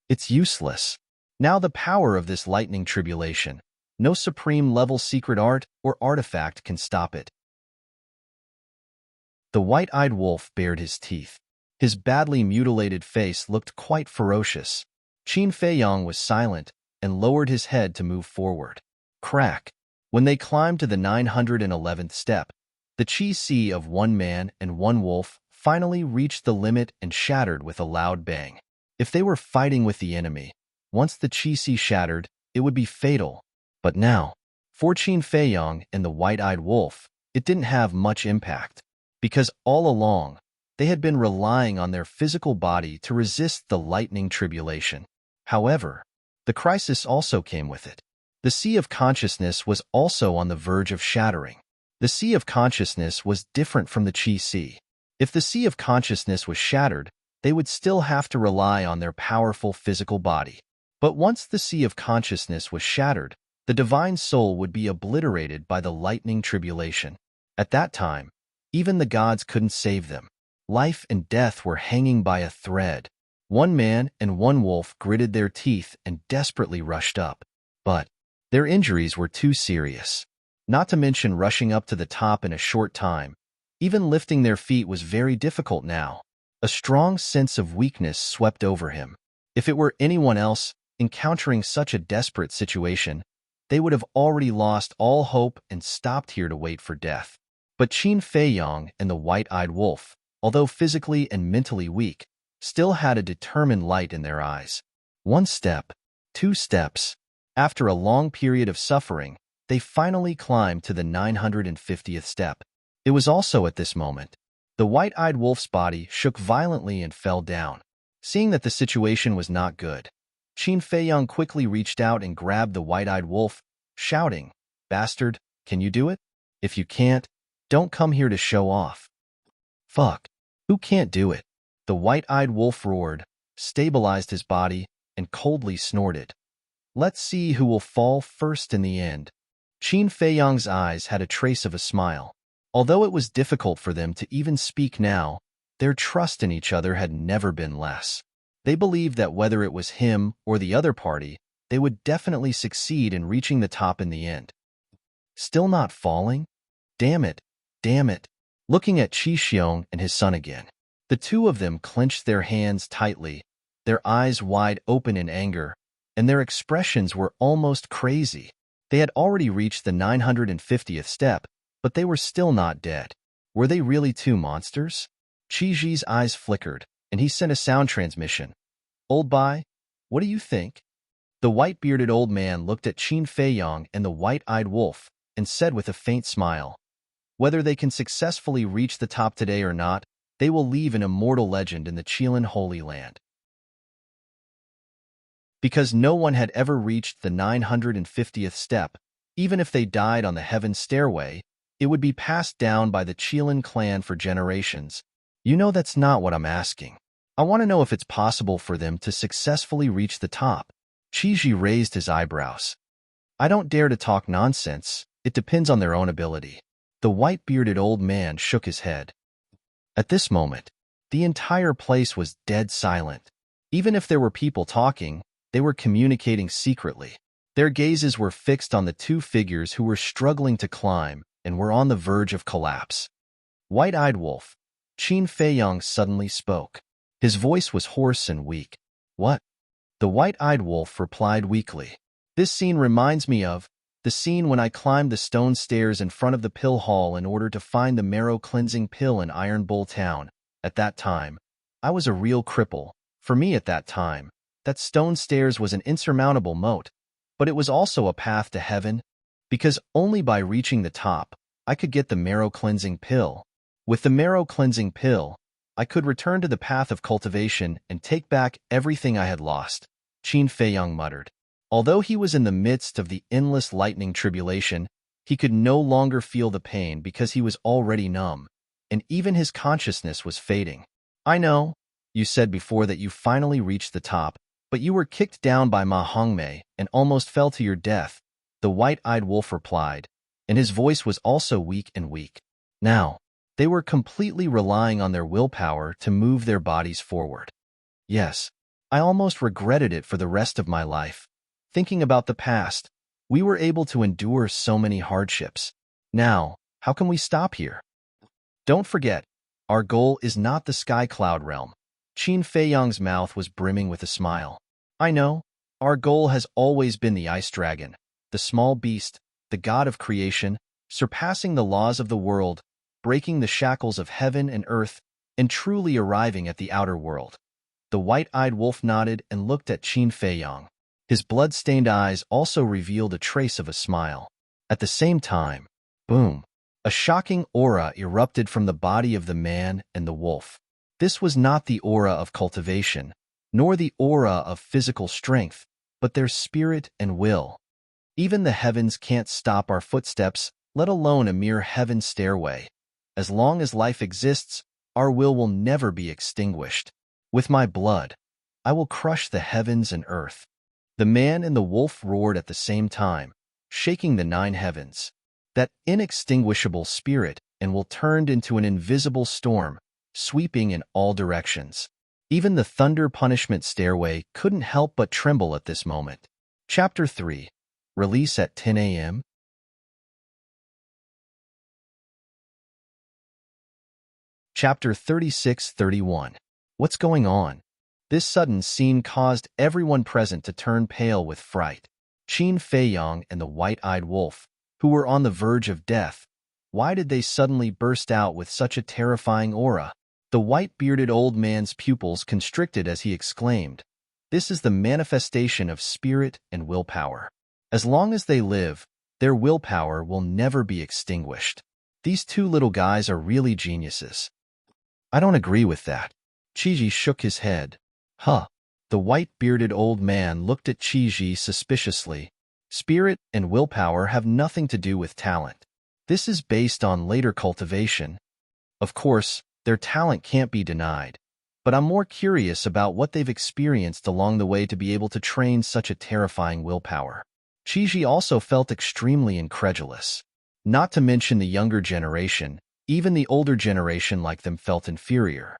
It's useless. Now the power of this lightning tribulation, no supreme level secret art or artifact can stop it. The white-eyed wolf bared his teeth. His badly mutilated face looked quite ferocious. Qin Feiyong was silent and lowered his head to move forward. Crack! When they climbed to the 911th step, the Qi Si of 1 man and 1 wolf finally reached the limit and shattered with a loud bang. If they were fighting with the enemy, once the Qi Si shattered, it would be fatal. But now, for Qin Feiyong and the white-eyed wolf, it didn't have much impact, because all along, they had been relying on their physical body to resist the lightning tribulation. However, the crisis also came with it. The Sea of Consciousness was also on the verge of shattering. The Sea of Consciousness was different from the Qi Si. If the Sea of Consciousness was shattered, they would still have to rely on their powerful physical body. But once the Sea of Consciousness was shattered, the divine soul would be obliterated by the lightning tribulation. At that time, even the gods couldn't save them. Life and death were hanging by a thread. 1 man and 1 wolf gritted their teeth and desperately rushed up. But Their injuries were too serious. Not to mention rushing up to the top in a short time. Even lifting their feet was very difficult now. A strong sense of weakness swept over him. If it were anyone else, encountering such a desperate situation, they would have already lost all hope and stopped here to wait for death. But Qin Feiyong and the white-eyed wolf, although physically and mentally weak, still had a determined light in their eyes. One step, two steps. After a long period of suffering, they finally climbed to the 950th step. It was also at this moment. The white-eyed wolf's body shook violently and fell down. Seeing that the situation was not good, Qin Feiyong quickly reached out and grabbed the white-eyed wolf, shouting, "Bastard, can you do it? If you can't, don't come here to show off." "Fuck. Who can't do it?" The white-eyed wolf roared, stabilized his body, and coldly snorted. "Let's see who will fall first in the end." Qin Feiyong's eyes had a trace of a smile. Although it was difficult for them to even speak now, their trust in each other had never been less. They believed that whether it was him or the other party, they would definitely succeed in reaching the top in the end. Still not falling? Damn it, damn it. Looking at Qi Xiong and his son again, the two of them clenched their hands tightly, their eyes wide open in anger, and their expressions were almost crazy. They had already reached the 950th step, but they were still not dead. Were they really two monsters? Qi Ji's eyes flickered, and he sent a sound transmission. "Old Bai, what do you think?" The white-bearded old man looked at Qin Feiyong and the white-eyed wolf and said with a faint smile, "Whether they can successfully reach the top today or not, they will leave an immortal legend in the Qilin Holy Land." Because no one had ever reached the 950th step, even if they died on the Heaven Stairway, it would be passed down by the Qilin clan for generations. You know that's not what I'm asking. I want to know if it's possible for them to successfully reach the top. Qi Ji raised his eyebrows. "I don't dare to talk nonsense. It depends on their own ability." The white-bearded old man shook his head. At this moment, the entire place was dead silent. Even if there were people talking, they were communicating secretly. Their gazes were fixed on the two figures who were struggling to climb and were on the verge of collapse. White-eyed wolf, Qin Feiyong suddenly spoke. His voice was hoarse and weak. "What?" The white-eyed wolf replied weakly. "This scene reminds me of the scene when I climbed the stone stairs in front of the pill hall in order to find the marrow-cleansing pill in Iron Bull Town. At that time, I was a real cripple. For me at that time, that stone stairs was an insurmountable moat, but it was also a path to heaven, because only by reaching the top, I could get the marrow-cleansing pill. With the marrow-cleansing pill, I could return to the path of cultivation and take back everything I had lost," Qin Feiyong muttered. Although he was in the midst of the endless lightning tribulation, he could no longer feel the pain because he was already numb, and even his consciousness was fading. "I know, you said before that you finally reached the top, but you were kicked down by Ma Hongmei and almost fell to your death," the white-eyed wolf replied, and his voice was also weak and weak. Now, they were completely relying on their willpower to move their bodies forward. "Yes, I almost regretted it for the rest of my life. Thinking about the past, we were able to endure so many hardships. Now, how can we stop here? Don't forget, our goal is not the sky cloud realm." Qin Feiyong's mouth was brimming with a smile. "I know, our goal has always been the ice dragon, the small beast, the god of creation, surpassing the laws of the world, breaking the shackles of heaven and earth, and truly arriving at the outer world." The white-eyed wolf nodded and looked at Qin Feiyong. His blood-stained eyes also revealed a trace of a smile. At the same time, boom, a shocking aura erupted from the body of the man and the wolf. This was not the aura of cultivation, nor the aura of physical strength, but their spirit and will. Even the heavens can't stop our footsteps, let alone a mere heaven stairway. As long as life exists, our will never be extinguished. With my blood, I will crush the heavens and earth. The man and the wolf roared at the same time, shaking the 9 heavens. That inextinguishable spirit and will turned into an invisible storm, sweeping in all directions. Even the thunder punishment stairway couldn't help but tremble at this moment. Chapter 3. Release at 10 a.m. Chapter 36-31. What's going on? This sudden scene caused everyone present to turn pale with fright. Qin Feiyong and the white-eyed wolf, who were on the verge of death. Why did they suddenly burst out with such a terrifying aura? The white-bearded old man's pupils constricted as he exclaimed, "This is the manifestation of spirit and willpower. As long as they live, their willpower will never be extinguished. These two little guys are really geniuses." "I don't agree with that." Qiji shook his head. "Huh." The white-bearded old man looked at Qiji suspiciously. "Spirit and willpower have nothing to do with talent. This is based on later cultivation. Of course, their talent can't be denied, but I'm more curious about what they've experienced along the way to be able to train such a terrifying willpower." Qiji also felt extremely incredulous. Not to mention the younger generation, even the older generation like them felt inferior.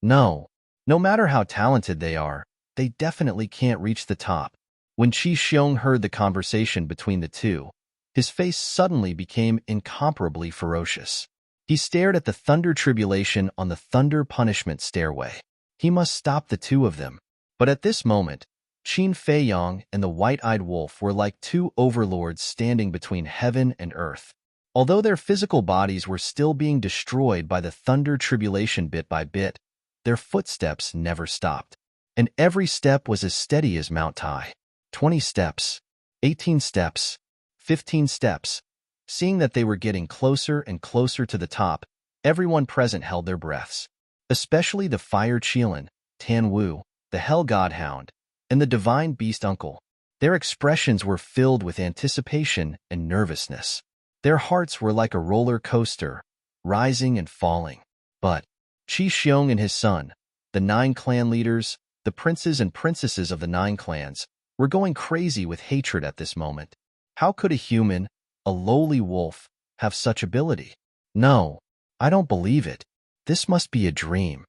No matter how talented they are, they definitely can't reach the top. When Qi Xiong heard the conversation between the two, his face suddenly became incomparably ferocious. He stared at the thunder tribulation on the thunder punishment stairway. He must stop the two of them. But at this moment, Qin Feiyong and the white-eyed wolf were like two overlords standing between heaven and earth. Although their physical bodies were still being destroyed by the thunder tribulation bit by bit, their footsteps never stopped. And every step was as steady as Mount Tai. 20 steps, 18 steps, 15 steps. Seeing that they were getting closer and closer to the top, everyone present held their breaths. Especially the Fire Qilin, Tan Wu, the Hell Godhound, and the Divine Beast Uncle. Their expressions were filled with anticipation and nervousness. Their hearts were like a roller coaster, rising and falling. But Qi Xiong and his son, the 9 clan leaders, the princes and princesses of the 9 clans, were going crazy with hatred at this moment. How could a human, a lowly wolf, have such ability? No, I don't believe it. This must be a dream.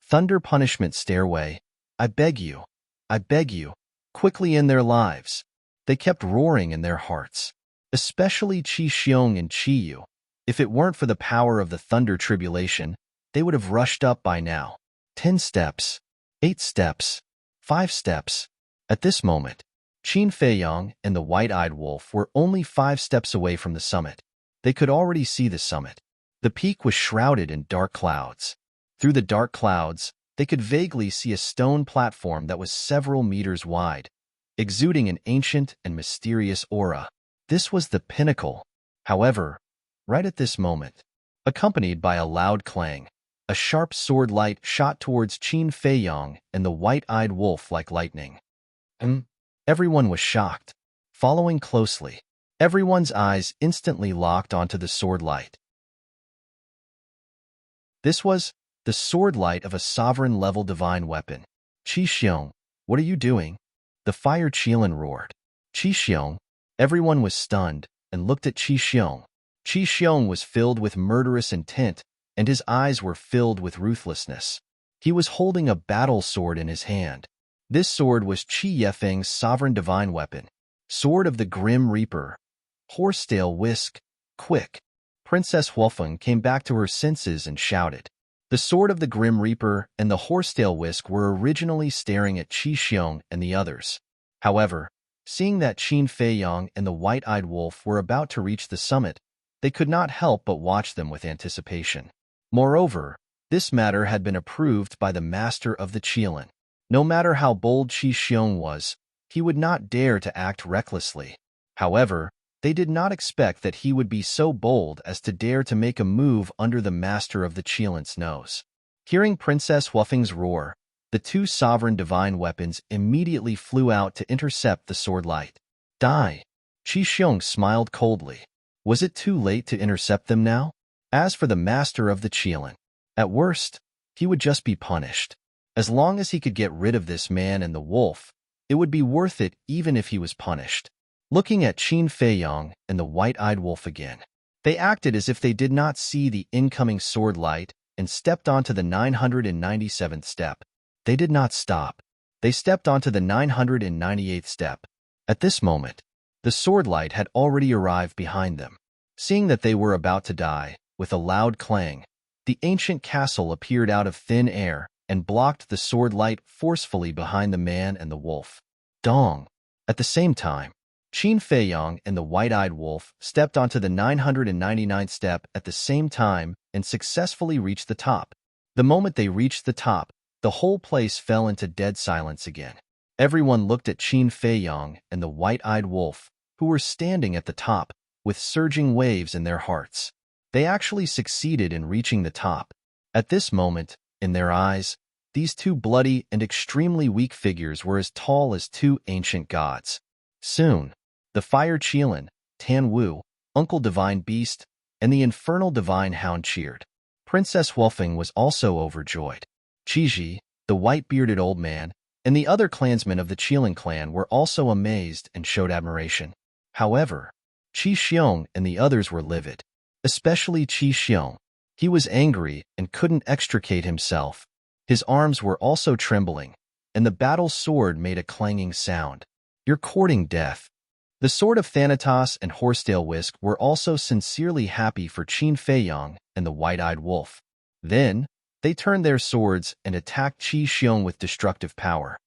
Thunder punishment stairway, I beg you, quickly end their lives. They kept roaring in their hearts. Especially Qi Xiong and Qi Yu. If it weren't for the power of the thunder tribulation, they would have rushed up by now. 10 steps, 8 steps, 5 steps. At this moment, Qin Feiyong and the white-eyed wolf were only 5 steps away from the summit. They could already see the summit. The peak was shrouded in dark clouds. Through the dark clouds, they could vaguely see a stone platform that was several meters wide, exuding an ancient and mysterious aura. This was the pinnacle. However, right at this moment, accompanied by a loud clang, a sharp sword light shot towards Qin Feiyong and the white-eyed wolf like lightning. Everyone was shocked. Following closely, everyone's eyes instantly locked onto the sword light. This was the sword light of a sovereign-level divine weapon. "Qi Xiong, what are you doing?" The Fire Qilin roared. "Qi Xiong." Everyone was stunned and looked at Qi Xiong. Qi Xiong was filled with murderous intent, and his eyes were filled with ruthlessness. He was holding a battle sword in his hand. This sword was Qi Yefeng's sovereign divine weapon. Sword of the Grim Reaper. Horsetail whisk, quick. Princess Huofeng came back to her senses and shouted. The Sword of the Grim Reaper and the Horsetail whisk were originally staring at Qi Xiong and the others. However, seeing that Qin Feiyong and the white-eyed wolf were about to reach the summit, they could not help but watch them with anticipation. Moreover, this matter had been approved by the master of the Qilin. No matter how bold Qi Xiong was, he would not dare to act recklessly. However, they did not expect that he would be so bold as to dare to make a move under the master of the Qilin's nose. Hearing Princess Huofeng's roar, the 2 sovereign divine weapons immediately flew out to intercept the sword light. Die! Qi Xiong smiled coldly. Was it too late to intercept them now? As for the master of the Qilin, at worst, he would just be punished. As long as he could get rid of this man and the wolf, it would be worth it even if he was punished. Looking at Qin Feiyong and the white-eyed wolf again, they acted as if they did not see the incoming sword light and stepped onto the 997th step. They did not stop. They stepped onto the 998th step. At this moment, The sword light had already arrived behind them. Seeing that they were about to die, with a loud clang, the ancient castle appeared out of thin air and blocked the sword light forcefully behind the man and the wolf. Dong! At the same time, Qin Feiyong and the white-eyed wolf stepped onto the 999th step at the same time and successfully reached the top. The moment they reached the top, the whole place fell into dead silence again. Everyone looked at Qin Feiyong and the white-eyed wolf, who were standing at the top, with surging waves in their hearts. They actually succeeded in reaching the top. At this moment, in their eyes, these two bloody and extremely weak figures were as tall as two ancient gods. Soon, the Fire Qilin, Tan Wu, Uncle Divine Beast, and the Infernal Divine Hound cheered. Princess Huofeng was also overjoyed. Qiji, the white-bearded old man, and the other clansmen of the Qilin clan were also amazed and showed admiration. However, Qi Xiong and the others were livid, especially Qi Xiong. He was angry and couldn't extricate himself. His arms were also trembling, and the battle sword made a clanging sound. You're courting death. The sword of Thanatos and Horsetail Whisk were also sincerely happy for Qin Feiyong and the white-eyed wolf. Then, they turned their swords and attacked Qi Xiong with destructive power.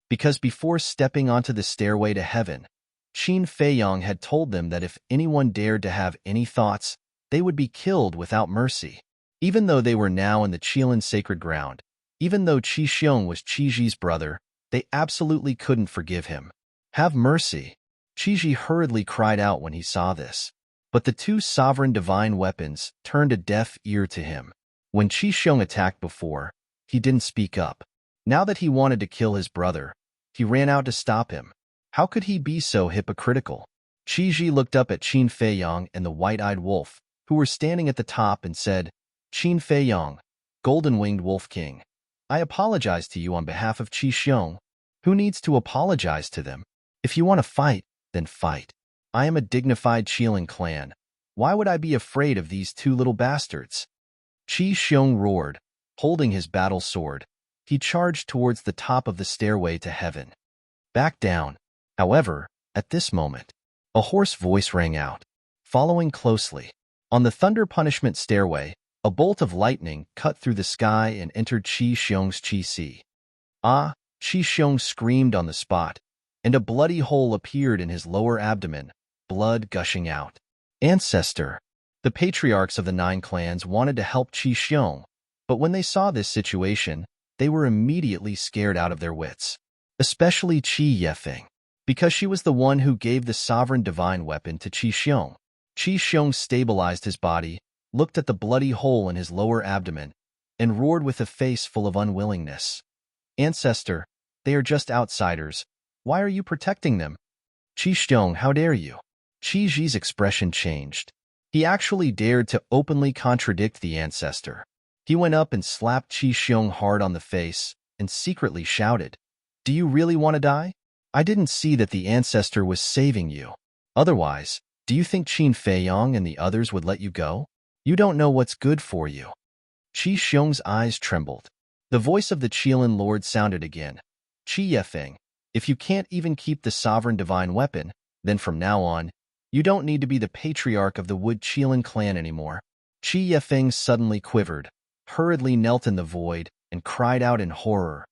Because before stepping onto the stairway to heaven, Qin Feiyong had told them that if anyone dared to have any thoughts, they would be killed without mercy. Even though they were now in the Qilin sacred ground, even though Qi Xiong was Qiji's brother, they absolutely couldn't forgive him. Have mercy, Qiji hurriedly cried out when he saw this. But the two sovereign divine weapons turned a deaf ear to him. When Qi Xiong attacked before, he didn't speak up. Now that he wanted to kill his brother, he ran out to stop him. How could he be so hypocritical? Qiji looked up at Qin Feiyong and the white-eyed wolf, who were standing at the top, and said, Qin Feiyong, Golden-Winged Wolf King, I apologize to you on behalf of Qi Xiong. Who needs to apologize to them? If you want to fight, then fight. I am a dignified Qilin clan. Why would I be afraid of these two little bastards? Qi Xiong roared, holding his battle sword. He charged towards the top of the stairway to heaven. Back down. However, at this moment, a hoarse voice rang out, following closely. On the thunder punishment stairway, a bolt of lightning cut through the sky and entered Qi Xiong's Qi Si. Ah! Qi Xiong screamed on the spot, and a bloody hole appeared in his lower abdomen, blood gushing out. Ancestor! The patriarchs of the 9 clans wanted to help Qi Xiong, but when they saw this situation, they were immediately scared out of their wits. Especially Qi Yefeng, because she was the one who gave the sovereign divine weapon to Qi Xiong. Qi Xiong stabilized his body, looked at the bloody hole in his lower abdomen, and roared with a face full of unwillingness. Ancestor, they are just outsiders. Why are you protecting them? Qi Xiong, how dare you? Qi Ji's expression changed. He actually dared to openly contradict the ancestor. He went up and slapped Qi Xiong hard on the face and secretly shouted, Do you really want to die? I didn't see that the ancestor was saving you. Otherwise, do you think Qin Feiyong and the others would let you go? You don't know what's good for you. Qi Xiong's eyes trembled. The voice of the Qilin Lord sounded again. Qi Yefeng, if you can't even keep the sovereign divine weapon, then from now on, you don't need to be the patriarch of the Wood Qilin clan anymore. Qi Yefeng suddenly quivered, hurriedly knelt in the void, and cried out in horror.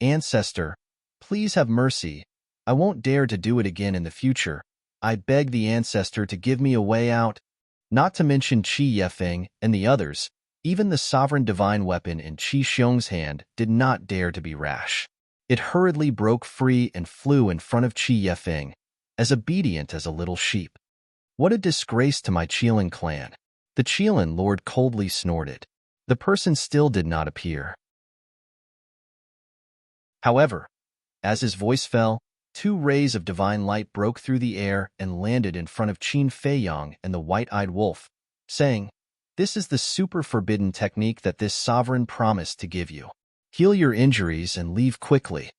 Ancestor, please have mercy. I won't dare to do it again in the future. I beg the ancestor to give me a way out. Not to mention Qi Yefeng and the others, even the sovereign divine weapon in Qi Xiong's hand did not dare to be rash. It hurriedly broke free and flew in front of Qi Yefeng, as obedient as a little sheep. What a disgrace to my Qilin clan. The Qilin Lord coldly snorted. The person still did not appear. However, as his voice fell, 2 rays of divine light broke through the air and landed in front of Qin Feiyong and the white-eyed wolf, saying, This is the super forbidden technique that this sovereign promised to give you. Heal your injuries and leave quickly.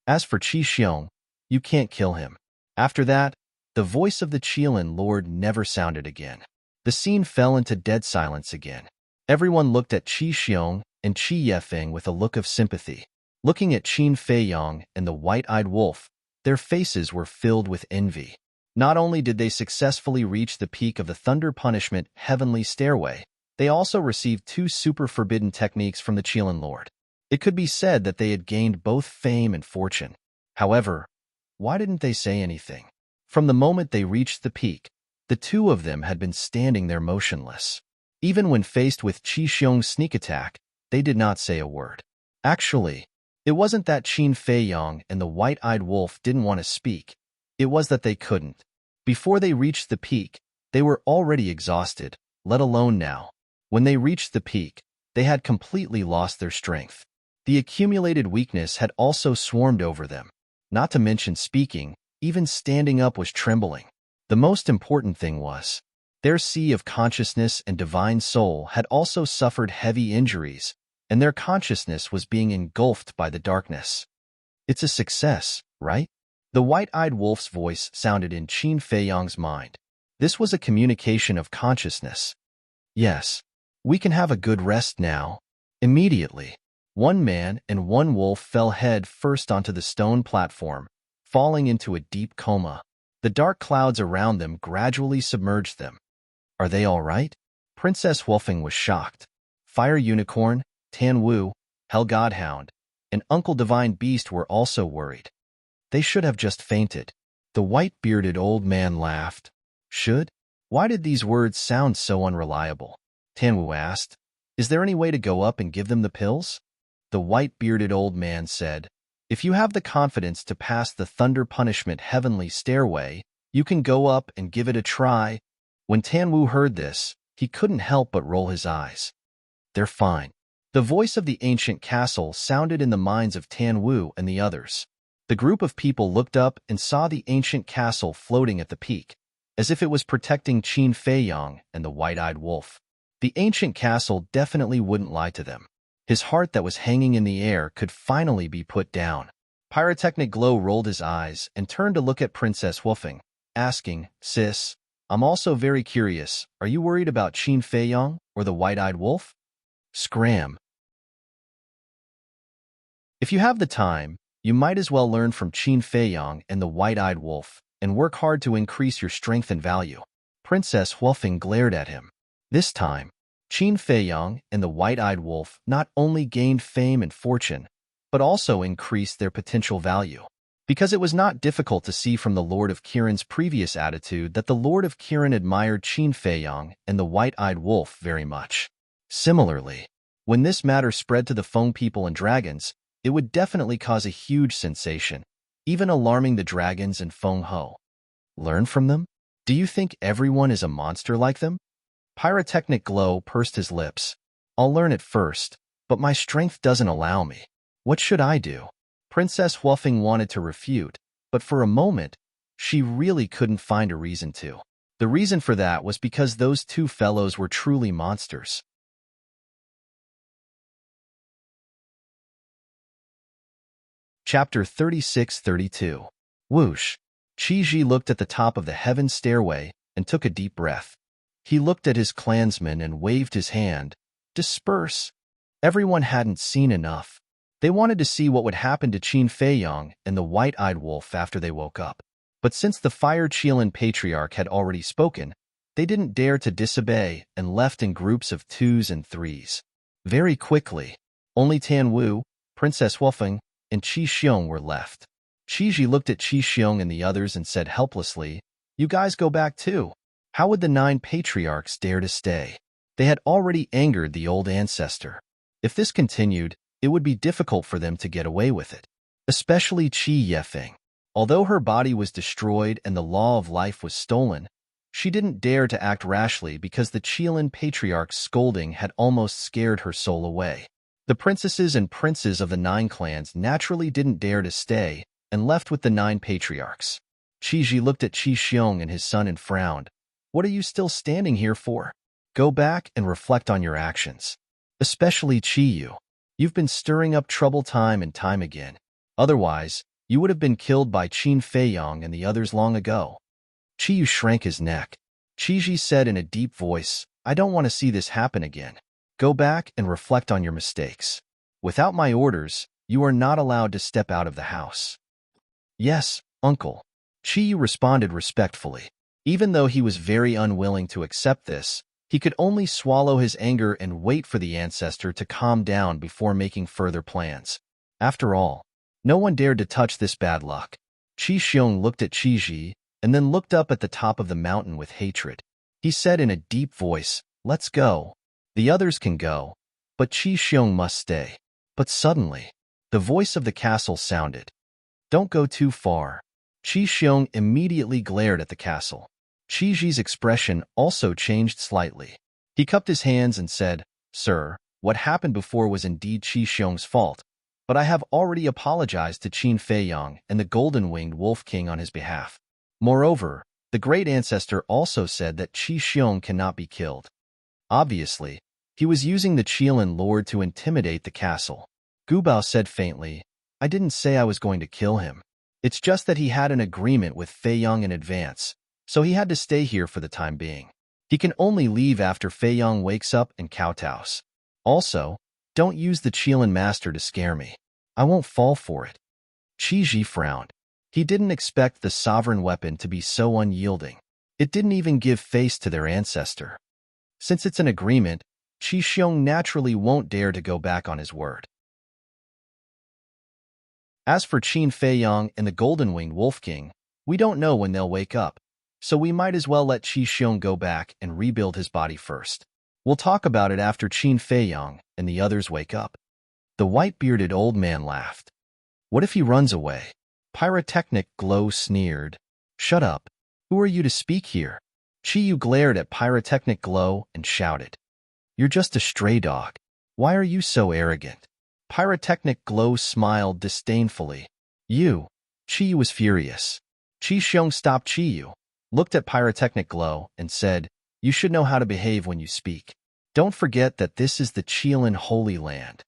As for Qi Xiong, you can't kill him. After that, the voice of the Qilin Lord never sounded again. The scene fell into dead silence again. Everyone looked at Qi Xiong and Qi Yefeng with a look of sympathy. Looking at Qin Feiyong and the white-eyed wolf, Their faces were filled with envy. Not only did they successfully reach the peak of the Thunder Punishment Heavenly Stairway, they also received 2 super forbidden techniques from the Qilin Lord. It could be said that they had gained both fame and fortune. However, why didn't they say anything? From the moment they reached the peak, the 2 of them had been standing there motionless. Even when faced with Qi Xiong's sneak attack, they did not say a word. Actually, it wasn't that Qin Feiyang and the white-eyed wolf didn't want to speak. It was that they couldn't. Before they reached the peak, they were already exhausted, let alone now. When they reached the peak, they had completely lost their strength. The accumulated weakness had also swarmed over them. Not to mention speaking, even standing up was trembling. The most important thing was, their sea of consciousness and divine soul had also suffered heavy injuries, and their consciousness was being engulfed by the darkness. It's a success, right? The white-eyed wolf's voice sounded in Qin Feiyang's mind. This was a communication of consciousness. Yes, we can have a good rest now. Immediately, 1 man and 1 wolf fell head first onto the stone platform, falling into a deep coma. The dark clouds around them gradually submerged them. Are they all right? Princess Wolfing was shocked. Fire Unicorn, Tan Wu, Hell Godhound, and Uncle Divine Beast were also worried. They should have just fainted. The white-bearded old man laughed. Should? Why did these words sound so unreliable? Tan Wu asked. Is there any way to go up and give them the pills? The white-bearded old man said, if you have the confidence to pass the Thunder Punishment Heavenly Stairway, you can go up and give it a try. When Tan Wu heard this, he couldn't help but roll his eyes. They're fine. The voice of the ancient castle sounded in the minds of Tan Wu and the others. The group of people looked up and saw the ancient castle floating at the peak, as if it was protecting Qin Feiyang and the white-eyed wolf. The ancient castle definitely wouldn't lie to them. His heart that was hanging in the air could finally be put down. Pyrotechnic Glow rolled his eyes and turned to look at Princess Wolfing, asking, Sis, I'm also very curious, are you worried about Qin Feiyang or the white-eyed wolf? Scram. If you have the time, you might as well learn from Qin Feiyang and the white-eyed wolf and work hard to increase your strength and value. Princess Wolfing glared at him. This time, Qin Feiyang and the white-eyed wolf not only gained fame and fortune, but also increased their potential value. Because it was not difficult to see from the Lord of Kirin's previous attitude that the Lord of Kirin admired Qin Feiyang and the white-eyed wolf very much. Similarly, when this matter spread to the Feng people and dragons, it would definitely cause a huge sensation, even alarming the dragons and Feng Ho. Learn from them? Do you think everyone is a monster like them? Pyrotechnic Glow pursed his lips. I'll learn it first, but my strength doesn't allow me. What should I do? Princess Wolfing wanted to refute, but for a moment, she really couldn't find a reason to. The reason for that was because those 2 fellows were truly monsters. Chapter 36-32. Whoosh. Qi Ji looked at the top of the heaven stairway and took a deep breath. He looked at his clansmen and waved his hand. Disperse. Everyone hadn't seen enough. They wanted to see what would happen to Qin Feiyang and the white-eyed wolf after they woke up. But since the Fire Qilin Patriarch had already spoken, they didn't dare to disobey and left in groups of 2s and 3s. Very quickly, only Tan Wu, Princess Wolfing, and Qi Xiong were left. Qi Ji looked at Qi Xiong and the others and said helplessly, You guys go back too. How would the 9 patriarchs dare to stay? They had already angered the old ancestor. If this continued, it would be difficult for them to get away with it. Especially Qi Yefeng. Although her body was destroyed and the law of life was stolen, she didn't dare to act rashly because the Qilin Patriarch's scolding had almost scared her soul away. The princesses and princes of the 9 clans naturally didn't dare to stay and left with the 9 patriarchs. Qi Ji looked at Qi Xiong and his son and frowned. What are you still standing here for? Go back and reflect on your actions. Especially Qi Yu. You've been stirring up trouble time and time again. Otherwise, you would have been killed by Qin Feiyang and the others long ago. Qi Yu shrank his neck. Qi Ji said in a deep voice, I don't want to see this happen again. Go back and reflect on your mistakes. Without my orders, you are not allowed to step out of the house. Yes, Uncle. Chi responded respectfully. Even though he was very unwilling to accept this, he could only swallow his anger and wait for the ancestor to calm down before making further plans. After all, no one dared to touch this bad luck. Qi Xiong looked at Qi Ji and then looked up at the top of the mountain with hatred. He said in a deep voice, "Let's go. The others can go, but Qi Xiong must stay." But suddenly, the voice of the castle sounded. "Don't go too far." Qi Xiong immediately glared at the castle. Qi Ji's expression also changed slightly. He cupped his hands and said, "Sir, what happened before was indeed Qi Xiong's fault, but I have already apologized to Qin Feiyang and the golden-winged Wolf King on his behalf. Moreover, the great ancestor also said that Qi Xiong cannot be killed." Obviously, he was using the Qilin Lord to intimidate the castle. Gu Bao said faintly, "I didn't say I was going to kill him. It's just that he had an agreement with Feiyang in advance, so he had to stay here for the time being. He can only leave after Feiyang wakes up and kowtows. Also, don't use the Qilin Master to scare me. I won't fall for it." Qi Ji frowned. He didn't expect the sovereign weapon to be so unyielding. It didn't even give face to their ancestor. Since it's an agreement, Qi Xiong naturally won't dare to go back on his word. As for Qin Feiyang and the golden-winged Wolf King, we don't know when they'll wake up, so we might as well let Qi Xiong go back and rebuild his body first. We'll talk about it after Qin Feiyang and the others wake up. The white-bearded old man laughed. "What if he runs away?" Pyrotechnic Glow sneered. "Shut up. Who are you to speak here?" Qi Yu glared at Pyrotechnic Glow and shouted, "You're just a stray dog. Why are you so arrogant?" Pyrotechnic Glow smiled disdainfully. "You." Qi Yu was furious. Qi Xiong stopped Qi Yu, looked at Pyrotechnic Glow, and said, "You should know how to behave when you speak. Don't forget that this is the Qilin Holy Land."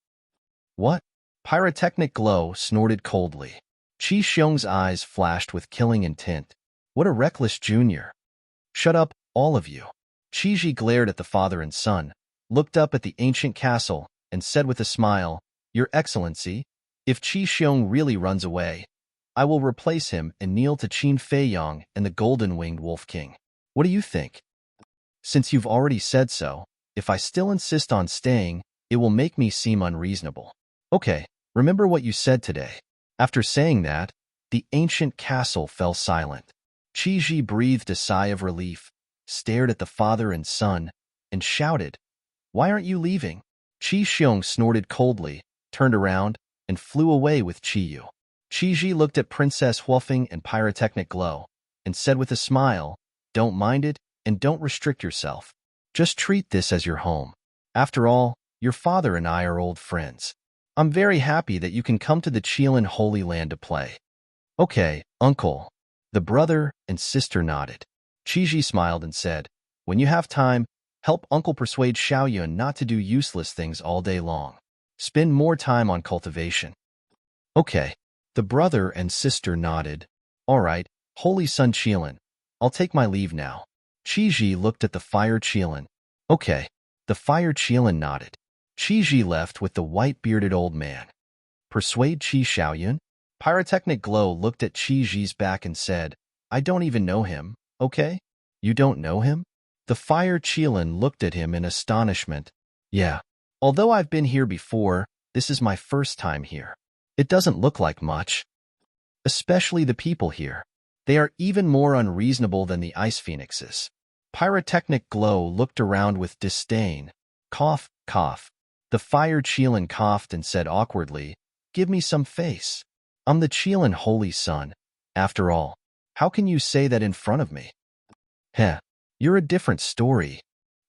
"What?" Pyrotechnic Glow snorted coldly. Qi Xiong's eyes flashed with killing intent. "What a reckless junior." "Shut up, all of you." Qi Ji glared at the father and son, looked up at the ancient castle, and said with a smile, "Your Excellency, if Qi Xiong really runs away, I will replace him and kneel to Qin Feiyang and the golden-winged Wolf King. What do you think? Since you've already said so, if I still insist on staying, it will make me seem unreasonable. Okay, remember what you said today." After saying that, the ancient castle fell silent. Qi Ji breathed a sigh of relief, stared at the father and son, and shouted, "Why aren't you leaving?" Qi Xiong snorted coldly, turned around, and flew away with Qi Yu. Qi Ji looked at Princess Huofeng and Pyrotechnic Glow, and said with a smile, "Don't mind it, and don't restrict yourself. Just treat this as your home. After all, your father and I are old friends. I'm very happy that you can come to the Qilin Holy Land to play." "Okay, Uncle." The brother and sister nodded. Qi Ji smiled and said, "When you have time, help Uncle persuade Xiaoyun not to do useless things all day long. Spend more time on cultivation." "Okay." The brother and sister nodded. "All right, Holy Sun Qilin, I'll take my leave now." Qi Ji looked at the Fire Qilin. "Okay." The Fire Qilin nodded. Qi Ji left with the white-bearded old man. "Persuade Qi Xiaoyun?" Pyrotechnic Glow looked at Qi Ji's back and said, "I don't even know him, okay?" "You don't know him?" The Fire Qilin looked at him in astonishment. "Yeah. Although I've been here before, this is my first time here. It doesn't look like much. Especially the people here. They are even more unreasonable than the Ice Phoenixes." Pyrotechnic Glow looked around with disdain. Cough, cough. The Fire Qilin coughed and said awkwardly, "Give me some face. I'm the Qilin Holy Sun. After all, how can you say that in front of me?" "Heh, you're a different story.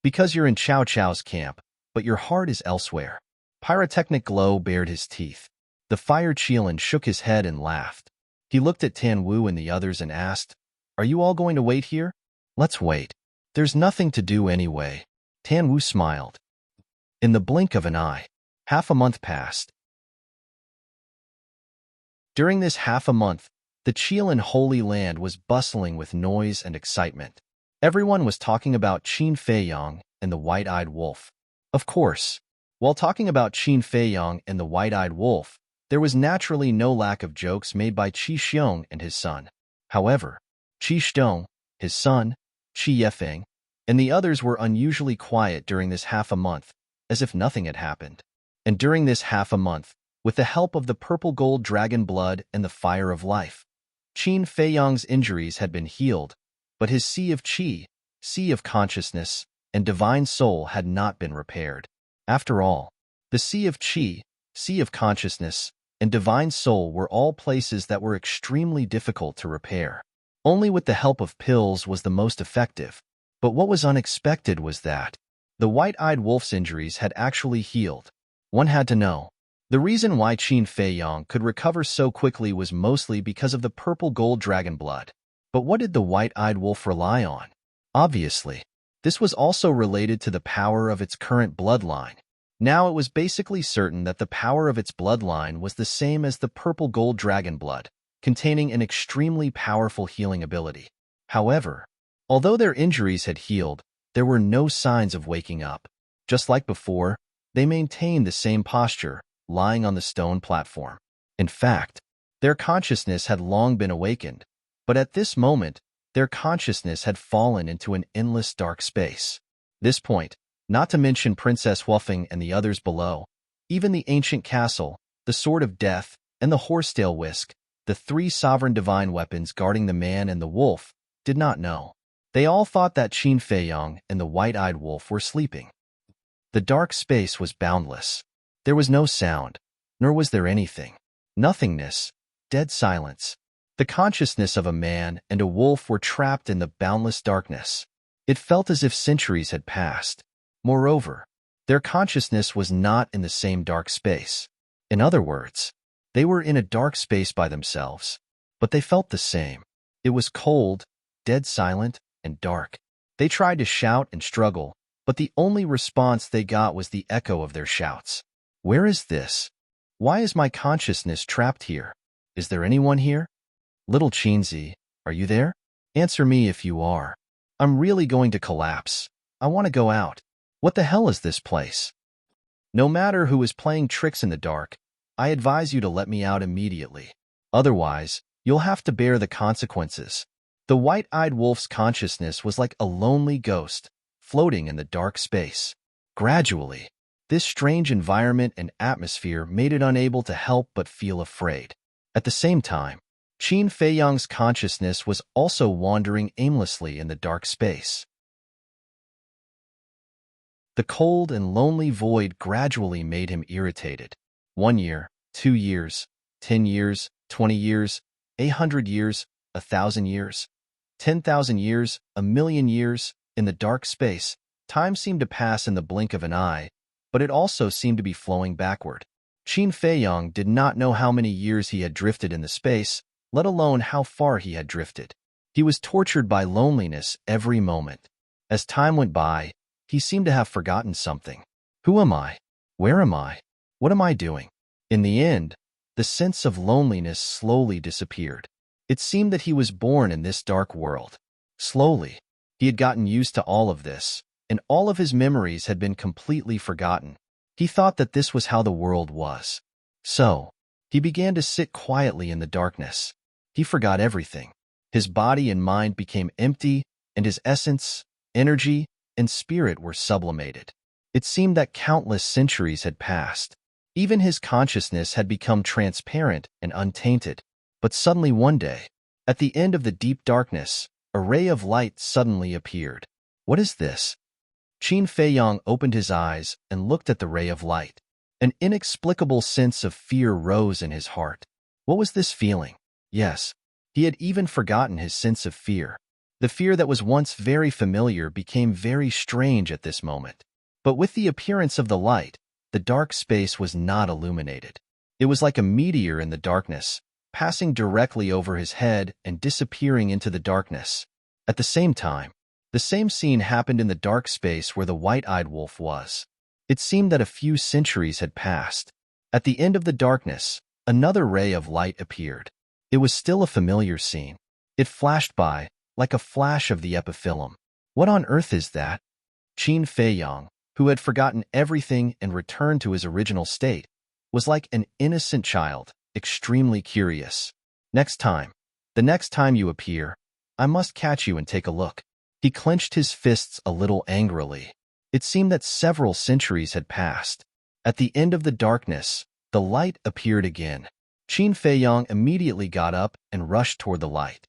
Because you're in Chow Chow's camp, but your heart is elsewhere." Pyrotechnic Glow bared his teeth. The Fire Qilin shook his head and laughed. He looked at Tan Wu and the others and asked, "Are you all going to wait here?" "Let's wait. There's nothing to do anyway." Tan Wu smiled. In the blink of an eye, half a month passed. During this half a month, the Qilin Holy Land was bustling with noise and excitement. Everyone was talking about Qin Feiyang and the white-eyed wolf. Of course, while talking about Qin Feiyang and the white-eyed wolf, there was naturally no lack of jokes made by Qi Xiong and his son. However, Qi Shdong, his son, Qi Yefeng, and the others were unusually quiet during this half a month, as if nothing had happened. And during this half a month, with the help of the purple gold dragon blood and the fire of life, Qin Feiyang's injuries had been healed, but his sea of qi, sea of consciousness, and divine soul had not been repaired. After all, the sea of qi, sea of consciousness, and divine soul were all places that were extremely difficult to repair. Only with the help of pills was the most effective. But what was unexpected was that the white-eyed wolf's injuries had actually healed. One had to know. The reason why Qin Feiyang could recover so quickly was mostly because of the purple gold dragon blood. But what did the white-eyed wolf rely on? Obviously, this was also related to the power of its current bloodline. Now it was basically certain that the power of its bloodline was the same as the purple gold dragon blood, containing an extremely powerful healing ability. However, although their injuries had healed, there were no signs of waking up. Just like before, they maintained the same posture, lying on the stone platform. In fact, their consciousness had long been awakened, but at this moment, their consciousness had fallen into an endless dark space. This point, not to mention Princess Huofeng and the others below, even the ancient castle, the sword of death, and the horsetail whisk, the three sovereign divine weapons guarding the man and the wolf, did not know. They all thought that Qin Feiyang and the white-eyed wolf were sleeping. The dark space was boundless. There was no sound, nor was there anything. Nothingness, dead silence. The consciousness of a man and a wolf were trapped in the boundless darkness. It felt as if centuries had passed. Moreover, their consciousness was not in the same dark space. In other words, they were in a dark space by themselves, but they felt the same. It was cold, dead silent, and dark. They tried to shout and struggle, but the only response they got was the echo of their shouts. Where is this? Why is my consciousness trapped here? Is there anyone here? Little Qinzi, are you there? Answer me if you are. I'm really going to collapse. I want to go out. What the hell is this place? No matter who is playing tricks in the dark, I advise you to let me out immediately. Otherwise, you'll have to bear the consequences. The white-eyed wolf's consciousness was like a lonely ghost, floating in the dark space. Gradually, this strange environment and atmosphere made it unable to help but feel afraid. At the same time, Qin Feiyang's consciousness was also wandering aimlessly in the dark space. The cold and lonely void gradually made him irritated. 1 year, 2 years, 10 years, 20 years, 100 years, 1,000 years, 10,000 years, 1,000,000 years. In the dark space, time seemed to pass in the blink of an eye, but it also seemed to be flowing backward. Qin Feiyang did not know how many years he had drifted in the space, let alone how far he had drifted. He was tortured by loneliness every moment. As time went by, he seemed to have forgotten something. Who am I? Where am I? What am I doing? In the end, the sense of loneliness slowly disappeared. It seemed that he was born in this dark world. Slowly, he had gotten used to all of this, and all of his memories had been completely forgotten. He thought that this was how the world was. So, he began to sit quietly in the darkness. He forgot everything. His body and mind became empty, and his essence, energy, and spirit were sublimated. It seemed that countless centuries had passed. Even his consciousness had become transparent and untainted. But suddenly one day, at the end of the deep darkness, a ray of light suddenly appeared. What is this? Qin Feiyang opened his eyes and looked at the ray of light. An inexplicable sense of fear rose in his heart. What was this feeling? Yes, he had even forgotten his sense of fear. The fear that was once very familiar became very strange at this moment. But with the appearance of the light, the dark space was not illuminated. It was like a meteor in the darkness, passing directly over his head and disappearing into the darkness. At the same time, the same scene happened in the dark space where the white-eyed wolf was. It seemed that a few centuries had passed. At the end of the darkness, another ray of light appeared. It was still a familiar scene. It flashed by, like a flash of the epiphyllum. What on earth is that? Qin Feiyang, who had forgotten everything and returned to his original state, was like an innocent child, extremely curious. Next time, The next time you appear, I must catch you and take a look. He clenched his fists a little angrily. It seemed that several centuries had passed. At the end of the darkness, the light appeared again. Qin Feiyang immediately got up and rushed toward the light.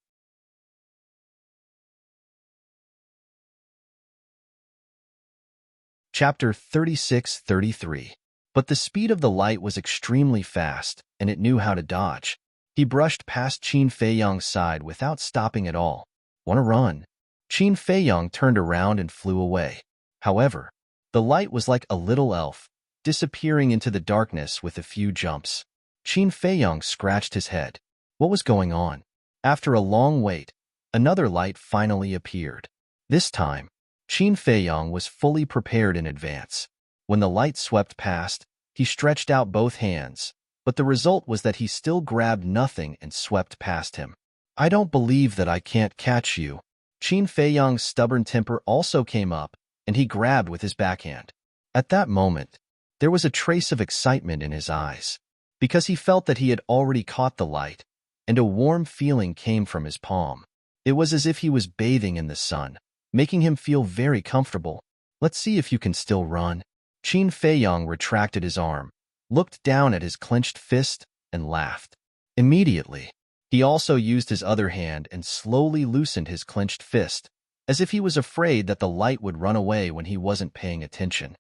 Chapter 36-33. But the speed of the light was extremely fast, and it knew how to dodge. He brushed past Qin Feiyang's side without stopping at all. "Want to run?" Qin Feiyang turned around and flew away. However, the light was like a little elf, disappearing into the darkness with a few jumps. Qin Feiyang scratched his head. What was going on? After a long wait, another light finally appeared. This time, Qin Feiyang was fully prepared in advance. When the light swept past, he stretched out both hands, but the result was that he still grabbed nothing and swept past him. "I don't believe that I can't catch you." Qin Feiyang's stubborn temper also came up, and he grabbed with his backhand. At that moment, there was a trace of excitement in his eyes, because he felt that he had already caught the light, and a warm feeling came from his palm. It was as if he was bathing in the sun, making him feel very comfortable. "Let's see if you can still run." Qin Feiyang retracted his arm, looked down at his clenched fist, and laughed. Immediately, he also used his other hand and slowly loosened his clenched fist, as if he was afraid that the light would run away when he wasn't paying attention.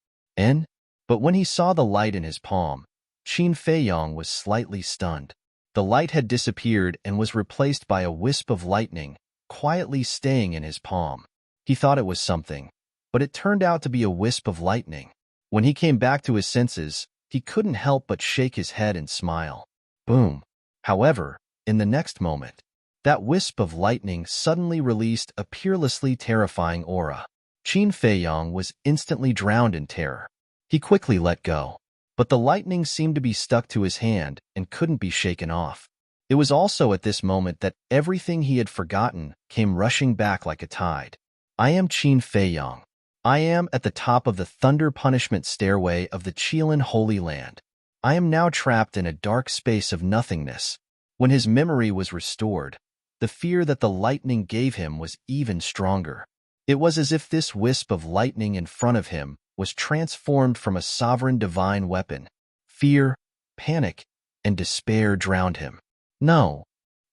But when he saw the light in his palm, Qin Feiyang was slightly stunned. The light had disappeared and was replaced by a wisp of lightning, quietly staying in his palm. He thought it was something, but it turned out to be a wisp of lightning. When he came back to his senses, he couldn't help but shake his head and smile. Boom! However, in the next moment, that wisp of lightning suddenly released a peerlessly terrifying aura. Qin Feiyang was instantly drowned in terror. He quickly let go, but the lightning seemed to be stuck to his hand and couldn't be shaken off. It was also at this moment that everything he had forgotten came rushing back like a tide. "I am Qin Feiyang. I am at the top of the thunder punishment stairway of the Qilin Holy Land. I am now trapped in a dark space of nothingness." When his memory was restored, the fear that the lightning gave him was even stronger. It was as if this wisp of lightning in front of him was transformed from a sovereign divine weapon. Fear, panic, and despair drowned him. No.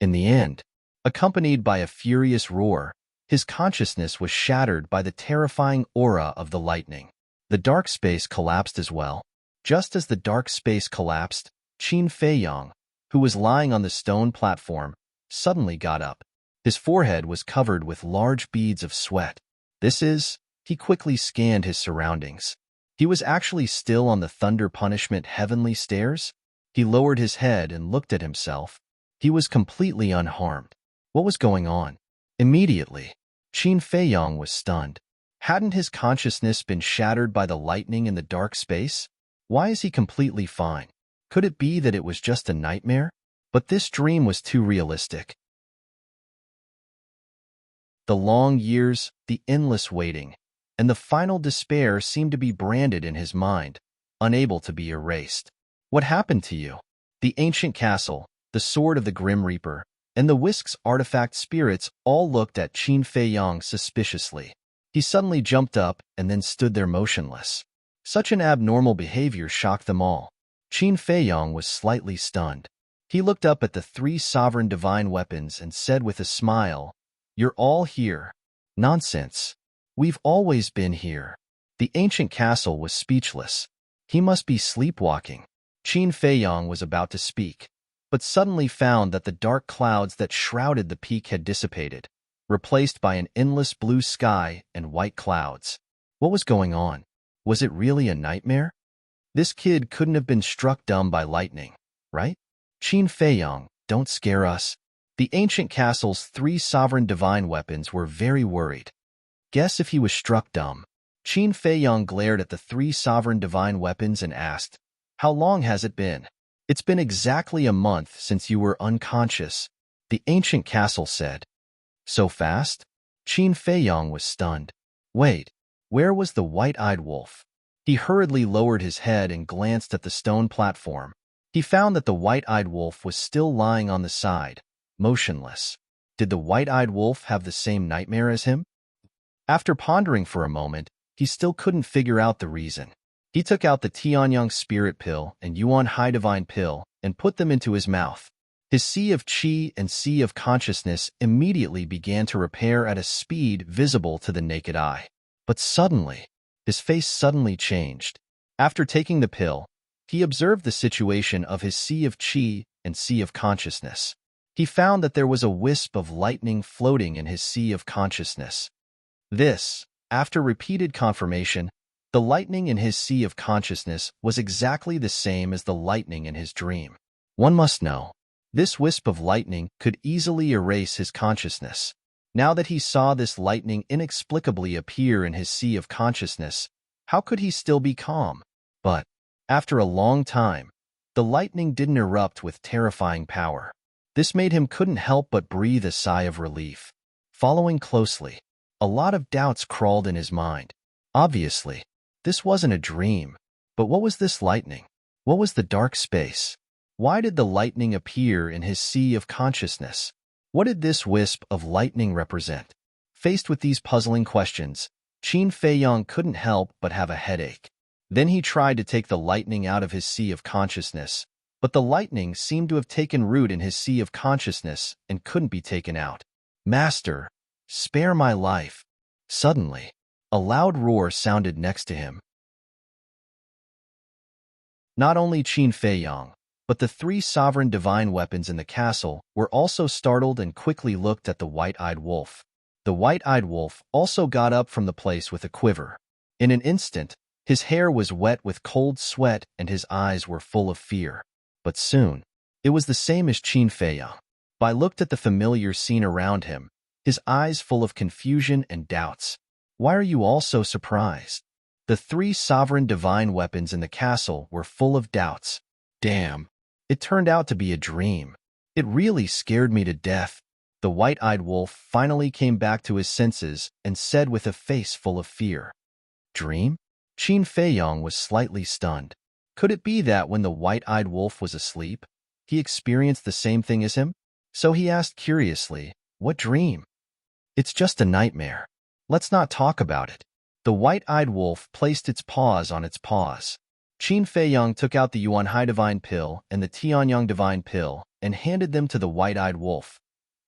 In the end, accompanied by a furious roar, his consciousness was shattered by the terrifying aura of the lightning. The dark space collapsed as well. Just as the dark space collapsed, Qin Feiyang, who was lying on the stone platform, suddenly got up. His forehead was covered with large beads of sweat. He quickly scanned his surroundings. He was actually still on the thunder punishment heavenly stairs. He lowered his head and looked at himself. He was completely unharmed. What was going on? Immediately, Qin Feiyang was stunned. Hadn't his consciousness been shattered by the lightning in the dark space? Why is he completely fine? Could it be that it was just a nightmare? But this dream was too realistic. The long years, the endless waiting, and the final despair seemed to be branded in his mind, unable to be erased. What happened to you? The ancient castle, the sword of the Grim Reaper, and the whisk's artifact spirits all looked at Qin Feiyang suspiciously. He suddenly jumped up and then stood there motionless. Such an abnormal behavior shocked them all. Qin Feiyang was slightly stunned. He looked up at the three sovereign divine weapons and said with a smile, "You're all here." "Nonsense. We've always been here." The ancient castle was speechless. He must be sleepwalking. Qin Feiyang was about to speak, but suddenly found that the dark clouds that shrouded the peak had dissipated, replaced by an endless blue sky and white clouds. What was going on? Was it really a nightmare? This kid couldn't have been struck dumb by lightning, right? "Qin Feiyang, don't scare us." The ancient castle's three sovereign divine weapons were very worried. Guess if he was struck dumb. Qin Feiyang glared at the three sovereign divine weapons and asked, "How long has it been?" "It's been exactly a month since you were unconscious," the ancient castle said. "So fast?" Qin Feiyang was stunned. Wait, where was the white-eyed wolf? He hurriedly lowered his head and glanced at the stone platform. He found that the white-eyed wolf was still lying on the side, motionless. Did the white-eyed wolf have the same nightmare as him? After pondering for a moment, he still couldn't figure out the reason. He took out the Tianyang spirit pill and Yuan Hai divine pill and put them into his mouth. His sea of qi and sea of consciousness immediately began to repair at a speed visible to the naked eye. But suddenly, his face suddenly changed. After taking the pill, he observed the situation of his sea of qi and sea of consciousness. He found that there was a wisp of lightning floating in his sea of consciousness. This, after repeated confirmation, the lightning in his sea of consciousness was exactly the same as the lightning in his dream. One must know, this wisp of lightning could easily erase his consciousness. Now that he saw this lightning inexplicably appear in his sea of consciousness, how could he still be calm? But, after a long time, the lightning didn't erupt with terrifying power. This made him couldn't help but breathe a sigh of relief. Following closely, a lot of doubts crawled in his mind. Obviously, this wasn't a dream. But what was this lightning? What was the dark space? Why did the lightning appear in his sea of consciousness? What did this wisp of lightning represent? Faced with these puzzling questions, Qin Feiyang couldn't help but have a headache. Then he tried to take the lightning out of his sea of consciousness, but the lightning seemed to have taken root in his sea of consciousness and couldn't be taken out. "Master, spare my life." Suddenly, a loud roar sounded next to him. Not only Qin Feiyang, but the three sovereign divine weapons in the castle were also startled and quickly looked at the white-eyed wolf. The white-eyed wolf also got up from the place with a quiver. In an instant, his hair was wet with cold sweat and his eyes were full of fear. But soon, it was the same as Qin Feiyang. Bai looked at the familiar scene around him, his eyes full of confusion and doubts. Why are you all so surprised? The three sovereign divine weapons in the castle were full of doubts. Damn, it turned out to be a dream. It really scared me to death. The white-eyed wolf finally came back to his senses and said with a face full of fear. Dream? Qin Feiyang was slightly stunned. Could it be that when the white-eyed wolf was asleep, he experienced the same thing as him? So he asked curiously, what dream? It's just a nightmare. Let's not talk about it. The white-eyed wolf placed its paws on its paws. Qin Feiyang took out the Yuan Hai divine pill and the Tianyang divine pill and handed them to the white-eyed wolf.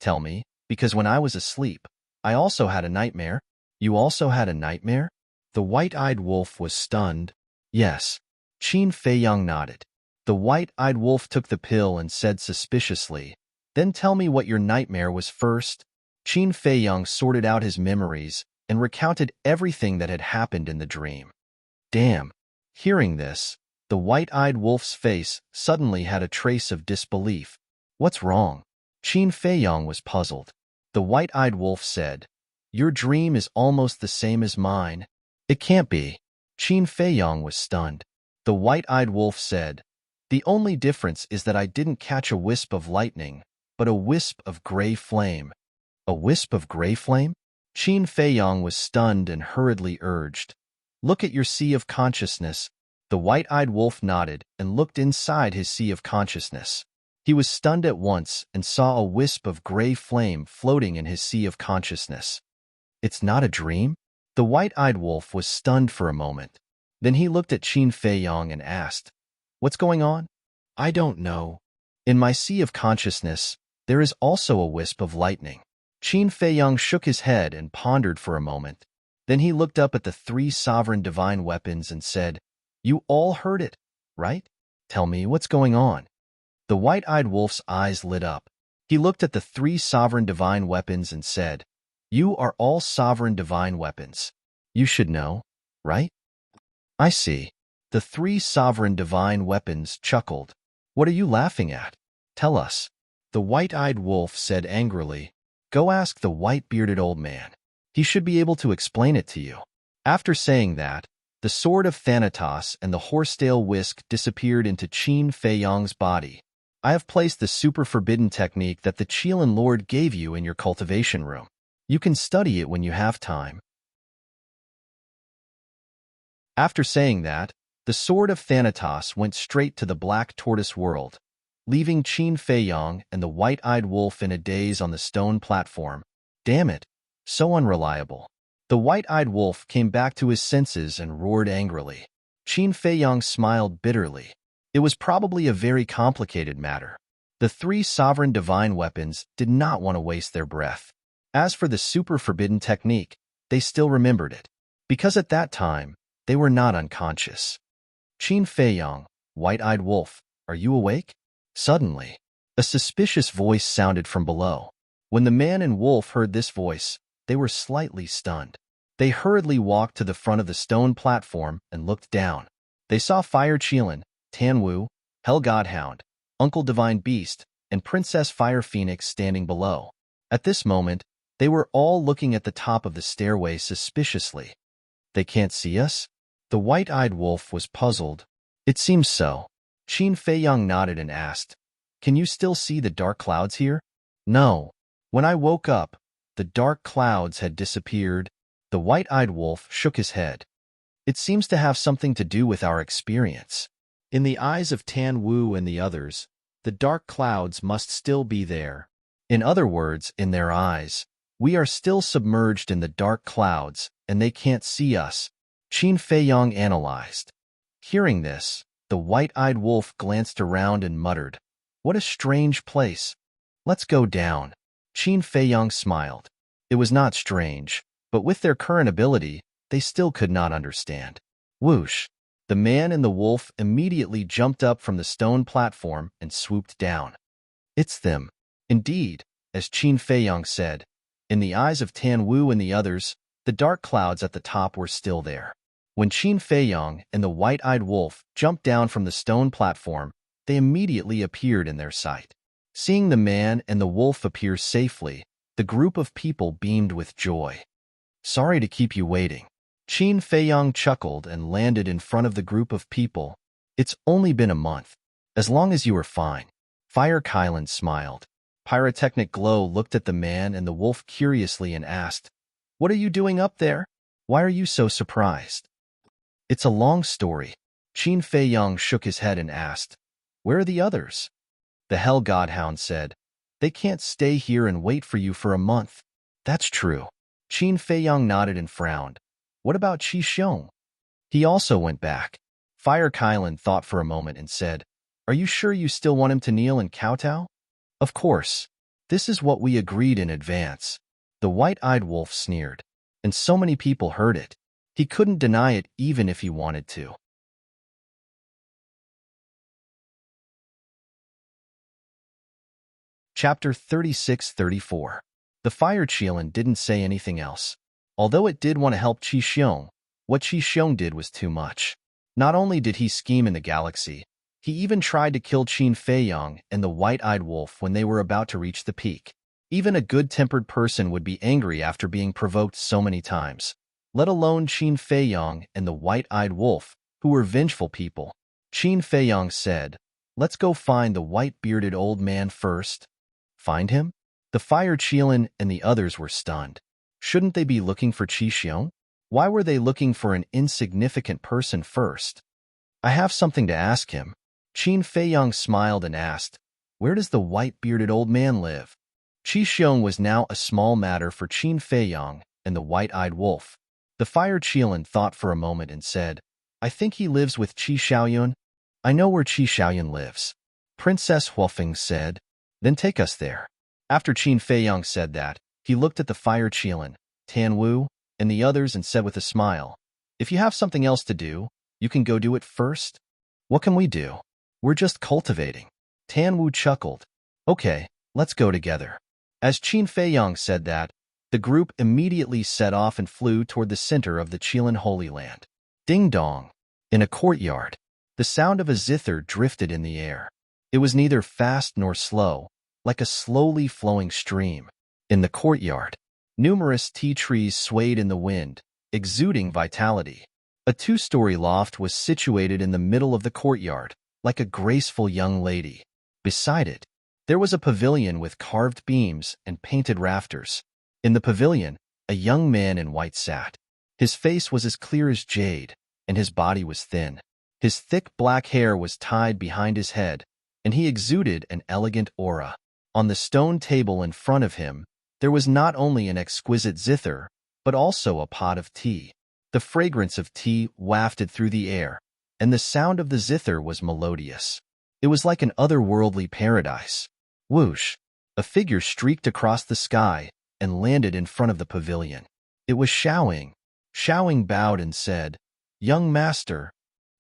Tell me, because when I was asleep, I also had a nightmare. You also had a nightmare? The white-eyed wolf was stunned. Yes. Qin Feiyang nodded. The white-eyed wolf took the pill and said suspiciously, Then tell me what your nightmare was first. Qin Feiyang sorted out his memories and recounted everything that had happened in the dream. Damn. Hearing this, the white-eyed wolf's face suddenly had a trace of disbelief. What's wrong? Qin Feiyang was puzzled. The white-eyed wolf said, Your dream is almost the same as mine. It can't be. Qin Feiyang was stunned. The white-eyed wolf said, The only difference is that I didn't catch a wisp of lightning, but a wisp of gray flame. A wisp of gray flame? Qin Feiyang was stunned and hurriedly urged, Look at your sea of consciousness. The white-eyed wolf nodded and looked inside his sea of consciousness. He was stunned at once and saw a wisp of gray flame floating in his sea of consciousness. It's not a dream? The white-eyed wolf was stunned for a moment. Then he looked at Qin Feiyang and asked, What's going on? I don't know. In my sea of consciousness, there is also a wisp of lightning. Qin Feiyang shook his head and pondered for a moment. Then he looked up at the three sovereign divine weapons and said, You all heard it, right? Tell me what's going on. The white-eyed wolf's eyes lit up. He looked at the three sovereign divine weapons and said, You are all sovereign divine weapons. You should know, right? I see. The three sovereign divine weapons chuckled. What are you laughing at? Tell us. The white-eyed wolf said angrily, Go ask the white-bearded old man. He should be able to explain it to you. After saying that, the sword of Thanatos and the horsetail whisk disappeared into Qin Feiyang's body. I have placed the super forbidden technique that the Qilin Lord gave you in your cultivation room. You can study it when you have time. After saying that, the sword of Thanatos went straight to the black tortoise world. leaving Qin Feiyang and the white-eyed wolf in a daze on the stone platform. Damn it, so unreliable. The white-eyed wolf came back to his senses and roared angrily. Qin Feiyang smiled bitterly. It was probably a very complicated matter. The three sovereign divine weapons did not want to waste their breath. As for the super forbidden technique, they still remembered it, because at that time, they were not unconscious. Qin Feiyang, white-eyed wolf, are you awake? Suddenly, a suspicious voice sounded from below. When the man and wolf heard this voice, they were slightly stunned. They hurriedly walked to the front of the stone platform and looked down. They saw Fire Qilin, Tan Wu, Hell Godhound, Uncle Divine Beast, and Princess Fire Phoenix standing below. At this moment, they were all looking at the top of the stairway suspiciously. They can't see us? The white-eyed wolf was puzzled. It seems so. Qin Feiyang nodded and asked, can you still see the dark clouds here? No. When I woke up, the dark clouds had disappeared. The white-eyed wolf shook his head. It seems to have something to do with our experience. In the eyes of Tan Wu and the others, the dark clouds must still be there. In other words, in their eyes, we are still submerged in the dark clouds, and they can't see us. Qin Feiyang analyzed. Hearing this, the white-eyed wolf glanced around and muttered, what a strange place. Let's go down. Qin Feiyang smiled. It was not strange, but with their current ability, they still could not understand. Whoosh! The man and the wolf immediately jumped up from the stone platform and swooped down. It's them. Indeed, as Qin Feiyang said, in the eyes of Tan Wu and the others, the dark clouds at the top were still there. When Qin Feiyang and the white-eyed wolf jumped down from the stone platform, they immediately appeared in their sight. Seeing the man and the wolf appear safely, the group of people beamed with joy. Sorry to keep you waiting. Qin Feiyang chuckled and landed in front of the group of people. It's only been a month. As long as you are fine. Fire Qilin smiled. Pyrotechnic Glow looked at the man and the wolf curiously and asked, what are you doing up there? Why are you so surprised? It's a long story. Qin Feiyang shook his head and asked, where are the others? The Hell Godhound said, they can't stay here and wait for you for a month. That's true. Qin Feiyang nodded and frowned. What about Qi Xiong? He also went back. Fire Qilin thought for a moment and said, are you sure you still want him to kneel and kowtow? Of course. This is what we agreed in advance. The white-eyed wolf sneered. And so many people heard it. He couldn't deny it even if he wanted to. Chapter 36-34. The Fire Qilin didn't say anything else. Although it did want to help Qi Xiong, what Qi Xiong did was too much. Not only did he scheme in the galaxy, he even tried to kill Qin Feiyang and the white-eyed wolf when they were about to reach the peak. Even a good-tempered person would be angry after being provoked so many times, let alone Qin Feiyang and the white-eyed wolf, who were vengeful people. Qin Feiyang said, let's go find the white-bearded old man first. Find him? The Fire Qilin and the others were stunned. Shouldn't they be looking for Qi Xiong? Why were they looking for an insignificant person first? I have something to ask him. Qin Feiyang smiled and asked, where does the white-bearded old man live? Qi Xiong was now a small matter for Qin Feiyang and the white-eyed wolf. The Fire Qilin thought for a moment and said, I think he lives with Qi Xiaoyun. I know where Qi Xiaoyun lives. Princess Huofeng said, then take us there. After Qin Feiyang said that, he looked at the Fire Qilin, Tan Wu, and the others and said with a smile, if you have something else to do, you can go do it first. What can we do? We're just cultivating. Tan Wu chuckled. Okay, let's go together. As Qin Feiyang said that, the group immediately set off and flew toward the center of the Qilin Holy Land. Ding dong. In a courtyard, the sound of a zither drifted in the air. It was neither fast nor slow, like a slowly flowing stream. In the courtyard, numerous tea trees swayed in the wind, exuding vitality. A two-story loft was situated in the middle of the courtyard, like a graceful young lady. Beside it, there was a pavilion with carved beams and painted rafters. In the pavilion, a young man in white sat. His face was as clear as jade, and his body was thin. His thick black hair was tied behind his head, and he exuded an elegant aura. On the stone table in front of him, there was not only an exquisite zither, but also a pot of tea. The fragrance of tea wafted through the air, and the sound of the zither was melodious. It was like an otherworldly paradise. Whoosh! A figure streaked across the sky and landed in front of the pavilion. It was Xiaoying. Xiaoying bowed and said, "Young master."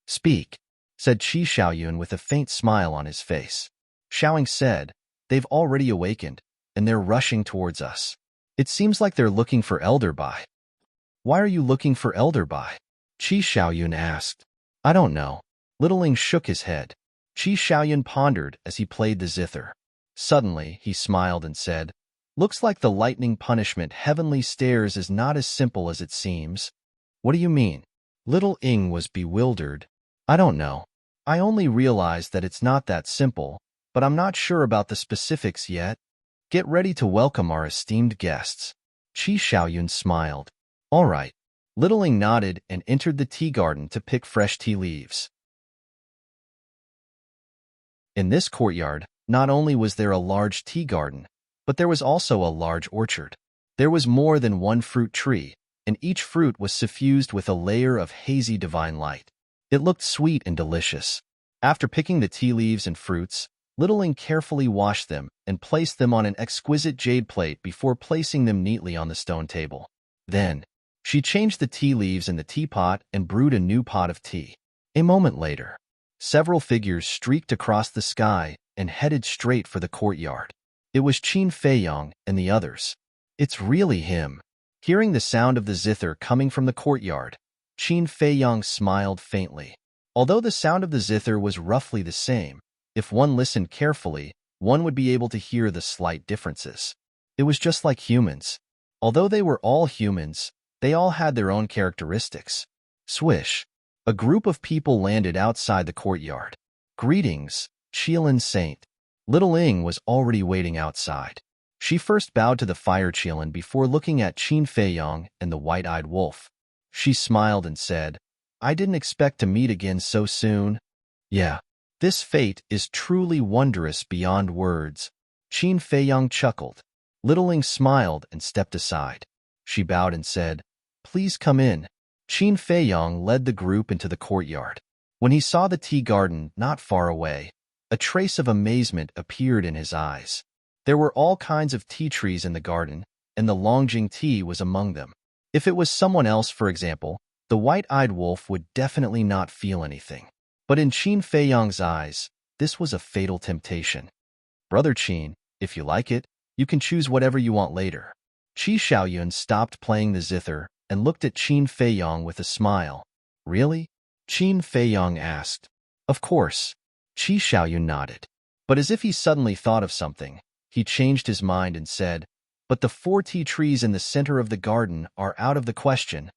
"Speak," said Qi Xiaoyun with a faint smile on his face. Xiaoying said, "They've already awakened, and they're rushing towards us. It seems like they're looking for Elder Bai." "Why are you looking for Elder Bai?" Qi Xiaoyun asked. "I don't know." Littling shook his head. Qi Xiaoyun pondered as he played the zither. Suddenly, he smiled and said, "Looks like the lightning punishment heavenly stairs is not as simple as it seems." "What do you mean?" Little Ing was bewildered. "I don't know. I only realized that it's not that simple, but I'm not sure about the specifics yet. Get ready to welcome our esteemed guests." Qi Xiaoyun smiled. "All right." Littling nodded and entered the tea garden to pick fresh tea leaves. In this courtyard, not only was there a large tea garden, but there was also a large orchard. There was more than one fruit tree, and each fruit was suffused with a layer of hazy divine light. It looked sweet and delicious. After picking the tea leaves and fruits, Littling carefully washed them and placed them on an exquisite jade plate before placing them neatly on the stone table. Then, she changed the tea leaves in the teapot and brewed a new pot of tea. A moment later, several figures streaked across the sky and headed straight for the courtyard. It was Qin Feiyong and the others. "It's really him." Hearing the sound of the zither coming from the courtyard, Qin Feiyong smiled faintly. Although the sound of the zither was roughly the same, if one listened carefully, one would be able to hear the slight differences. It was just like humans. Although they were all humans, they all had their own characteristics. Swish! A group of people landed outside the courtyard. "Greetings, Qilin Saint." Little Ing was already waiting outside. She first bowed to the fire Qilin before looking at Qin Feiyong and the white-eyed wolf. She smiled and said, "I didn't expect to meet again so soon." "Yeah, this fate is truly wondrous beyond words." Qin Feiyong chuckled. Little Ing smiled and stepped aside. She bowed and said, "Please come in." Qin Feiyong led the group into the courtyard. When he saw the tea garden not far away, a trace of amazement appeared in his eyes. There were all kinds of tea trees in the garden, and the Longjing tea was among them. If it was someone else, for example, the white-eyed wolf would definitely not feel anything. But in Qin Feiyong's eyes, this was a fatal temptation. "Brother Qin, if you like it, you can choose whatever you want later." Qi Xiaoyun stopped playing the zither and looked at Qin Feiyong with a smile. "Really?" Qin Feiyong asked. "Of course." Qi Xiaoyun nodded. But as if he suddenly thought of something, he changed his mind and said, "But the 4 tea trees in the center of the garden are out of the question."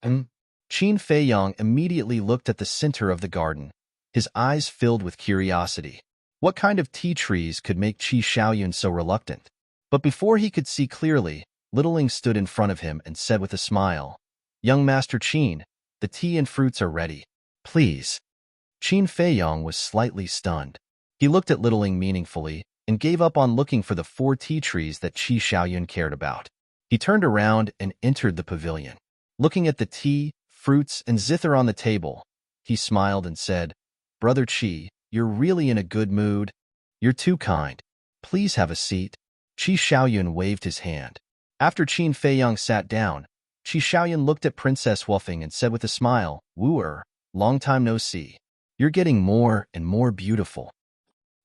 Qin Feiyong immediately looked at the center of the garden, his eyes filled with curiosity. What kind of tea trees could make Qi Xiaoyun so reluctant? But before he could see clearly, Littling stood in front of him and said with a smile, "Young Master Qin, the tea and fruits are ready. Please." Qin Feiyong was slightly stunned. He looked at Littling meaningfully and gave up on looking for the 4 tea trees that Qi Xiaoyun cared about. He turned around and entered the pavilion. Looking at the tea, fruits, and zither on the table, he smiled and said, "Brother Qi, you're really in a good mood. You're too kind. Please have a seat." Qi Xiaoyun waved his hand. After Qin Feiyong sat down, Qi Xiaoyun looked at Princess Huofeng and said with a smile, "Wooer, long time no see. You're getting more and more beautiful."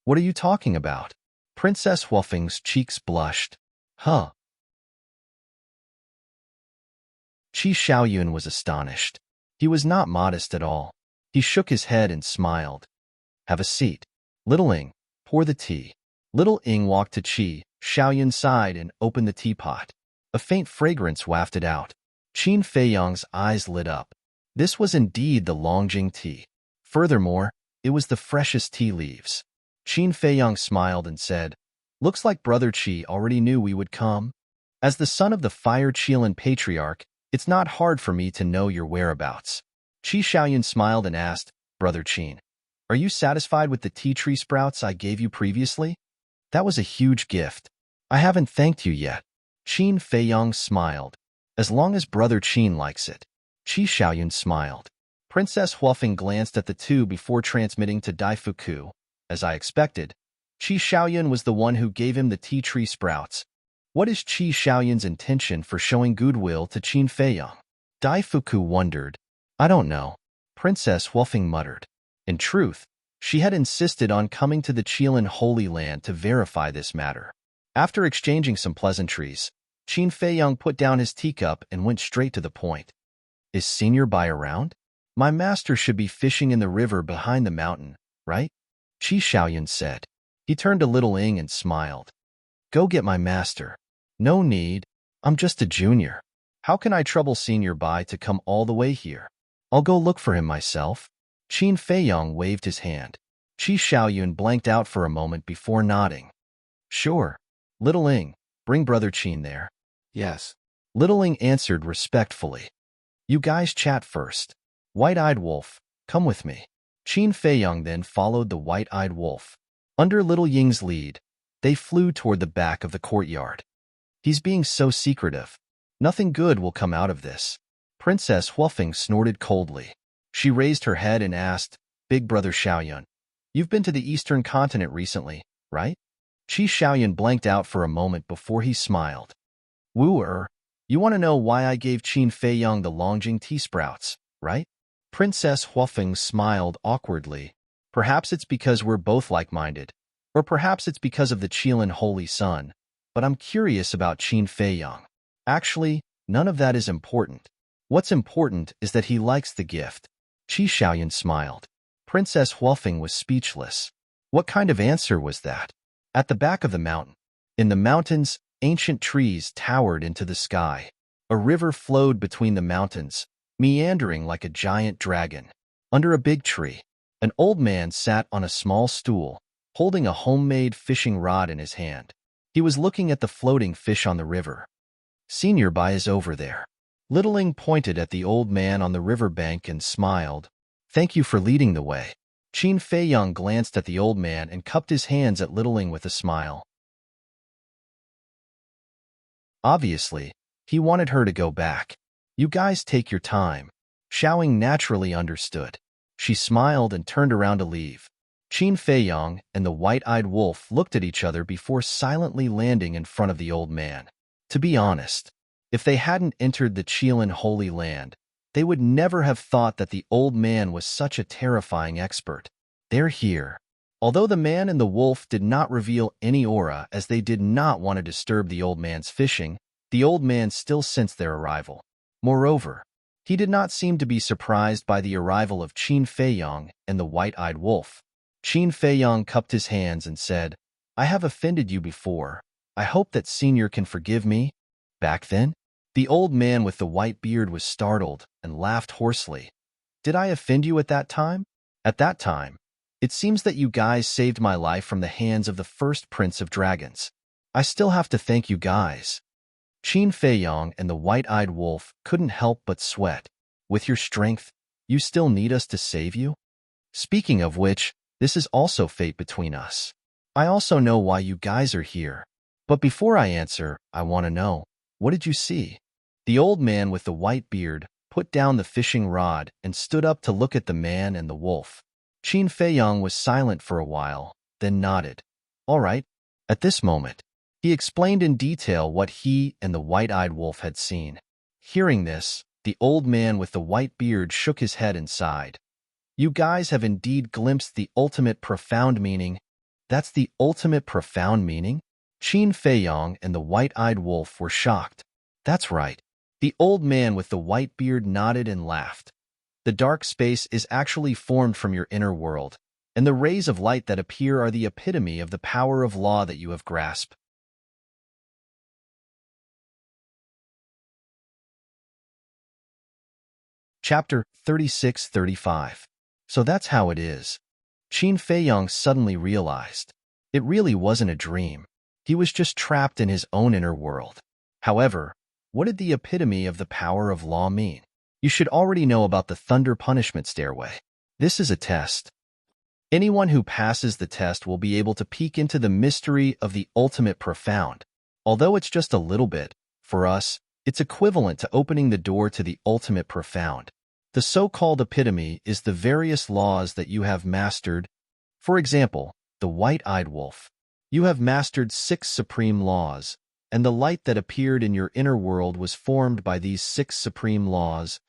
"What are you talking about?" Princess Huofeng's cheeks blushed. "Huh?" Qi Xiaoyun was astonished. He was not modest at all. He shook his head and smiled. "Have a seat." "Little Ing, pour the tea." Little Ing walked to Qi Xiaoyun's side and opened the teapot. A faint fragrance wafted out. Qin Feiyong's eyes lit up. This was indeed the Longjing tea. Furthermore, it was the freshest tea leaves. Qin Feiyong smiled and said, "Looks like Brother Qi already knew we would come. As the son of the Fire Qilin Patriarch, it's not hard for me to know your whereabouts." Qi Xiaoyun smiled and asked, "Brother Qin, Are you satisfied with the tea tree sprouts I gave you previously? That was a huge gift. I haven't thanked you yet. Qin Feiyong smiled. As long as Brother Qin likes it. Qi Xiaoyun smiled. Princess Huafeng glanced at the two before transmitting to Daifuku. As I expected, Qi Xiaoyun was the one who gave him the tea tree sprouts. What is Qi Xiaoyun's intention for showing goodwill to Qin Feiyong? Daifuku wondered. I don't know. Princess Huafeng muttered. In truth, she had insisted on coming to the Qilin Holy Land to verify this matter. After exchanging some pleasantries, Qin Feiyong put down his teacup and went straight to the point. Is Senior Bai around? My master should be fishing in the river behind the mountain, right? Qi Xiaoyun said. He turned to little Ing and smiled. Go get my master. No need. I'm just a junior. How can I trouble Senior Bai to come all the way here? I'll go look for him myself. Qin Feiyong waved his hand. Qi Xiaoyun blanked out for a moment before nodding. Sure. Little Ing, bring Brother Qin there. Yes. Little Ing answered respectfully. You guys chat first. White-eyed wolf, come with me. Qin Feiyong then followed the white-eyed wolf. Under Little Ying's lead, they flew toward the back of the courtyard. He's being so secretive. Nothing good will come out of this. Princess Huafeng snorted coldly. She raised her head and asked, Big Brother Xiaoyun, you've been to the Eastern continent recently, right? Qi Xiaoyun blanked out for a moment before he smiled. Wu-er, you want to know why I gave Qin Feiyong the Longjing tea sprouts, right? Princess Huafeng smiled awkwardly. Perhaps it's because we're both like-minded, or perhaps it's because of the Qilin Holy Sun, but I'm curious about Qin Feiyong. Actually, none of that is important. What's important is that he likes the gift. Qi Xiaoyun smiled. Princess Huafeng was speechless. What kind of answer was that? At the back of the mountain. In the mountains, ancient trees towered into the sky. A river flowed between the mountains, meandering like a giant dragon. Under a big tree, an old man sat on a small stool, holding a homemade fishing rod in his hand. He was looking at the floating fish on the river. Senior Bai is over there. Little Ing pointed at the old man on the riverbank and smiled. Thank you for leading the way. Qin Feiyong glanced at the old man and cupped his hands at Little Ing with a smile. Obviously, he wanted her to go back. You guys take your time. Xiaoying naturally understood. She smiled and turned around to leave. Qin Feiyong and the white-eyed wolf looked at each other before silently landing in front of the old man. To be honest, if they hadn't entered the Qilin Holy Land, they would never have thought that the old man was such a terrifying expert. They're here. Although the man and the wolf did not reveal any aura as they did not want to disturb the old man's fishing, the old man still sensed their arrival. Moreover, he did not seem to be surprised by the arrival of Qin Feiyong and the white-eyed wolf. Qin Feiyong cupped his hands and said, I have offended you before. I hope that Senior can forgive me. Back then, the old man with the white beard was startled and laughed hoarsely. Did I offend you at that time? At that time, it seems that you guys saved my life from the hands of the first Prince of Dragons. I still have to thank you guys. Qin Feiyong and the white-eyed wolf couldn't help but sweat. With your strength, you still need us to save you? Speaking of which, this is also fate between us. I also know why you guys are here. But before I answer, I want to know, what did you see? The old man with the white beard put down the fishing rod and stood up to look at the man and the wolf. Qin Feiyong was silent for a while, then nodded. All right. At this moment, he explained in detail what he and the white-eyed wolf had seen. Hearing this, the old man with the white beard shook his head and sighed. You guys have indeed glimpsed the ultimate profound meaning. That's the ultimate profound meaning? Qin Feiyong and the white-eyed wolf were shocked. That's right. The old man with the white beard nodded and laughed. The dark space is actually formed from your inner world, and the rays of light that appear are the epitome of the power of law that you have grasped. Chapter 36-35. So that's how it is. Qin Feiyong suddenly realized. It really wasn't a dream. He was just trapped in his own inner world. However, what did the epitome of the power of law mean? You should already know about the Thunder Punishment Stairway. This is a test. Anyone who passes the test will be able to peek into the mystery of the ultimate profound. Although it's just a little bit, for us, it's equivalent to opening the door to the ultimate profound. The so-called epitome is the various laws that you have mastered. For example, the white-eyed wolf. You have mastered 6 supreme laws, and the light that appeared in your inner world was formed by these 6 supreme laws.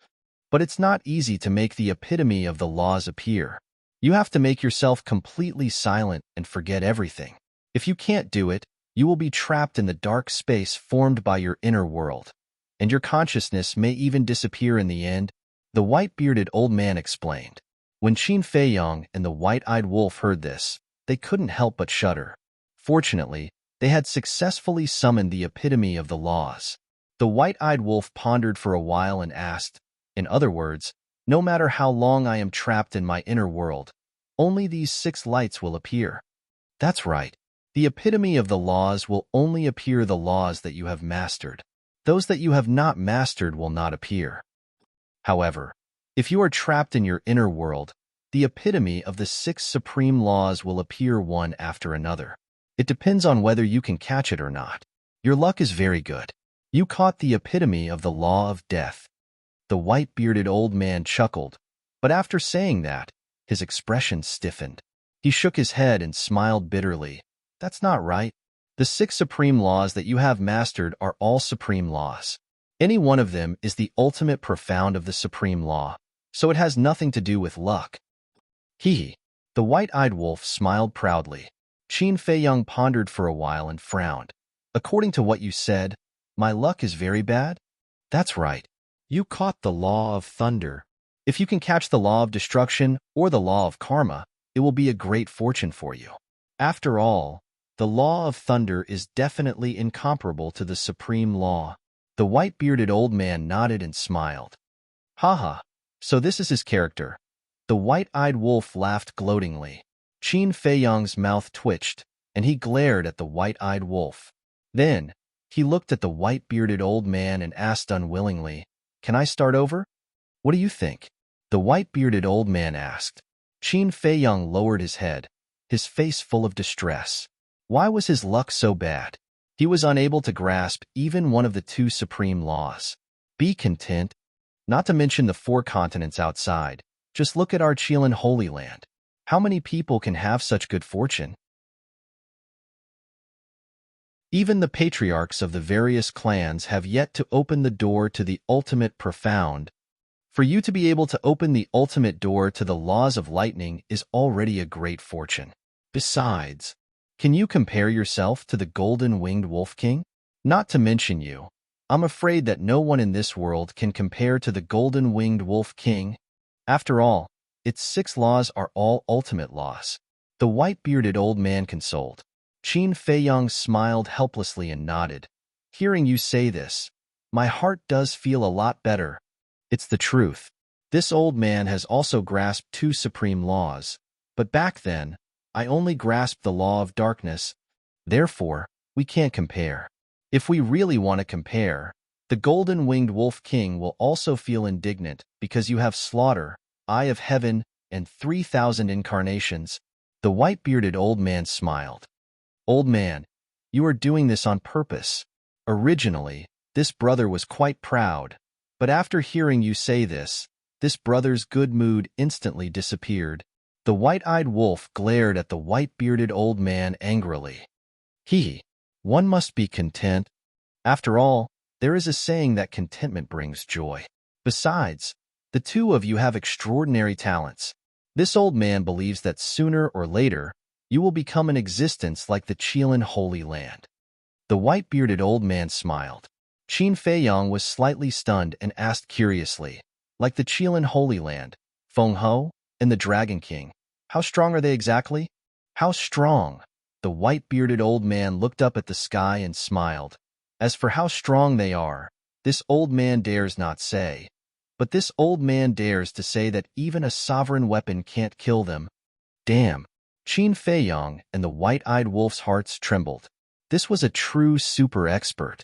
But it's not easy to make the epitome of the laws appear. You have to make yourself completely silent and forget everything. If you can't do it, you will be trapped in the dark space formed by your inner world, and your consciousness may even disappear in the end, the white-bearded old man explained. When Qin Feiyang and the white-eyed wolf heard this, they couldn't help but shudder. Fortunately, they had successfully summoned the epitome of the laws. The white-eyed wolf pondered for a while and asked, in other words, no matter how long I am trapped in my inner world, only these 6 lights will appear. That's right. The epitome of the laws will only appear the laws that you have mastered. Those that you have not mastered will not appear. However, if you are trapped in your inner world, the epitome of the 6 supreme laws will appear one after another. It depends on whether you can catch it or not. Your luck is very good. You caught the epitome of the law of death. The white-bearded old man chuckled, but after saying that, his expression stiffened. He shook his head and smiled bitterly. That's not right. The 6 supreme laws that you have mastered are all supreme laws. Any one of them is the ultimate profound of the supreme law, so it has nothing to do with luck. He, the white-eyed wolf, smiled proudly. Qin Feiyang pondered for a while and frowned. According to what you said, my luck is very bad? That's right. You caught the law of thunder. If you can catch the law of destruction or the law of karma, it will be a great fortune for you. After all, the law of thunder is definitely incomparable to the supreme law. The white-bearded old man nodded and smiled. Haha, so this is his character. The white-eyed wolf laughed gloatingly. Qin Feiyang's mouth twitched, and he glared at the white-eyed wolf. Then, he looked at the white-bearded old man and asked unwillingly, Can I start over? What do you think? The white-bearded old man asked. Qin Feiyang lowered his head, his face full of distress. Why was his luck so bad? He was unable to grasp even one of the 2 supreme laws. Be content. Not to mention the 4 continents outside. Just look at our Qilin Holy Land. How many people can have such good fortune? Even the patriarchs of the various clans have yet to open the door to the ultimate profound. For you to be able to open the ultimate door to the laws of lightning is already a great fortune. Besides, can you compare yourself to the golden-winged wolf king? Not to mention you. I'm afraid that no one in this world can compare to the golden-winged wolf king. After all, its 6 laws are all ultimate laws. The white-bearded old man consoled. Qin Feiyang smiled helplessly and nodded. Hearing you say this, my heart does feel a lot better. It's the truth. This old man has also grasped 2 supreme laws, but back then, I only grasped the law of darkness. Therefore, we can't compare. If we really want to compare, the golden-winged wolf king will also feel indignant because you have slaughter, eye of heaven, and 3,000 incarnations. The white-bearded old man smiled. Old man, you are doing this on purpose. Originally, this brother was quite proud, but after hearing you say this brother's good mood instantly disappeared. The white-eyed wolf glared at the white-bearded old man angrily. One must be content. After all, there is a saying that contentment brings joy. Besides, the 2 of you have extraordinary talents. This old man believes that sooner or later, you will become an existence like the Qilin Holy Land. The white-bearded old man smiled. Qin Feiyang was slightly stunned and asked curiously, like the Qilin Holy Land, Feng Ho, and the Dragon King, how strong are they exactly? How strong? The white-bearded old man looked up at the sky and smiled. As for how strong they are, this old man dares not say. But this old man dares to say that even a sovereign weapon can't kill them. Damn. Qin Feiyang and the white-eyed wolf's hearts trembled. This was a true super expert.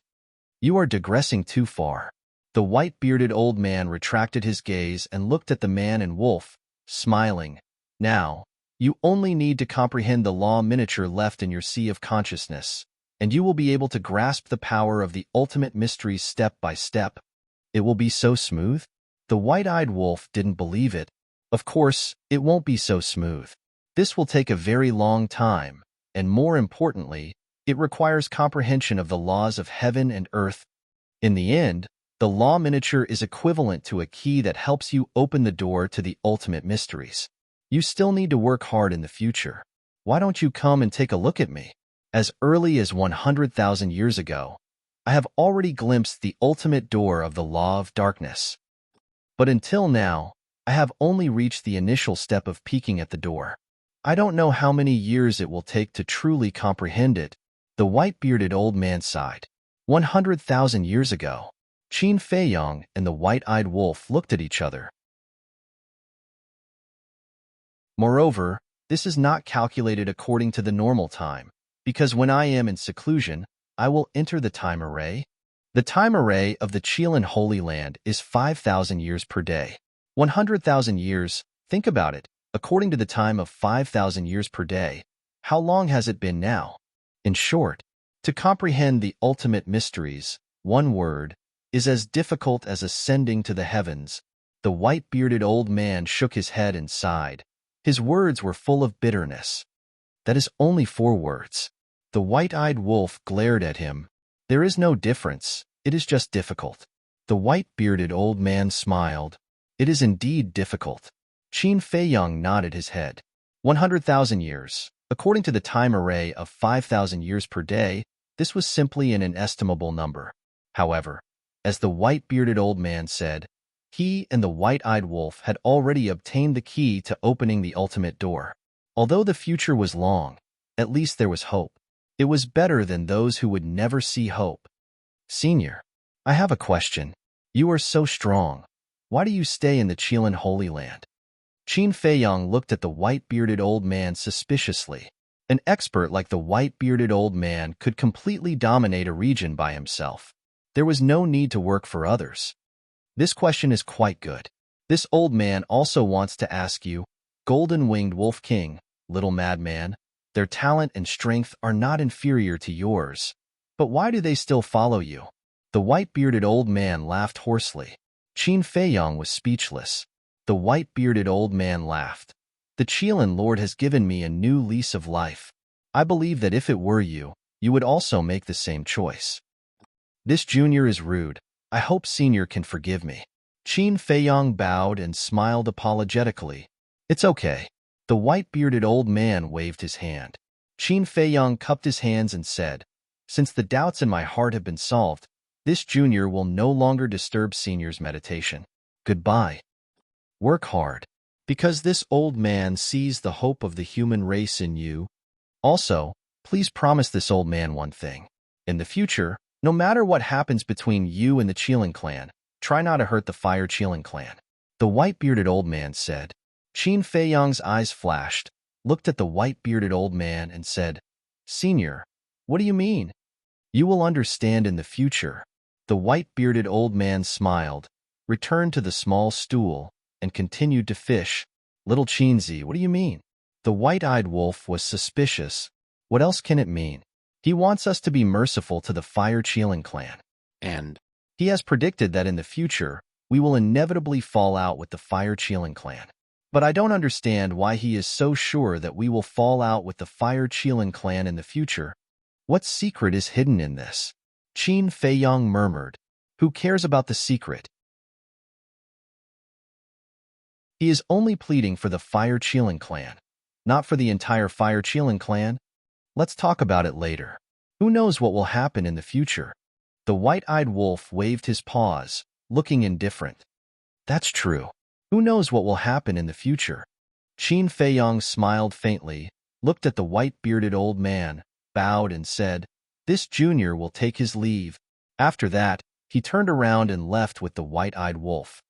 You are digressing too far. The white-bearded old man retracted his gaze and looked at the man and wolf, smiling. Now, You only need to comprehend the law miniature left in your sea of consciousness, and you will be able to grasp the power of the ultimate mysteries step by step. It will be so smooth? The white-eyed wolf didn't believe it. Of course, it won't be so smooth. This will take a very long time, and more importantly, it requires comprehension of the laws of heaven and earth. In the end, the law miniature is equivalent to a key that helps you open the door to the ultimate mysteries. You still need to work hard in the future. Why don't you come and take a look at me? As early as 100,000 years ago, I have already glimpsed the ultimate door of the law of darkness. But until now, I have only reached the initial step of peeking at the door. I don't know how many years it will take to truly comprehend it. The white-bearded old man sighed. 100,000 years ago, Qin Feiyang and the white-eyed wolf looked at each other. Moreover, this is not calculated according to the normal time, because when I am in seclusion, I will enter the time array. The time array of the Qilin Holy Land is 5,000 years per day. 100,000 years, think about it, according to the time of 5,000 years per day. How long has it been now? In short, to comprehend the ultimate mysteries, one word, is as difficult as ascending to the heavens. The white-bearded old man shook his head and sighed. His words were full of bitterness. That is only 4 words. The white-eyed wolf glared at him. There is no difference, it is just difficult. The white-bearded old man smiled. It is indeed difficult. Qin Feiyang nodded his head. 100,000 years. According to the time array of 5,000 years per day, this was simply an inestimable number. However, as the white-bearded old man said, he and the white-eyed wolf had already obtained the key to opening the ultimate door. Although the future was long, at least there was hope. It was better than those who would never see hope. Senior, I have a question. You are so strong. Why do you stay in the Qilin Holy Land? Qin Feiyang looked at the white-bearded old man suspiciously. An expert like the white-bearded old man could completely dominate a region by himself. There was no need to work for others. This question is quite good. This old man also wants to ask you, Golden-Winged Wolf King, little madman, their talent and strength are not inferior to yours. But why do they still follow you? The white-bearded old man laughed hoarsely. Qin Feiyang was speechless. The white-bearded old man laughed. The Qilin Lord has given me a new lease of life. I believe that if it were you, you would also make the same choice. This junior is rude. I hope senior can forgive me. Qin Feiyang bowed and smiled apologetically. It's okay. The white-bearded old man waved his hand. Qin Feiyang cupped his hands and said, since the doubts in my heart have been solved, this junior will no longer disturb senior's meditation. Goodbye. Work hard, because this old man sees the hope of the human race in you. Also, please promise this old man one thing. In the future, no matter what happens between you and the Qilin clan, try not to hurt the Fire Qilin clan. The white-bearded old man said. Qin Feiyang's eyes flashed, looked at the white-bearded old man and said, Senior, what do you mean? You will understand in the future. The white-bearded old man smiled, returned to the small stool, and continued to fish. Little Qinzi, what do you mean? The white-eyed wolf was suspicious. What else can it mean? He wants us to be merciful to the Fire Qilin clan. And he has predicted that in the future, we will inevitably fall out with the Fire Qilin clan. But I don't understand why he is so sure that we will fall out with the Fire Qilin clan in the future. What secret is hidden in this? Qin Feiyang murmured. Who cares about the secret? He is only pleading for the Fire Qilin clan, not for the entire Fire Qilin clan. Let's talk about it later. Who knows what will happen in the future? The white-eyed wolf waved his paws, looking indifferent. That's true. Who knows what will happen in the future? Qin Feiyang smiled faintly, looked at the white-bearded old man, bowed and said, this junior will take his leave. After that, he turned around and left with the white-eyed wolf.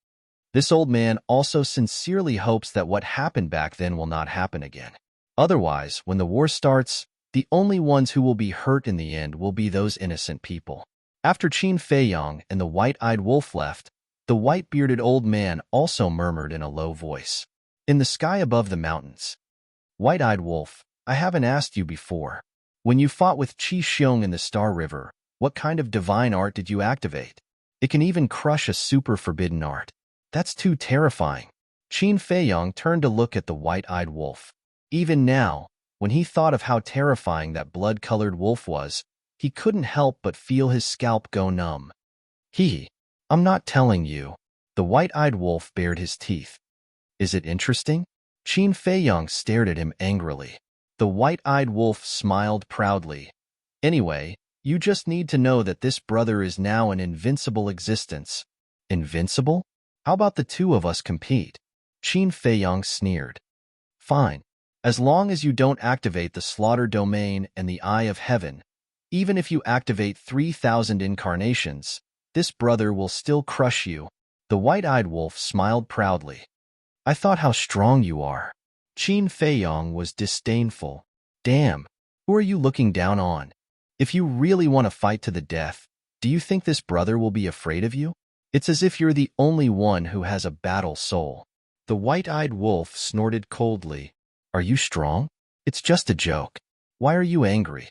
This old man also sincerely hopes that what happened back then will not happen again. Otherwise, when the war starts, the only ones who will be hurt in the end will be those innocent people. After Qin Feiyang and the white-eyed wolf left, the white-bearded old man also murmured in a low voice. In the sky above the mountains, White-eyed wolf, I haven't asked you before. When you fought with Qi Xiong in the Star River, what kind of divine art did you activate? It can even crush a super forbidden art. That's too terrifying. Qin Feiyong turned to look at the white-eyed wolf. Even now, when he thought of how terrifying that blood-colored wolf was, he couldn't help but feel his scalp go numb. I'm not telling you. The white-eyed wolf bared his teeth. Is it interesting? Qin Feiyong stared at him angrily. The white-eyed wolf smiled proudly. Anyway, you just need to know that this brother is now an invincible existence. Invincible? How about the two of us compete? Qin Feiyong sneered. Fine. As long as you don't activate the Slaughter Domain and the Eye of Heaven, even if you activate 3,000 incarnations, this brother will still crush you. The white-eyed wolf smiled proudly. I thought how strong you are. Qin Feiyong was disdainful. Damn, who are you looking down on? If you really want to fight to the death, do you think this brother will be afraid of you? It's as if you're the only one who has a battle soul. The white-eyed wolf snorted coldly. Are you strong? It's just a joke. Why are you angry?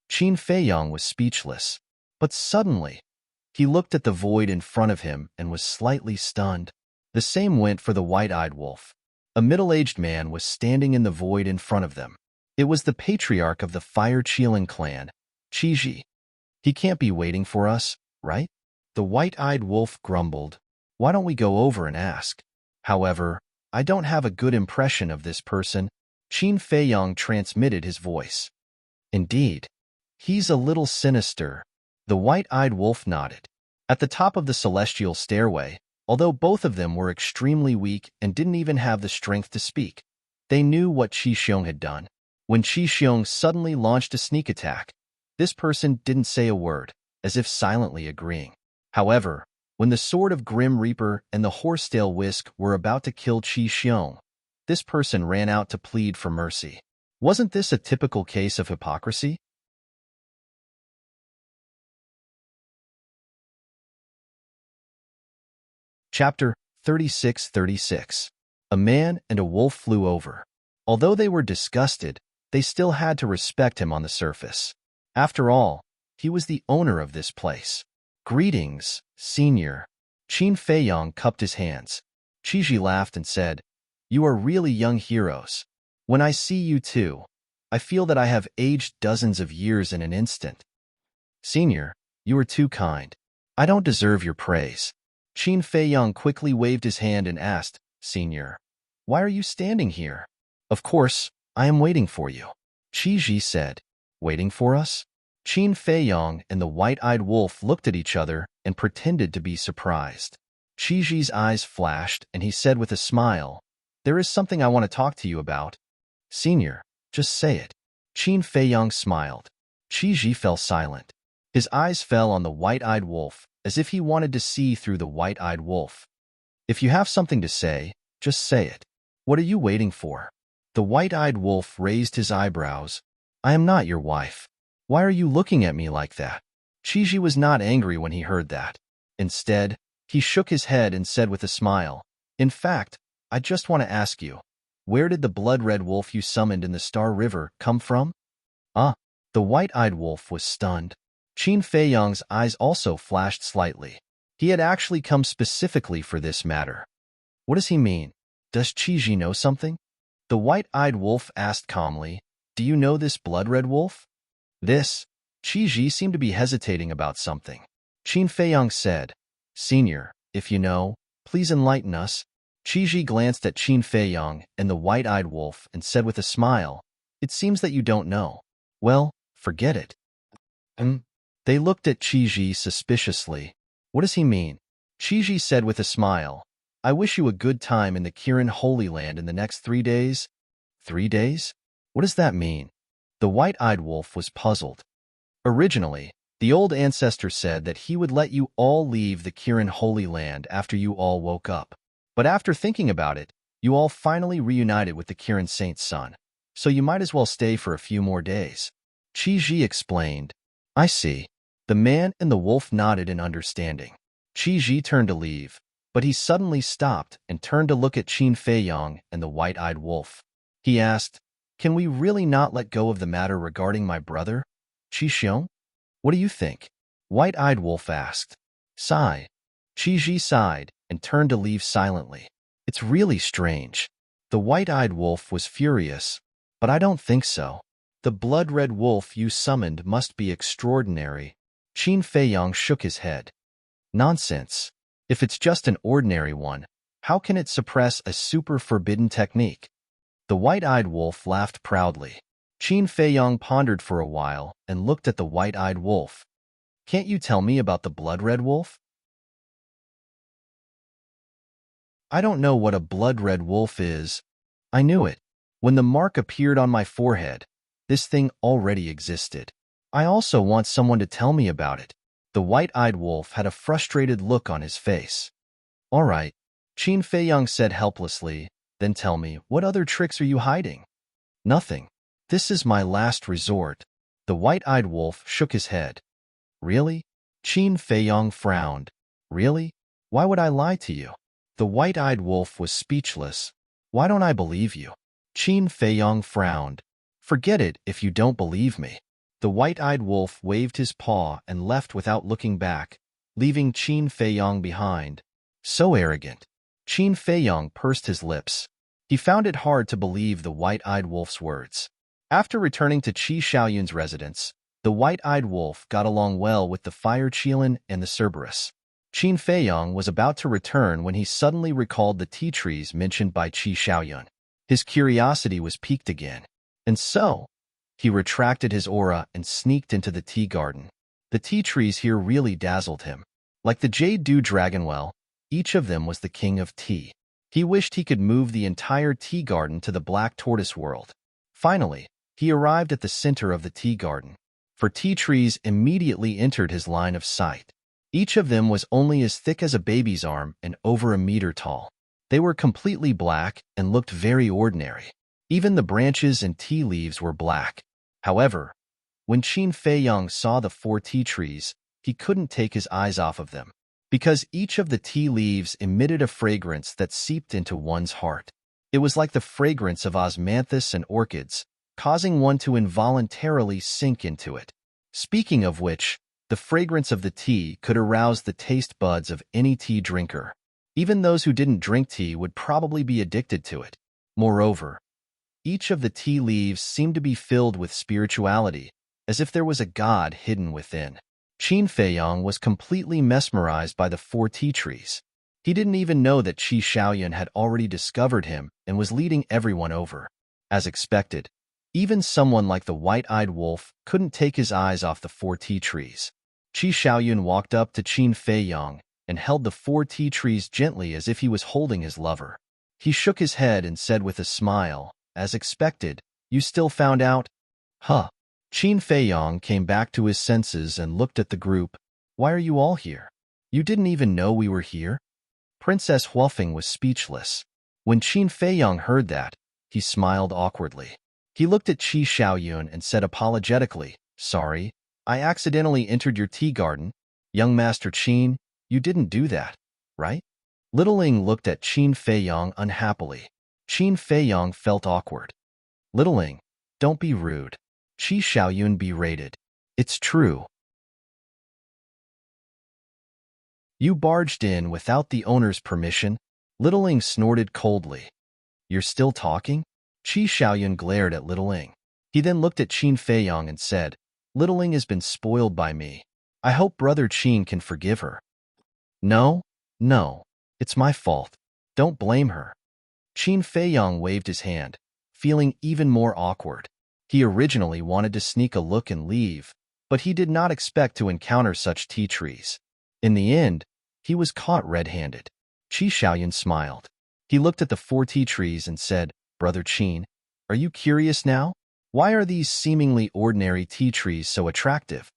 Qin Feiyong was speechless. But suddenly, he looked at the void in front of him and was slightly stunned. The same went for the white-eyed wolf. A middle-aged man was standing in the void in front of them. It was the patriarch of the Fire Qiling clan, Qiji. He can't be waiting for us, right? The white-eyed wolf grumbled. Why don't we go over and ask? However, I don't have a good impression of this person. Qin Feiyong transmitted his voice. Indeed. He's a little sinister. The white-eyed wolf nodded. At the top of the celestial stairway, although both of them were extremely weak and didn't even have the strength to speak, they knew what Qi Xiong had done. When Qi Xiong suddenly launched a sneak attack, this person didn't say a word, as if silently agreeing. However, when the sword of Grim Reaper and the horsetail whisk were about to kill Qi Xiong, this person ran out to plead for mercy. Wasn't this a typical case of hypocrisy? Chapter 36:36. A man and a wolf flew over. Although they were disgusted, they still had to respect him on the surface. After all, he was the owner of this place. Greetings, senior. Qin Feiyong cupped his hands. Qiji laughed and said, You are really young heroes. When I see you two, I feel that I have aged dozens of years in an instant. Senior, you are too kind. I don't deserve your praise. Qin Feiyong quickly waved his hand and asked, Senior, why are you standing here? Of course, I am waiting for you. Qiji said, Waiting for us? Qin Feiyong and the white-eyed wolf looked at each other and pretended to be surprised. Qiji's eyes flashed and he said with a smile, There is something I want to talk to you about. Senior, just say it. Qin Feiyong smiled. Qiji fell silent. His eyes fell on the white-eyed wolf, as if he wanted to see through the white-eyed wolf. If you have something to say, just say it. What are you waiting for? The white-eyed wolf raised his eyebrows. I am not your wife. Why are you looking at me like that? Qiji was not angry when he heard that. Instead, he shook his head and said with a smile, In fact, I just want to ask you, where did the blood-red wolf you summoned in the Star River come from? The white-eyed wolf was stunned. Qin Feiyong's eyes also flashed slightly. He had actually come specifically for this matter. What does he mean? Does Qiji know something? The white-eyed wolf asked calmly, Do you know this blood-red wolf? Qiji seemed to be hesitating about something. Qin Feiyong said, Senior, if you know, please enlighten us. Qiji glanced at Qin Feiyong and the white-eyed wolf and said with a smile, It seems that you don't know. Well, forget it. They looked at Qiji suspiciously. What does he mean? Qiji said with a smile, I wish you a good time in the Kirin Holy Land in the next 3 days. 3 days? What does that mean? The white-eyed wolf was puzzled. Originally, the old ancestor said that he would let you all leave the Kirin Holy Land after you all woke up. But after thinking about it, you all finally reunited with the Kirin Saint's son, so you might as well stay for a few more days. Qiji explained. I see. The man and the wolf nodded in understanding. Qiji turned to leave, but he suddenly stopped and turned to look at Qin Feiyong and the white-eyed wolf. He asked, Can we really not let go of the matter regarding my brother? Qi Xiong? What do you think? White-eyed wolf asked. Sigh. Qi Ji sighed and turned to leave silently. It's really strange. The white-eyed wolf was furious, but I don't think so. The blood-red wolf you summoned must be extraordinary. Qin Feiyang shook his head. Nonsense. If it's just an ordinary one, how can it suppress a super forbidden technique? The white-eyed wolf laughed proudly. Qin Feiyang pondered for a while and looked at the white-eyed wolf. Can't you tell me about the blood-red wolf? I don't know what a blood-red wolf is. I knew it. When the mark appeared on my forehead, this thing already existed. I also want someone to tell me about it. The white-eyed wolf had a frustrated look on his face. All right, Qin Feiyang said helplessly, then tell me, what other tricks are you hiding? Nothing. This is my last resort. The white-eyed wolf shook his head. Really? Qin Feiyang frowned. Really? Why would I lie to you? The white-eyed wolf was speechless. Why don't I believe you? Qin Feiyang frowned. Forget it if you don't believe me. The white-eyed wolf waved his paw and left without looking back, leaving Qin Feiyang behind. So arrogant. Qin Feiyang pursed his lips. He found it hard to believe the white-eyed wolf's words. After returning to Qi Xiaoyun's residence, the white-eyed wolf got along well with the fire Qilin and the Cerberus. Qin Feiyang was about to return when he suddenly recalled the tea trees mentioned by Qi Xiaoyun. His curiosity was piqued again. And so, he retracted his aura and sneaked into the tea garden. The tea trees here really dazzled him. Like the Jade Dew Dragonwell, each of them was the king of tea. He wished he could move the entire tea garden to the Black Tortoise world. Finally, he arrived at the center of the tea garden. For tea trees immediately entered his line of sight. Each of them was only as thick as a baby's arm and over a meter tall. They were completely black and looked very ordinary. Even the branches and tea leaves were black. However, when Qin Feiyang saw the 4 tea trees, he couldn't take his eyes off of them, because each of the tea leaves emitted a fragrance that seeped into one's heart. It was like the fragrance of osmanthus and orchids, causing one to involuntarily sink into it. Speaking of which, the fragrance of the tea could arouse the taste buds of any tea drinker. Even those who didn't drink tea would probably be addicted to it. Moreover, each of the tea leaves seemed to be filled with spirituality, as if there was a god hidden within. Qin Feiyang was completely mesmerized by the 4 tea trees. He didn't even know that Qi Xiaoyun had already discovered him and was leading everyone over. As expected, even someone like the white-eyed wolf couldn't take his eyes off the 4 tea trees. Qi Xiaoyun walked up to Qin Feiyang and held the 4 tea trees gently as if he was holding his lover. He shook his head and said with a smile, as expected, you still found out? Huh. Qin Feiyang came back to his senses and looked at the group. Why are you all here? You didn't even know we were here? Princess Huofeng was speechless. When Qin Feiyang heard that, he smiled awkwardly. He looked at Qi Xiaoyun and said apologetically, sorry, I accidentally entered your tea garden. Young Master Qin, you didn't do that, right? Littling looked at Qin Feiyang unhappily. Qin Feiyang felt awkward. Littling, don't be rude. Qi Xiaoyun berated. It's true. You barged in without the owner's permission. Littling snorted coldly. You're still talking? Qi Xiaoyun glared at Littling. He then looked at Qin Feiyang and said, Littling has been spoiled by me. I hope Brother Qin can forgive her. No, it's my fault. Don't blame her. Qin Feiyang waved his hand, feeling even more awkward. He originally wanted to sneak a look and leave, but he did not expect to encounter such tea trees. In the end, he was caught red-handed. Qi Xiaoyun smiled. He looked at the 4 tea trees and said, Brother Qin, are you curious now? Why are these seemingly ordinary tea trees so attractive?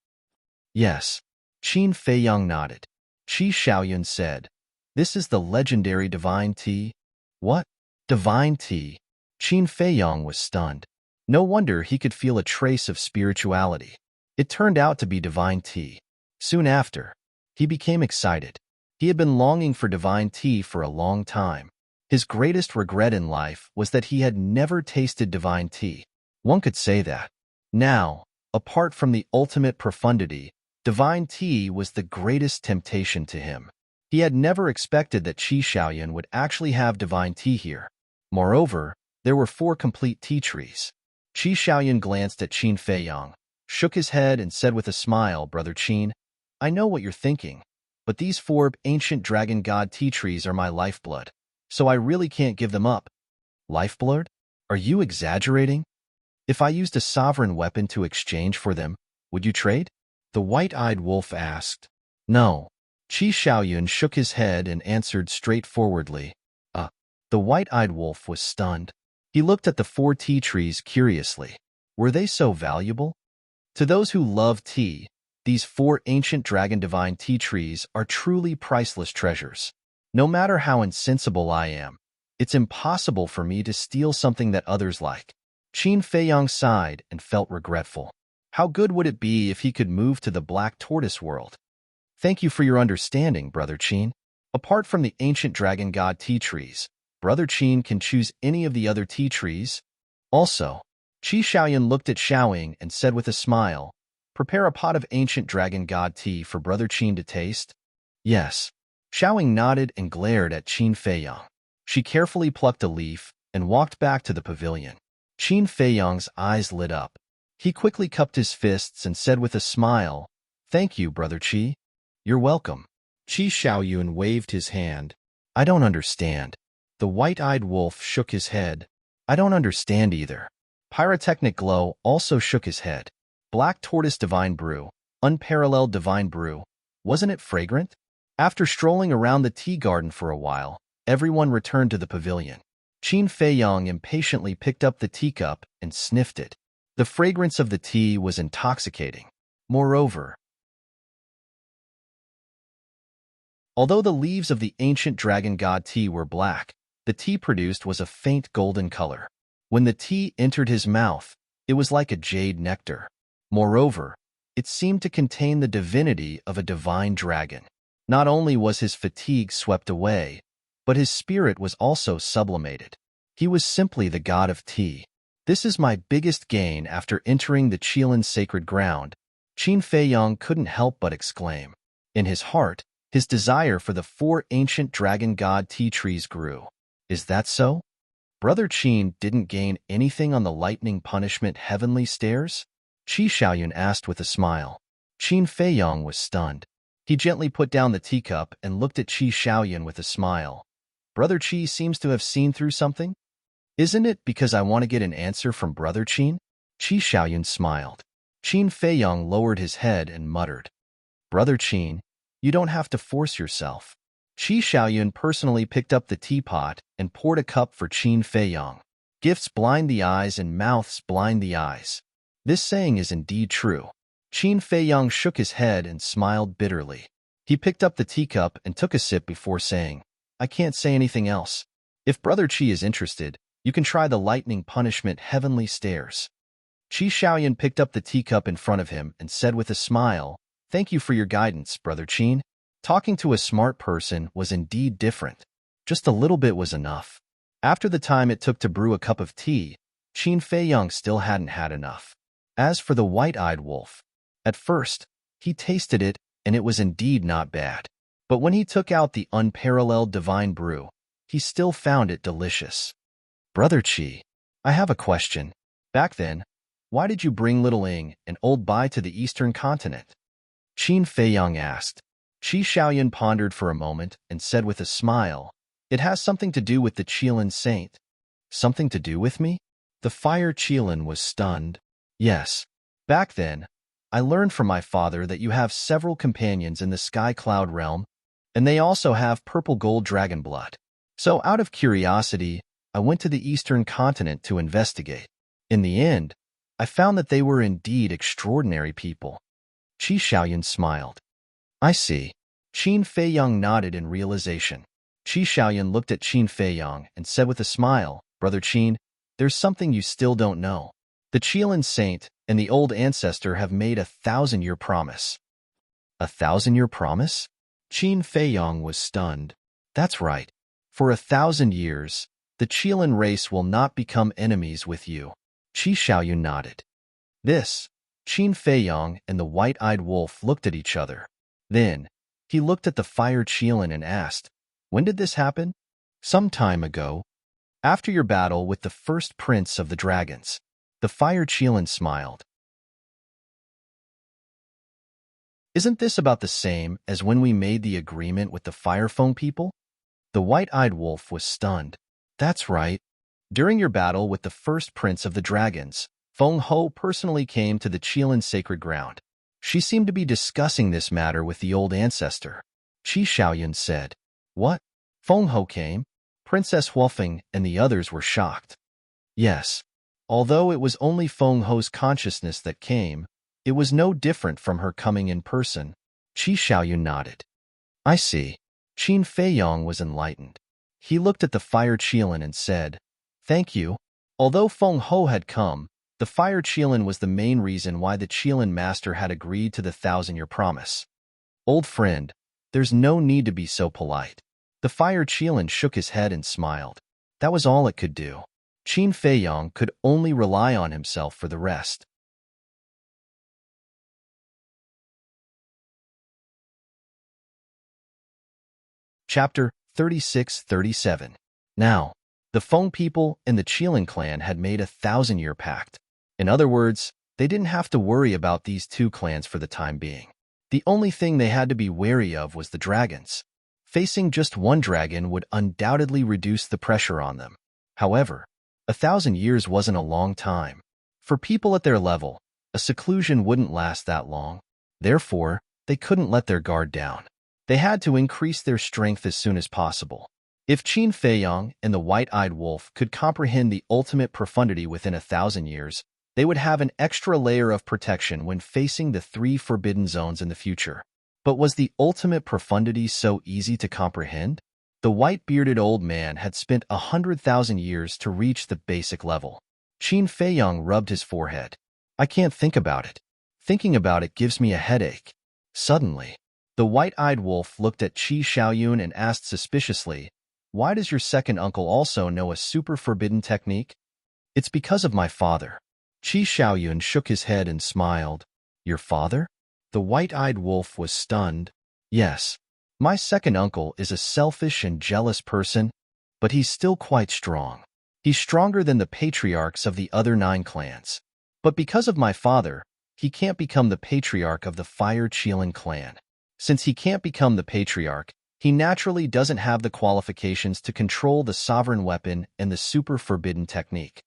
Yes. Qin Feiyang nodded. Qi Xiaoyun said, this is the legendary divine tea. What? Divine tea? Qin Feiyang was stunned. No wonder he could feel a trace of spirituality. It turned out to be divine tea. Soon after, he became excited. He had been longing for divine tea for a long time. His greatest regret in life was that he had never tasted divine tea. One could say that. Now, apart from the ultimate profundity, divine tea was the greatest temptation to him. He had never expected that Qi Shaoyun would actually have divine tea here. Moreover, there were 4 complete tea trees. Qi Shaoyun glanced at Qin Feiyang, shook his head, and said with a smile, "Brother Qin, I know what you're thinking, but these 4 ancient dragon god tea trees are my lifeblood, so I really can't give them up." Lifeblood? Are you exaggerating? If I used a sovereign weapon to exchange for them, would you trade? The white-eyed wolf asked. No. Qi Shaoyun shook his head and answered straightforwardly. The white-eyed wolf was stunned. He looked at the 4 tea trees curiously. Were they so valuable? To those who love tea, these 4 ancient dragon divine tea trees are truly priceless treasures. No matter how insensible I am, it's impossible for me to steal something that others like. Qin Feiyang sighed and felt regretful. How good would it be if he could move to the Black Tortoise world? Thank you for your understanding, Brother Qin. Apart from the ancient dragon god tea trees, Brother Qin can choose any of the other tea trees. Also, Qi Shaoyun looked at Xiaoying and said with a smile, "Prepare a pot of ancient dragon god tea for Brother Qin to taste." Yes. Xiaoying nodded and glared at Qin Feiyang. She carefully plucked a leaf and walked back to the pavilion. Qin Feiyang's eyes lit up. He quickly cupped his fists and said with a smile, "Thank you, Brother Qi. You're welcome." Qi Shaoyun waved his hand. "I don't understand." The white-eyed wolf shook his head. "I don't understand either." Pyrotechnic Glow also shook his head. Black Tortoise Divine Brew, unparalleled divine brew. Wasn't it fragrant? After strolling around the tea garden for a while, everyone returned to the pavilion. Qin Feiyang impatiently picked up the teacup and sniffed it. The fragrance of the tea was intoxicating. Moreover, although the leaves of the ancient dragon god tea were black, the tea produced was a faint golden color. When the tea entered his mouth, it was like a jade nectar. Moreover, it seemed to contain the divinity of a divine dragon. Not only was his fatigue swept away, but his spirit was also sublimated. He was simply the god of tea. This is my biggest gain after entering the Qilin sacred ground, Qin Feiyang couldn't help but exclaim. In his heart, his desire for the 4 ancient dragon god tea trees grew. Is that so? Brother Qin didn't gain anything on the lightning punishment heavenly stairs? Qi Shaoyun asked with a smile. Qin Feiyang was stunned. He gently put down the teacup and looked at Qi Shaoyun with a smile. Brother Qi seems to have seen through something? Isn't it because I want to get an answer from Brother Qin? Qi Shaoyun smiled. Qin Feiyang lowered his head and muttered. Brother Qin, you don't have to force yourself. Qi Shaoyun personally picked up the teapot and poured a cup for Qin Feiyang. Gifts blind the eyes and mouths blind the eyes. This saying is indeed true. Qin Feiyang shook his head and smiled bitterly. He picked up the teacup and took a sip before saying, I can't say anything else. If Brother Qi is interested, you can try the lightning punishment heavenly stairs. Qi Shaoyun picked up the teacup in front of him and said with a smile, Thank you for your guidance, Brother Qin. Talking to a smart person was indeed different. Just a little bit was enough. After the time it took to brew a cup of tea, Qin Feiyang still hadn't had enough. As for the white-eyed wolf, at first, he tasted it, and it was indeed not bad. But when he took out the unparalleled divine brew, he still found it delicious. Brother Qi, I have a question. Back then, why did you bring little Ing and old Bai to the eastern continent? Qin Feiyang asked. Qi Shaoyun pondered for a moment and said with a smile, It has something to do with the Qilin saint. Something to do with me? The fire Qilin was stunned. Yes. Back then, I learned from my father that you have several companions in the Sky Cloud realm, and they also have purple gold dragon blood. So out of curiosity, I went to the eastern continent to investigate. In the end, I found that they were indeed extraordinary people. Qi Shaoyun smiled. I see. Qin Feiyang nodded in realization. Qi Shaoyun looked at Qin Feiyang and said with a smile, Brother Qin, there's something you still don't know. The Qilin saint and the old ancestor have made a 1,000-year promise. A 1,000-year promise? Qin Feiyang was stunned. That's right. For 1,000 years, the Qilin race will not become enemies with you. Qi Xiaoyun nodded. This, Qin Feiyong and the white-eyed wolf looked at each other. Then, he looked at the fire Qilin and asked, "When did this happen?" "Some time ago. After your battle with the first prince of the dragons." The fire Qilin smiled. "Isn't this about the same as when we made the agreement with the Fire Feng people?" The white-eyed wolf was stunned. "That's right. During your battle with the first prince of the dragons, Feng Ho personally came to the Qilin sacred ground. She seemed to be discussing this matter with the old ancestor." Qi Xiaoyun said. "What? Feng Ho came?" Princess Huofeng and the others were shocked. "Yes. Although it was only Feng Ho's consciousness that came, it was no different from her coming in person." Qi Xiaoyun nodded. "I see." Qin Feiyong was enlightened. He looked at the fire Qilin and said, "Thank you." Although Feng Ho had come, the fire Qilin was the main reason why the Qilin master had agreed to the 1,000-year promise. "Old friend, there's no need to be so polite." The fire Qilin shook his head and smiled. That was all it could do. Qin Feiyong could only rely on himself for the rest. Chapter 36-37. Now, the Feng people and the Qilin clan had made a 1,000-year pact. In other words, they didn't have to worry about these two clans for the time being. The only thing they had to be wary of was the dragons. Facing just one dragon would undoubtedly reduce the pressure on them. However, 1,000 years wasn't a long time. For people at their level, a seclusion wouldn't last that long. Therefore, they couldn't let their guard down. They had to increase their strength as soon as possible. If Qin Feiyong and the white-eyed wolf could comprehend the ultimate profundity within 1,000 years, they would have an extra layer of protection when facing the 3 forbidden zones in the future. But was the ultimate profundity so easy to comprehend? The white-bearded old man had spent 100,000 years to reach the basic level. Qin Feiyong rubbed his forehead. "I can't think about it. Thinking about it gives me a headache." Suddenly, the white-eyed wolf looked at Qi Xiaoyun and asked suspiciously, "Why does your second uncle also know a super forbidden technique?" "It's because of my father." Qi Xiaoyun shook his head and smiled. "Your father?" The white-eyed wolf was stunned. "Yes. My second uncle is a selfish and jealous person, but he's still quite strong. He's stronger than the patriarchs of the other 9 clans. But because of my father, he can't become the patriarch of the Fire Qilin clan. Since he can't become the patriarch, he naturally doesn't have the qualifications to control the sovereign weapon and the super forbidden technique.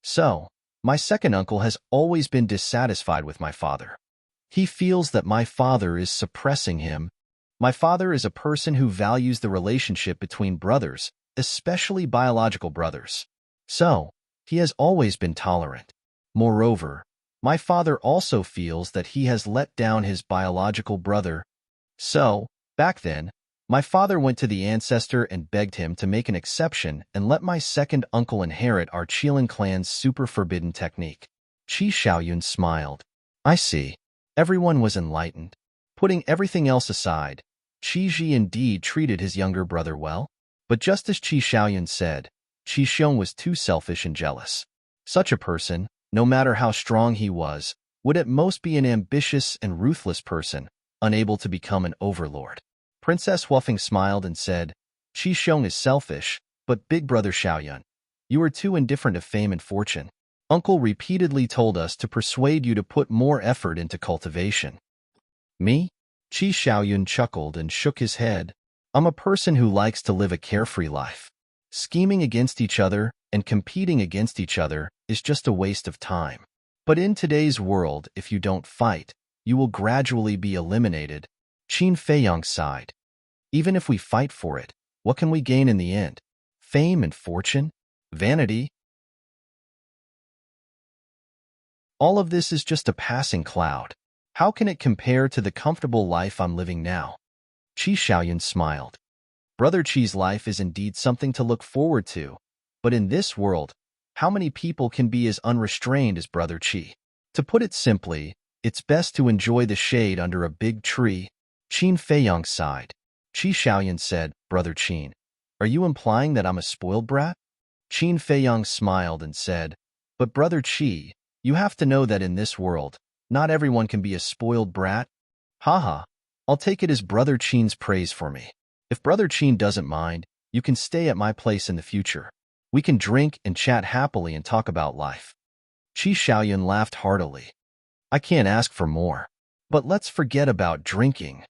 So, my second uncle has always been dissatisfied with my father. He feels that my father is suppressing him. My father is a person who values the relationship between brothers, especially biological brothers. So, he has always been tolerant. Moreover, my father also feels that he has let down his biological brother. So, back then, my father went to the ancestor and begged him to make an exception and let my second uncle inherit our Qilin clan's super forbidden technique." Qi Xiaoyun smiled. "I see." Everyone was enlightened. Putting everything else aside, Qi Ji indeed treated his younger brother well. But just as Qi Xiaoyun said, Qi Xiong was too selfish and jealous. Such a person, no matter how strong he was, would at most be an ambitious and ruthless person, unable to become an overlord. Princess Huofeng smiled and said, "Qi Xiong is selfish, but big brother Xiaoyun, you are too indifferent of fame and fortune. Uncle repeatedly told us to persuade you to put more effort into cultivation." "Me?" Qi Xiaoyun chuckled and shook his head. "I'm a person who likes to live a carefree life. Scheming against each other and competing against each other is just a waste of time. But in today's world, if you don't fight, you will gradually be eliminated." Qin Feiyong sighed. "Even if we fight for it, what can we gain in the end? Fame and fortune? Vanity? All of this is just a passing cloud. How can it compare to the comfortable life I'm living now?" Qi Xiaoyun smiled. Brother Qi's life is indeed something to look forward to, but in this world, how many people can be as unrestrained as Brother Qi? To put it simply, it's best to enjoy the shade under a big tree. Qin Feiyong sighed. Qi Xiaoyun said, "Brother Qin, are you implying that I'm a spoiled brat?" Qin Feiyong smiled and said, But Brother Chi, you have to know that in this world, not everyone can be a spoiled brat. Haha, I'll take it as Brother Chin's praise for me. If Brother Chin doesn't mind, you can stay at my place in the future. We can drink and chat happily and talk about life. Qi Xiaoyun laughed heartily. I can't ask for more. But let's forget about drinking.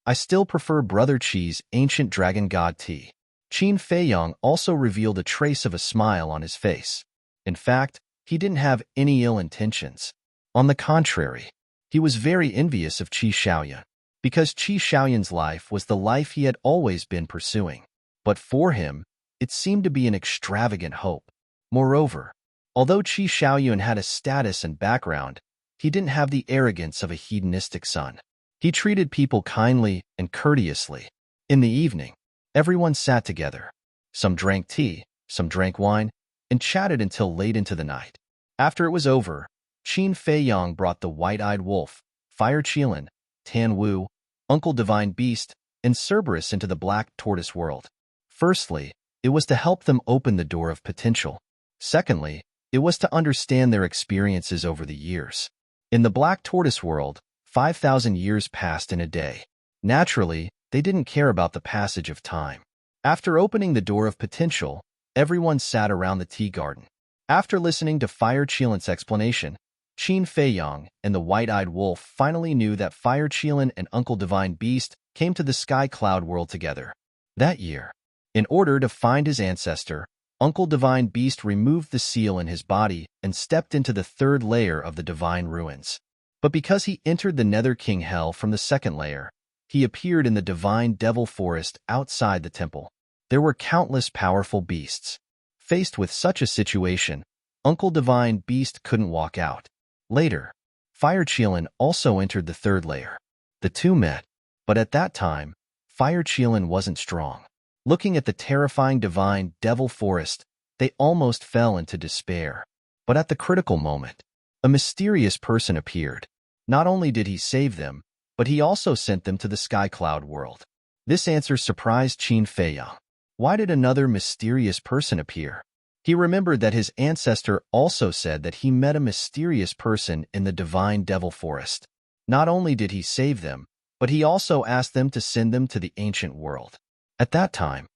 I still prefer Brother Qi's ancient dragon god tea. Qin Feiyong also revealed a trace of a smile on his face. In fact, he didn't have any ill intentions. On the contrary, he was very envious of Qi Xiaoyun, because Qi Xiaoyun's life was the life he had always been pursuing. But for him, it seemed to be an extravagant hope. Moreover, although Qi Xiaoyun had a status and background, he didn't have the arrogance of a hedonistic son. He treated people kindly and courteously. In the evening, everyone sat together. Some drank tea, some drank wine, and chatted until late into the night. After it was over, Qin Feiyong brought the white-eyed wolf, Fire Qilin, Tan Wu, Uncle Divine Beast, and Cerberus into the black tortoise world. Firstly, it was to help them open the door of potential. Secondly, it was to understand their experiences over the years. In the black tortoise world, 5,000 years passed in a day. Naturally, they didn't care about the passage of time. After opening the door of potential, everyone sat around the tea garden. After listening to Fire Qilin's explanation, Qin Feiyong and the white-eyed wolf finally knew that Fire Qilin and Uncle Divine Beast came to the sky cloud world together. That year, in order to find his ancestor, Uncle Divine Beast removed the seal in his body and stepped into the third layer of the divine ruins. But because he entered the Nether King Hell from the second layer, he appeared in the divine devil forest outside the temple. There were countless powerful beasts. Faced with such a situation, Uncle Divine Beast couldn't walk out. Later, Fire Qilin also entered the third layer. The two met, but at that time, Fire Qilin wasn't strong. Looking at the terrifying divine devil forest, they almost fell into despair. But at the critical moment, a mysterious person appeared. Not only did he save them, but he also sent them to the sky cloud world. This answer surprised Qin Feiyong. Why did another mysterious person appear? He remembered that his ancestor also said that he met a mysterious person in the divine devil forest. Not only did he save them, but he also asked them to send them to the ancient world. At that time,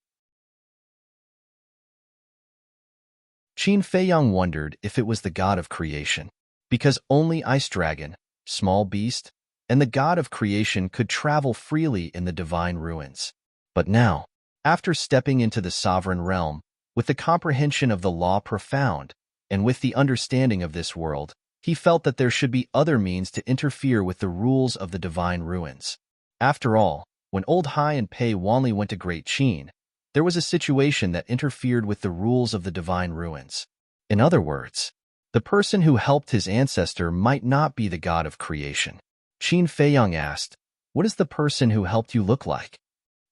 Qin Feiyong wondered if it was the god of creation, because only Ice Dragon, Small Beast, and the god of creation could travel freely in the divine ruins. But now, after stepping into the sovereign realm, with the comprehension of the law profound, and with the understanding of this world, he felt that there should be other means to interfere with the rules of the divine ruins. After all, when Old Hai and Pei Wanli went to Great Qin, there was a situation that interfered with the rules of the divine ruins. In other words, the person who helped his ancestor might not be the god of creation. Qin Feiyong asked, "What does the person who helped you look like?"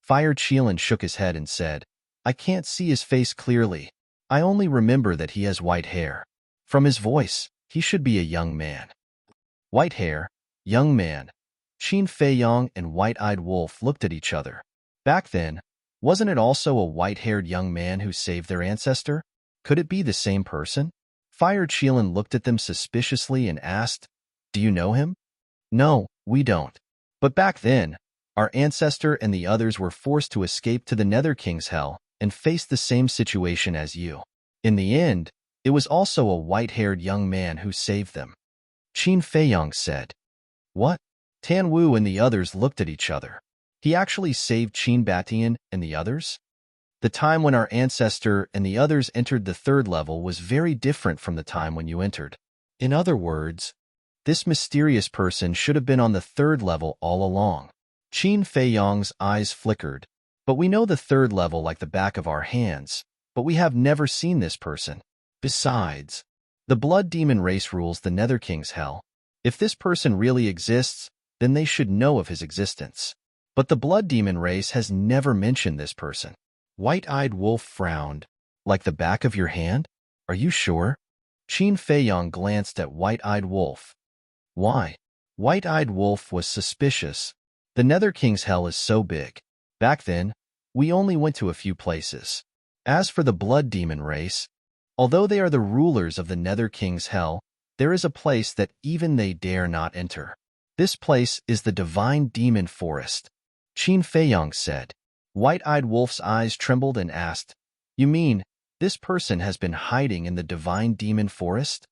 Fire Qilin shook his head and said, "I can't see his face clearly. I only remember that he has white hair. From his voice, he should be a young man." White hair, young man. Qin Feiyong and White-Eyed Wolf looked at each other. Back then, wasn't it also a white-haired young man who saved their ancestor? Could it be the same person? Fire Qilin looked at them suspiciously and asked, "Do you know him?" "No, we don't. But back then, our ancestor and the others were forced to escape to the Nether King's Hell and face the same situation as you. In the end, it was also a white-haired young man who saved them." Qin Feiyong said. "What?" Tan Wu and the others looked at each other. He actually saved Qin Batian and the others? The time when our ancestor and the others entered the third level was very different from the time when you entered. In other words, this mysterious person should have been on the third level all along. Qin Feiyong's eyes flickered. "But we know the third level like the back of our hands, but we have never seen this person. Besides, the blood demon race rules the Nether King's Hell. If this person really exists, then they should know of his existence. But the blood demon race has never mentioned this person." White-Eyed Wolf frowned. "Like the back of your hand? Are you sure?" Qin Feiyong glanced at White-Eyed Wolf. "Why?" White-Eyed Wolf was suspicious. "The Nether King's Hell is so big. Back then, we only went to a few places. As for the blood demon race, Although they are the rulers of the Nether King's hell, there is a place that even they dare not enter. This place is the divine demon forest, Qin Feiyang said. White-eyed Wolf's eyes trembled and asked, "You mean this person has been hiding in the divine demon forest?"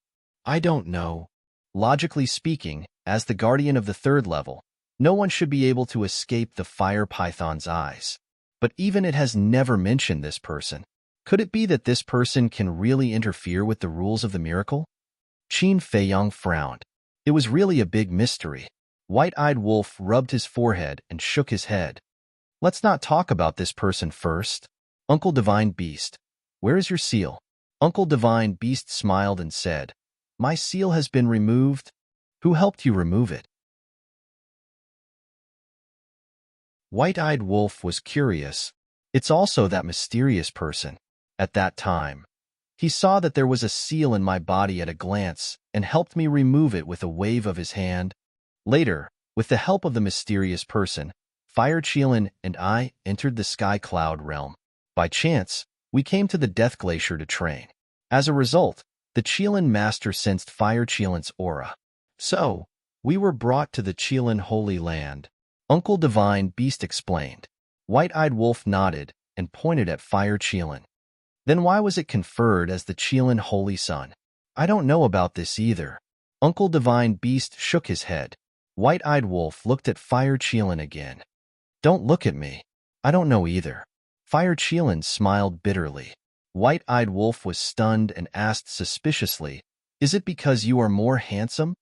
"I don't know. Logically speaking, as the guardian of the third level, no one should be able to escape the fire python's eyes. But even it has never mentioned this person. Could it be that this person can really interfere with the rules of the miracle?" Qin Feiyang frowned. It was really a big mystery. White-eyed Wolf rubbed his forehead and shook his head. "Let's not talk about this person first. Uncle Divine Beast, where is your seal?" Uncle Divine Beast smiled and said, "My seal has been removed." "Who helped you remove it?" White-eyed Wolf was curious. "It's also that mysterious person." At that time, he saw that there was a seal in my body at a glance and helped me remove it with a wave of his hand. Later, with the help of the mysterious person, Fire Qilin and I entered the Sky Cloud realm. By chance, we came to the Death Glacier to train. As a result, the Qilin Master sensed Fire Qilin's aura. So, we were brought to the Qilin Holy Land. Uncle Divine Beast explained. White-eyed Wolf nodded and pointed at Fire Qilin. "Then why was it conferred as the Qilin Holy Sun?" "I don't know about this either." Uncle Divine Beast shook his head. White-eyed Wolf looked at Fire Qilin again. "Don't look at me. I don't know either." Fire Qilin smiled bitterly. White-eyed Wolf was stunned and asked suspiciously, "Is it because you are more handsome?"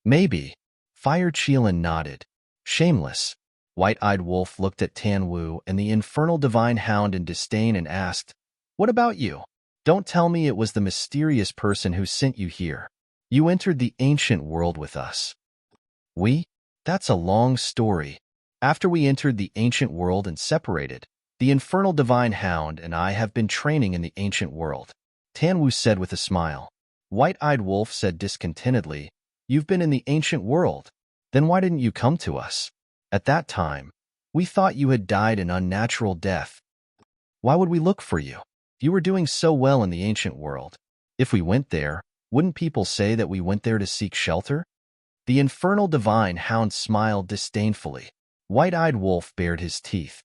"Maybe." Fire Qilin nodded. "Shameless." White-eyed Wolf looked at Tan Wu and the infernal divine hound in disdain and asked, "What about you? Don't tell me it was the mysterious person who sent you here. You entered the ancient world with us." "We? That's a long story. After we entered the ancient world and separated, the infernal divine hound and I have been training in the ancient world," Tan Wu said with a smile. White-eyed Wolf said discontentedly, "You've been in the ancient world. Then why didn't you come to us? At that time, we thought you had died an unnatural death. Why would we look for you? You were doing so well in the ancient world. If we went there, wouldn't people say that we went there to seek shelter?" The infernal divine hound smiled disdainfully. White-eyed Wolf bared his teeth.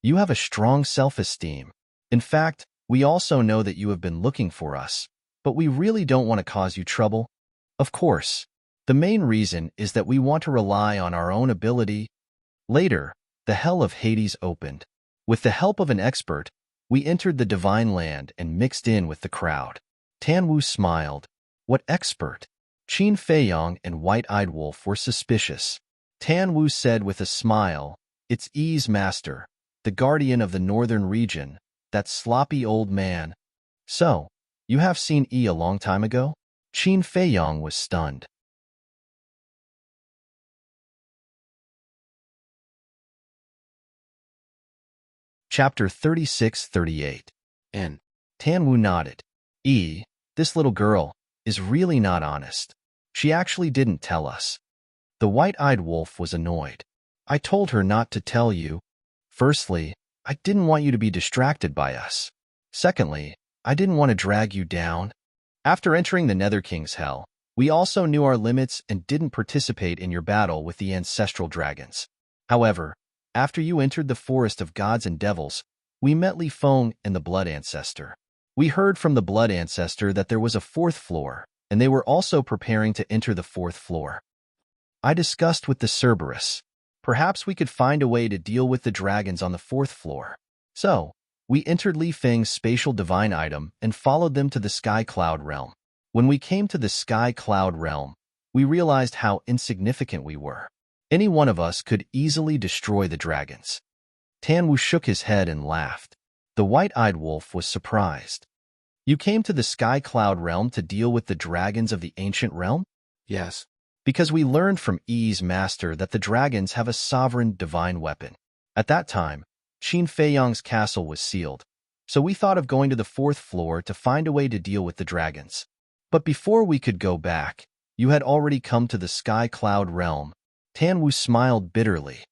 "You have a strong self-esteem. In fact, we also know that you have been looking for us, but we really don't want to cause you trouble. Of course, the main reason is that we want to rely on our own ability." Later, the Hell of Hades opened. With the help of an expert, we entered the divine land and mixed in with the crowd. Tan Wu smiled. "What expert?" Qin Feiyang and White-eyed Wolf were suspicious. Tan Wu said with a smile, "It's Yi's master, the guardian of the northern region, that sloppy old man." "So, you have seen Yi a long time ago?" Qin Feiyang was stunned. Chapter 36-38. And Tan Wu nodded. "Yi, this little girl, is really not honest. She actually didn't tell us." The White-eyed Wolf was annoyed. "I told her not to tell you. Firstly, I didn't want you to be distracted by us. Secondly, I didn't want to drag you down. After entering the Nether King's hell, we also knew our limits and didn't participate in your battle with the ancestral dragons. However, after you entered the forest of gods and devils, we met Li Feng and the Blood Ancestor. We heard from the Blood Ancestor that there was a fourth floor, and they were also preparing to enter the fourth floor. I discussed with the Cerberus. Perhaps we could find a way to deal with the dragons on the fourth floor. So, we entered Li Feng's spatial divine item and followed them to the Sky Cloud realm. When we came to the Sky Cloud realm, we realized how insignificant we were. Any one of us could easily destroy the dragons." Tan Wu shook his head and laughed. The White-eyed Wolf was surprised. "You came to the Sky Cloud realm to deal with the dragons of the ancient realm?" "Yes. Because we learned from Yi's master that the dragons have a sovereign divine weapon. At that time, Qin Feiyang's castle was sealed, so we thought of going to the fourth floor to find a way to deal with the dragons. But before we could go back, you had already come to the Sky Cloud realm." Tan Wu smiled bitterly.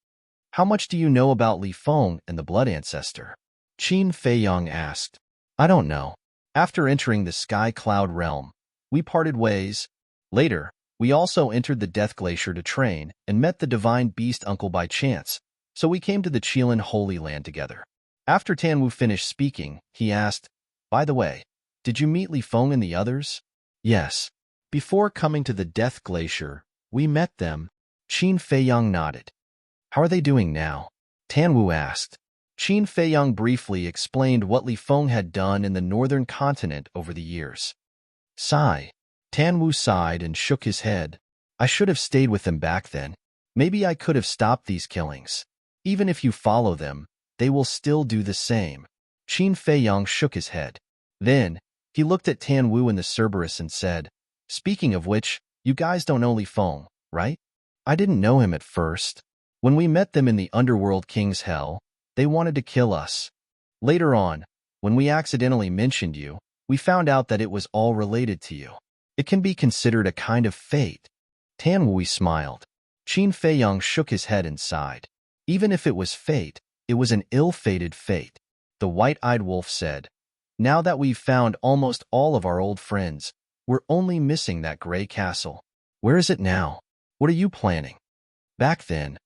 "How much do you know about Li Feng and the Blood Ancestor?" Qin Feiyang asked. "I don't know. After entering the Sky Cloud realm, we parted ways. Later, we also entered the Death Glacier to train and met the divine beast uncle by chance, so we came to the Qilin Holy Land together. After Tanwu finished speaking, he asked, "By the way, did you meet Li Feng and the others?" "Yes. Before coming to the Death Glacier, we met them." Qin Feiyang nodded. "How are they doing now?" Tanwu asked. Qin Feiyang briefly explained what Li Feng had done in the northern continent over the years. Sigh. Tanwu sighed and shook his head. "I should have stayed with them back then. Maybe I could have stopped these killings. Even if you follow them, they will still do the same." Qin Feiyang shook his head. Then, he looked at Tanwu and the Cerberus and said, "Speaking of which, you guys don't know Li Feng, right?" "I didn't know him at first. When we met them in the Underworld King's Hell, they wanted to kill us. Later on, when we accidentally mentioned you, we found out that it was all related to you. It can be considered a kind of fate." Tanwu smiled. Qin Feiyang shook his head and sighed. "Even if it was fate, it was an ill-fated fate." The white-eyed wolf said, "Now that we've found almost all of our old friends, we're only missing that gray castle. Where is it now? What are you planning?" Back then,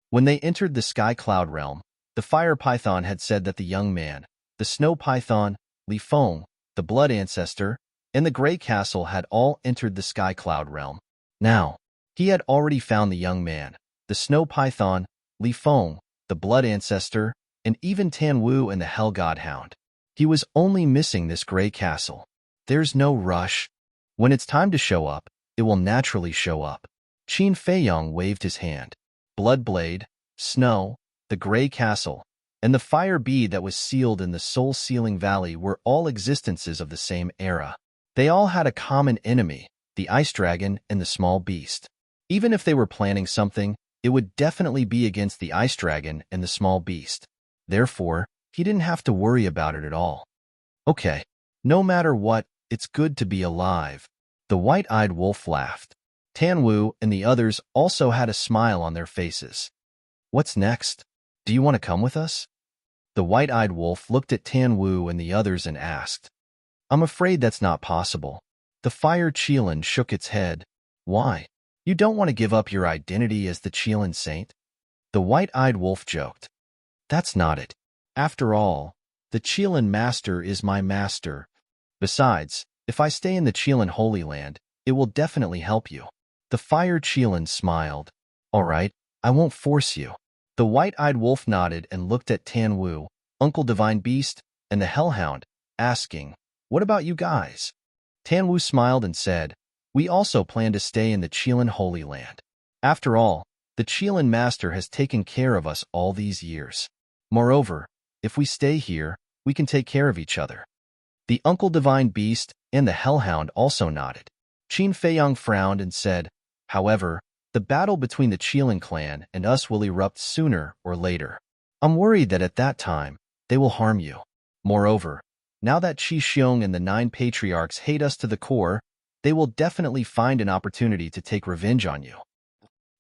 when they entered the Sky Cloud realm, the fire python had said that the young man, the snow python, Li Feng, the blood ancestor, and the gray castle had all entered the Sky Cloud realm. Now, he had already found the young man, the snow python, Li Feng, the blood ancestor, and even Tanwu and the Hell God Hound. He was only missing this gray castle. There's no rush. When it's time to show up, it will naturally show up. Qin Feiyang waved his hand. Bloodblade, Snow, the Gray Castle, and the fire bee that was sealed in the soul-sealing valley were all existences of the same era. They all had a common enemy, the ice dragon and the small beast. Even if they were planning something, it would definitely be against the ice dragon and the small beast. Therefore, he didn't have to worry about it at all. "Okay, no matter what, it's good to be alive." The white-eyed wolf laughed. Tanwu and the others also had a smile on their faces. "What's next? Do you want to come with us?" The white-eyed wolf looked at Tanwu and the others and asked. "I'm afraid that's not possible." The fire Qilin shook its head. "Why? You don't want to give up your identity as the Qilin saint?" The white-eyed wolf joked. "That's not it. After all, the Qilin master is my master. Besides, if I stay in the Qilin Holy Land, it will definitely help you." The fire Qilin smiled. "All right, I won't force you." The white-eyed wolf nodded and looked at Tanwu, Uncle Divine Beast, and the Hellhound, asking, "What about you guys?" Tanwu smiled and said, "We also plan to stay in the Qilin Holy Land. After all, the Qilin Master has taken care of us all these years. Moreover, if we stay here, we can take care of each other." The Uncle Divine Beast and the Hellhound also nodded. Qin Feiyang frowned and said, "However, the battle between the Qilin clan and us will erupt sooner or later. I'm worried that at that time, they will harm you. Moreover, now that Qi Xiong and the 9 patriarchs hate us to the core, they will definitely find an opportunity to take revenge on you.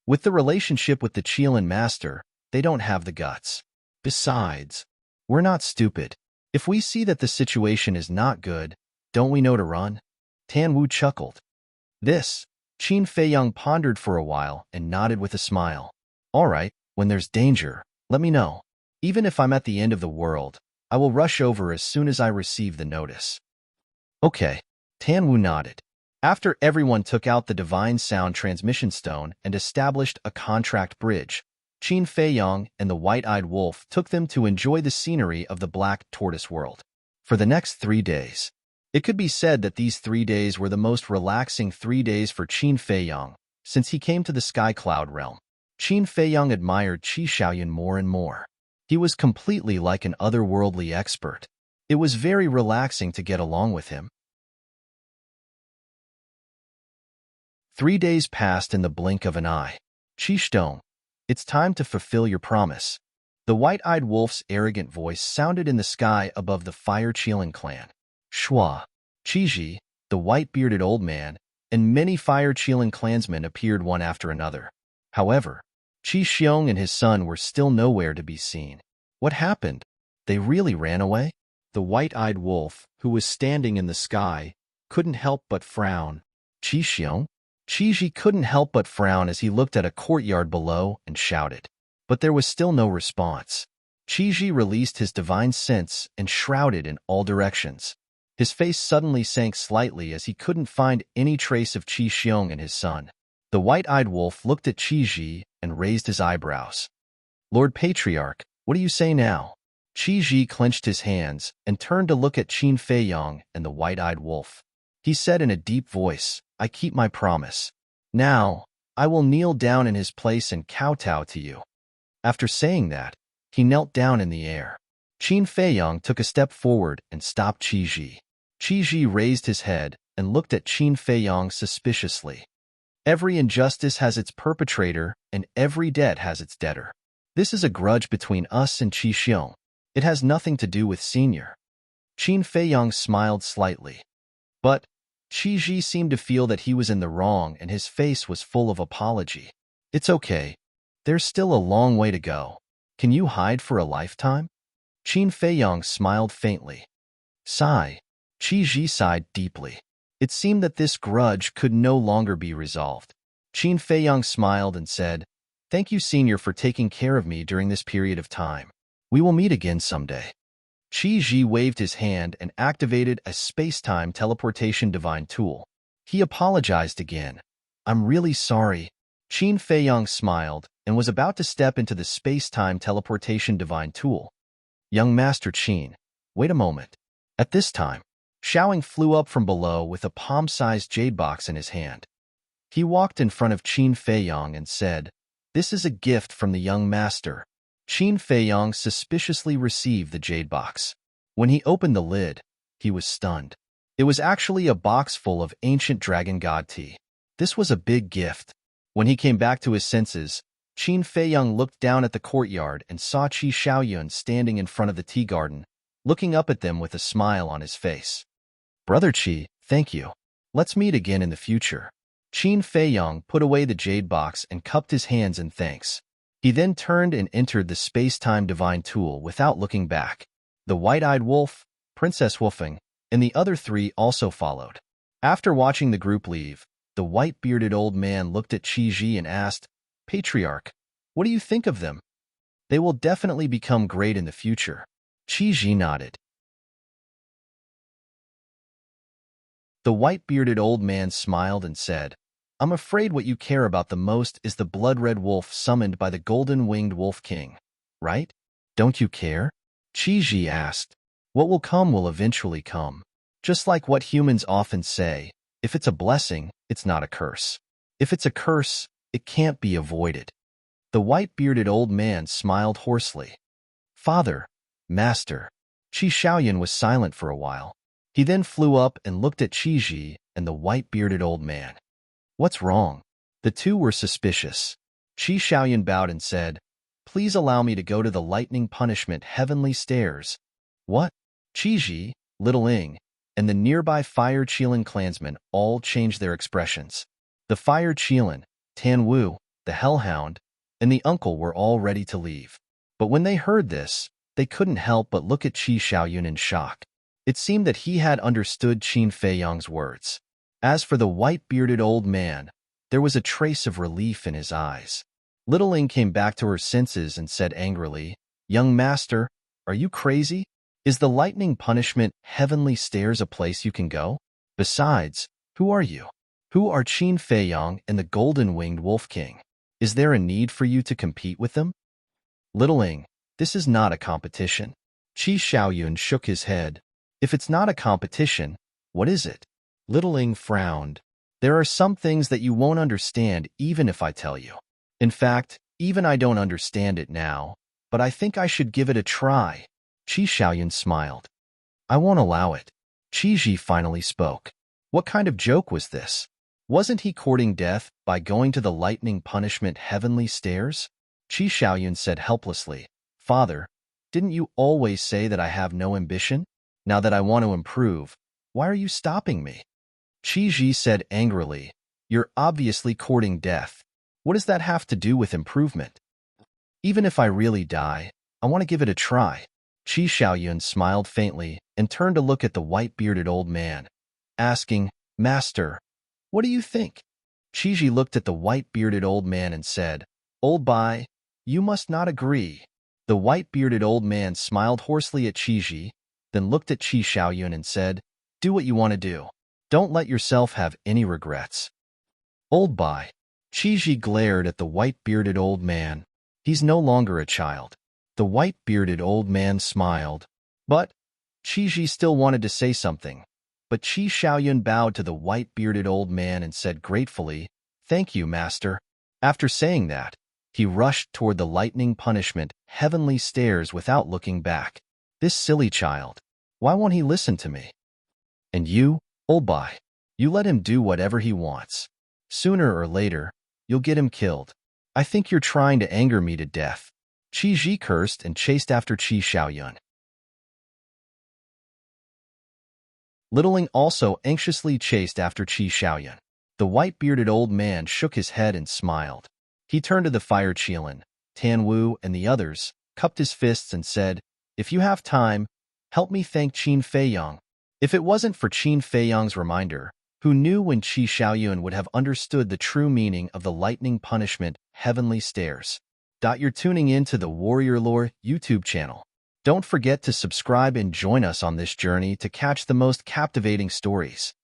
With the relationship with the Qilin master, they don't have the guts. Besides, we're not stupid. If we see that the situation is not good, don't we know to run?" Tanwu chuckled. This, Qin Feiyang pondered for a while and nodded with a smile. "All right, when there's danger, let me know. Even if I'm at the end of the world, I will rush over as soon as I receive the notice." "Okay," Tanwu nodded. After everyone took out the divine sound transmission stone and established a contract bridge, Qin Feiyang and the white-eyed wolf took them to enjoy the scenery of the Black Tortoise world. For the next 3 days, it could be said that these 3 days were the most relaxing 3 days for Qin Feiyang since he came to the Sky Cloud realm. Qin Feiyang admired Qi Xiaoyan more and more. He was completely like an otherworldly expert. It was very relaxing to get along with him. 3 days passed in the blink of an eye. "Qi Stone, it's time to fulfill your promise." The white-eyed wolf's arrogant voice sounded in the sky above the Fire Qilin clan. Shua, Qiji, the white-bearded old man, and many Fire Qilin clansmen appeared one after another. However, Qi Xiong and his son were still nowhere to be seen. "What happened?" They really ran away? The white-eyed wolf, who was standing in the sky, couldn't help but frown. Qi Xiong? Qi couldn't help but frown as he looked at a courtyard below and shouted. But there was still no response. Qi released his divine sense and shrouded in all directions. His face suddenly sank slightly as he couldn't find any trace of Qi Xiong and his son. The white-eyed wolf looked at Qi and raised his eyebrows. Lord Patriarch, what do you say now? Qi clenched his hands and turned to look at Qin Feiyang and the white-eyed wolf. He said in a deep voice, I keep my promise. Now, I will kneel down in his place and kowtow to you. After saying that, he knelt down in the air. Qin Feiyang took a step forward and stopped Qi. Qi raised his head and looked at Qin Feiyang suspiciously. Every injustice has its perpetrator, and every debt has its debtor. This is a grudge between us and Qi Xiong. It has nothing to do with Senior. Qin Feiyang smiled slightly. But Qi seemed to feel that he was in the wrong and his face was full of apology. It's okay. There's still a long way to go. Can you hide for a lifetime? Qin Feiyang smiled faintly. Sigh. Qi sighed deeply. It seemed that this grudge could no longer be resolved. Qin Feiyang smiled and said, Thank you, Senior, for taking care of me during this period of time. We will meet again someday. Qi waved his hand and activated a space-time teleportation divine tool. He apologized again. I'm really sorry. Qin Feiyang smiled and was about to step into the space-time teleportation divine tool. Young Master Qin, wait a moment. At this time, Xiaoying flew up from below with a palm-sized jade box in his hand. He walked in front of Qin Feiyang and said, This is a gift from the young master. Qin Feiyang suspiciously received the jade box. When he opened the lid, he was stunned. It was actually a box full of ancient dragon god tea. This was a big gift. When he came back to his senses, Qin Feiyang looked down at the courtyard and saw Qi Xiaoyun standing in front of the tea garden, looking up at them with a smile on his face. Brother Qi, thank you. Let's meet again in the future. Qin Feiyang put away the jade box and cupped his hands in thanks. He then turned and entered the space-time divine tool without looking back. The white-eyed wolf, Princess Wolfing, and the other three also followed. After watching the group leave, the white-bearded old man looked at Qi and asked, Patriarch, what do you think of them? They will definitely become great in the future. Qi nodded. The white-bearded old man smiled and said, I'm afraid what you care about the most is the blood-red wolf summoned by the golden-winged wolf king, right? Don't you care? Qi asked. What will come will eventually come. Just like what humans often say, if it's a blessing, it's not a curse. If it's a curse, it can't be avoided. The white-bearded old man smiled hoarsely. Father, Master. Qi Xiaoyun was silent for a while. He then flew up and looked at Qi and the white-bearded old man. What's wrong? The two were suspicious. Qi Xiaoyun bowed and said, Please allow me to go to the lightning punishment heavenly stairs. What? Qi, Little Ing, and the nearby Fire Qilin clansmen all changed their expressions. The Fire Qilin, Tan Wu, the Hellhound, and the uncle were all ready to leave. But when they heard this, they couldn't help but look at Qi Xiaoyun in shock. It seemed that he had understood Qin Feiyang's words. As for the white-bearded old man, there was a trace of relief in his eyes. Little Ing came back to her senses and said angrily, Young master, are you crazy? Is the lightning punishment heavenly stairs a place you can go? Besides, who are you? Who are Qin Feiyang and the golden-winged wolf king? Is there a need for you to compete with them? Little Ing, this is not a competition. Qi Xiaoyun shook his head. If it's not a competition, what is it? Little Ing frowned. There are some things that you won't understand even if I tell you. In fact, even I don't understand it now, but I think I should give it a try. Qi Xiaoyun smiled. I won't allow it. Qi finally spoke. What kind of joke was this? Wasn't he courting death by going to the lightning punishment heavenly stairs? Qi Xiaoyun said helplessly, Father, didn't you always say that I have no ambition? Now that I want to improve, why are you stopping me? Qi said angrily, You're obviously courting death. What does that have to do with improvement? Even if I really die, I want to give it a try. Qi Xiaoyun smiled faintly and turned to look at the white-bearded old man, asking, Master, what do you think? Qi Ji looked at the white-bearded old man and said, Old Bai, you must not agree. The white-bearded old man smiled hoarsely at Qi Ji, then looked at Qi Xiaoyun and said, Do what you want to do. Don't let yourself have any regrets. Old Bai. Qi Ji glared at the white-bearded old man. He's no longer a child. The white-bearded old man smiled. But Qi Ji still wanted to say something. But Qi Xiaoyun bowed to the white-bearded old man and said gratefully, Thank you, master. After saying that, he rushed toward the lightning punishment, heavenly stairs without looking back. This silly child. Why won't he listen to me? And you, old Bai, you let him do whatever he wants. Sooner or later, you'll get him killed. I think you're trying to anger me to death. Qi Ji cursed and chased after Qi Xiaoyun. Littling also anxiously chased after Qi Xiaoyun. The white-bearded old man shook his head and smiled. He turned to the fire Qilin, Tan Wu, and the others, cupped his fists and said, If you have time, help me thank Qin Feiyang. If it wasn't for Qin Feiyang's reminder, who knew when Qi Xiaoyun would have understood the true meaning of the lightning punishment, heavenly stairs. You're tuning in to the Warrior Lore YouTube channel. Don't forget to subscribe and join us on this journey to catch the most captivating stories.